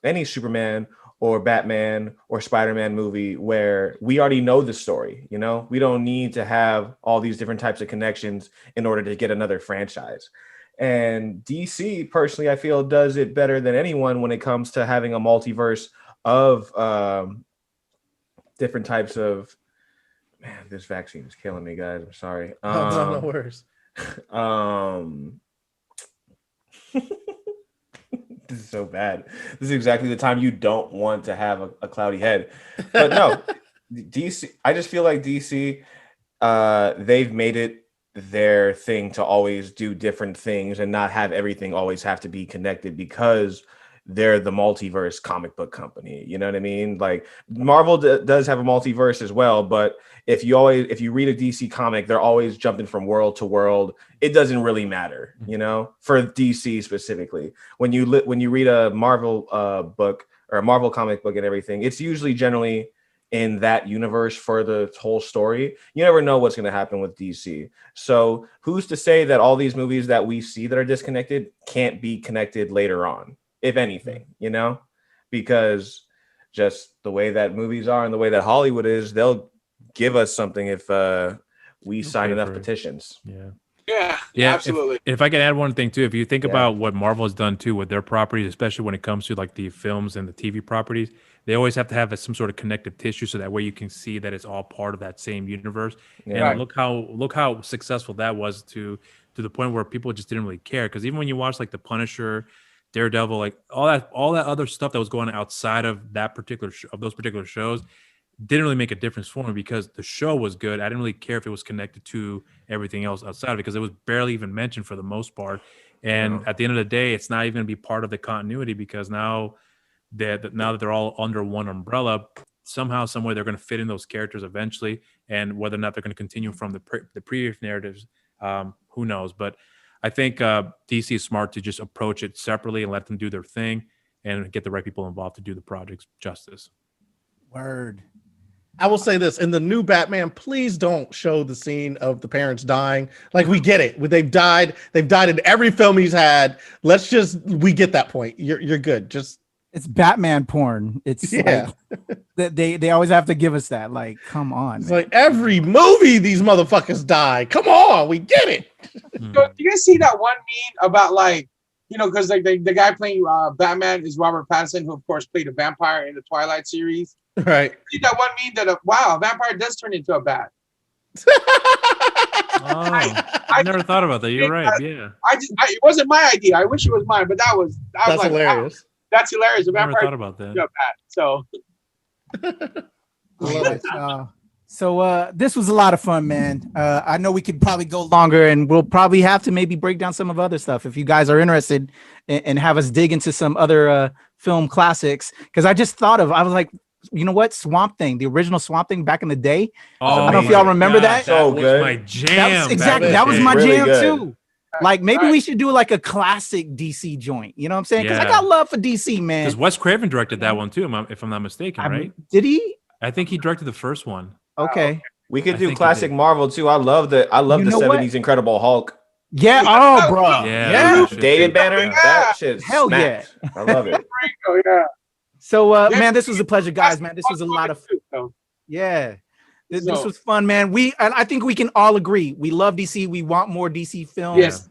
any Superman or Batman or Spider-Man movie where we already know the story. We don't need to have all these different types of connections in order to get another franchise. And DC, personally, I feel does it better than anyone when it comes to having a multiverse of different types of Man, this vaccine is killing me, guys. I'm sorry. No worries. This is so bad. This is exactly the time you don't want to have a cloudy head. But no, DC. I just feel like DC. They've made it their thing to always do different things and not have everything always have to be connected because they're the multiverse comic book company. You know what I mean? Like Marvel does have a multiverse as well, but if you read a DC comic, they're always jumping from world to world. It doesn't really matter, you know, for DC specifically. When you read a Marvel book or a Marvel comic book and everything, it's usually generally in that universe for the whole story. You never know what's going to happen with DC. So who's to say that all these movies that we see that are disconnected can't be connected later on, if anything, you know, because just the way that movies are and the way that Hollywood is, they'll give us something if we sign enough petitions. Yeah, absolutely. If I can add one thing too, if you think about what Marvel has done too with their properties, especially when it comes to like the films and the TV properties, they always have to have some sort of connective tissue, so that way you can see that it's all part of that same universe. Yeah. And look how successful that was to the point where people just didn't really care. Because even when you watch like the Punisher, Daredevil, like all that other stuff that was going on outside of that particular of those particular shows didn't really make a difference for me, because the show was good. I didn't really care if it was connected to everything else outside of it, because it was barely even mentioned for the most part. And at the end of the day, it's not even going to be part of the continuity, because now that they're all under one umbrella, somehow, some way, they're going to fit in those characters eventually. And whether or not they're going to continue from the previous narratives, who knows? But I think DC is smart to just approach it separately and let them do their thing and get the right people involved to do the projects justice. Word. I will say this: in the new Batman, please don't show the scene of the parents dying. Like, we get it. They've died in every film he's had. We get that point. You're good. Just, it's Batman porn. It's like they always have to give us that. Like, come on. It's like every movie these motherfuckers die. Come on, we get it. So, you guys see that one meme about, like, you know, because like the guy playing Batman is Robert Pattinson, who of course played a vampire in the Twilight series. Right. See that one meme that a vampire does turn into a bat. I never thought about that. You're right. Yeah. It wasn't my idea. I wish it was mine, but that's like, hilarious. Wow, that's hilarious. A I never vampire thought about that. A bat. So Love it. So this was a lot of fun, man. I know we could probably go longer, and we'll probably have to maybe break down some of other stuff if you guys are interested and have us dig into some other film classics. Because I was like, you know what? Swamp Thing, the original Swamp Thing back in the day. I don't know if y'all remember that. So was good. My jam. That was my Really jam good. too. Like, maybe we should do like a classic DC joint. You know what I'm saying? Because I got love for DC, man. Because Wes Craven directed that one too, if I'm not mistaken, right? Did he? I think he directed the first one. Okay. We could I do think classic he did. Marvel too. I love the You know what? 70s Incredible Hulk. Yeah. Oh, bro. Yeah. David Banner. Yeah. That shit. Hell smacked. I love it. Oh yeah. So, man, this was a pleasure, guys. Man, this was a lot of fun. yeah. This was fun, man. I think we can all agree. We love DC. We want more DC films. Yes.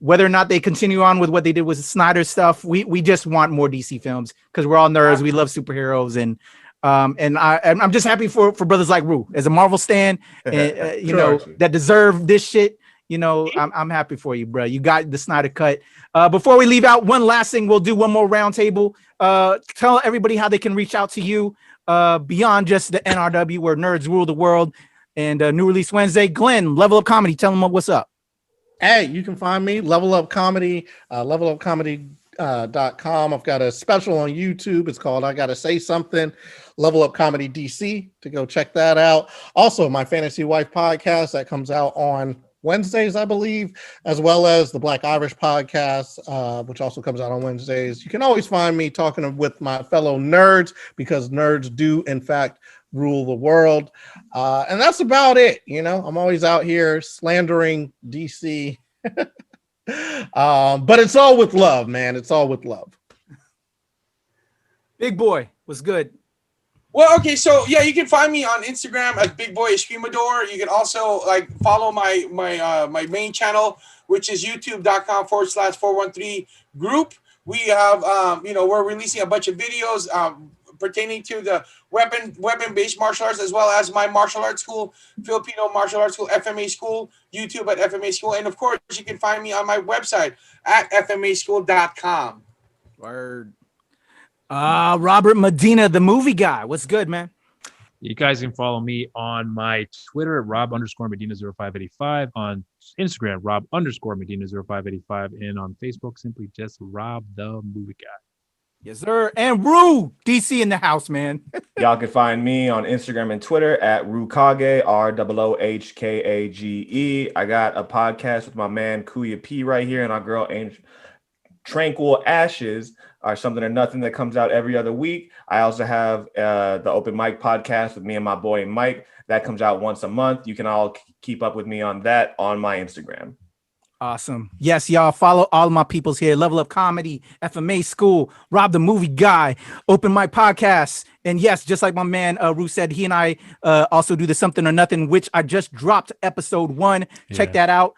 Whether or not they continue on with what they did with Snyder stuff, we just want more DC films because we're all nerds. We love superheroes, and I'm just happy for brothers like Rue as a Marvel stan, you know, that deserve this shit. You know, I'm happy for you, bro. You got the Snyder cut. Before we leave out, one last thing, we'll do one more roundtable. Tell everybody how they can reach out to you beyond just the NRW, where nerds rule the world, and New Release Wednesday. Glenn, Level Up Comedy, tell them what's up. Hey, you can find me, Level Up Comedy, levelupcomedy.com. I've got a special on YouTube. It's called I Gotta Say Something, Level Up Comedy DC, to go check that out. Also, my Fantasy Wife podcast that comes out on Wednesdays, I believe, as well as the Black Irish podcast, which also comes out on Wednesdays. You can always find me talking with my fellow nerds, because nerds do, in fact, rule the world. And that's about it. You know, I'm always out here slandering DC. But it's all with love, man. It's all with love. Big boy, what's good? Well, okay, so yeah, you can find me on Instagram at Big Boy Escrimador. You can also like follow my main channel, which is youtube.com/413 group. We have we're releasing a bunch of videos, pertaining to the weapon-based martial arts, as well as my martial arts school, Filipino Martial Arts School, FMA School, YouTube at FMA School. And of course, you can find me on my website at fmaschool.com. Word. Robert Medina, the movie guy. What's good, man? You guys can follow me on my Twitter at Rob_Medina0585, on Instagram, Rob_Medina0585, and on Facebook, simply just Rob the Movie Guy. Yes, sir. And Rue, DC in the house, man. Y'all can find me on Instagram and Twitter at Rukage, ROOHKAGE. I got a podcast with my man Kuya P right here and our girl Tranquil Ashes, or Something or Nothing, that comes out every other week. I also have the Open Mic podcast with me and my boy Mike. That comes out once a month. You can all keep up with me on that on my Instagram. Awesome. Yes, y'all follow all of my peoples here. Level Up Comedy, FMA School, Rob the Movie Guy, Open Mic Podcasts. And yes, just like my man Rue said, he and I also do the Something or Nothing, which I just dropped episode 1. Check that out.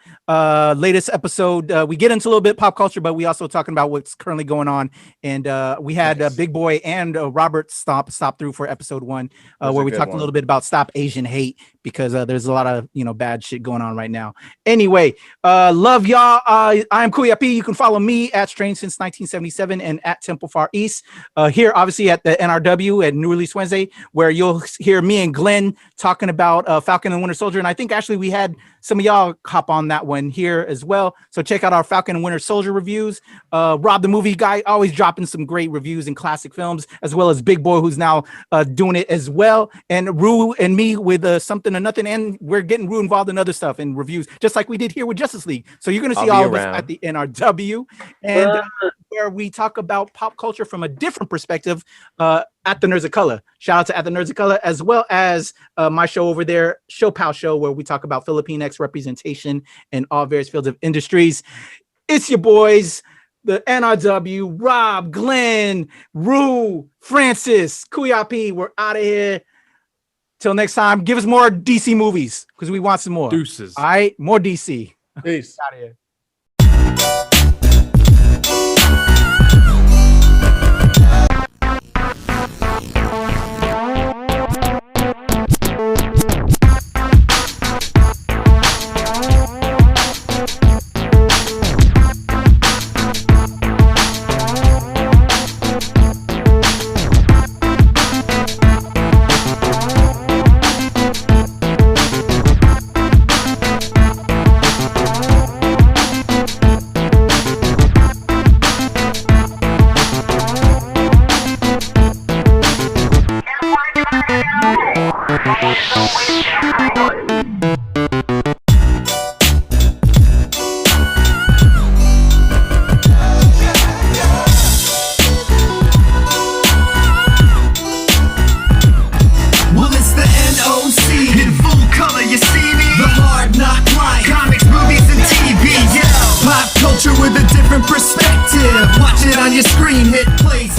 Latest episode. We get into a little bit pop culture, but we also talking about what's currently going on. And we had Big Boy and Robert stop through for episode 1, where we talked a little bit about Stop Asian Hate, because there's a lot of bad shit going on right now. Anyway, love y'all. I am Kuya P. You can follow me at Strange Since 1977 and at Temple Far East. Here, obviously, at the NRW at New Release Wednesday, where you'll hear me and Glenn talking about Falcon and Winter Soldier. And I think actually we had some of y'all hop on that one here as well. So check out our Falcon and Winter Soldier reviews. Rob the Movie Guy always dropping some great reviews and classic films, as well as Big Boy, who's now doing it as well. And Rue and me with Something or Nothing. And we're getting Rue involved in other stuff and reviews, just like we did here with Justice League. So you're going to see all of us at the NRW, and where we talk about pop culture from a different perspective at the Nerds of Color. Shout out to At the Nerds of Color, as well as my show over there, Show Pal Show, where we talk about Filipinx representation in all various fields of industries. It's your boys, the NRW, Rob, Glenn, Rue, Francis, Kuya P. We're out of here. Till next time, give us more DC movies, because we want some more. Deuces. All right, more DC. Peace. Out of here. Well, it's the NOC in full color, you see me? The hard knock life, comics, movies, and TV, yeah. Pop culture with a different perspective. Watch it on your screen, hit play.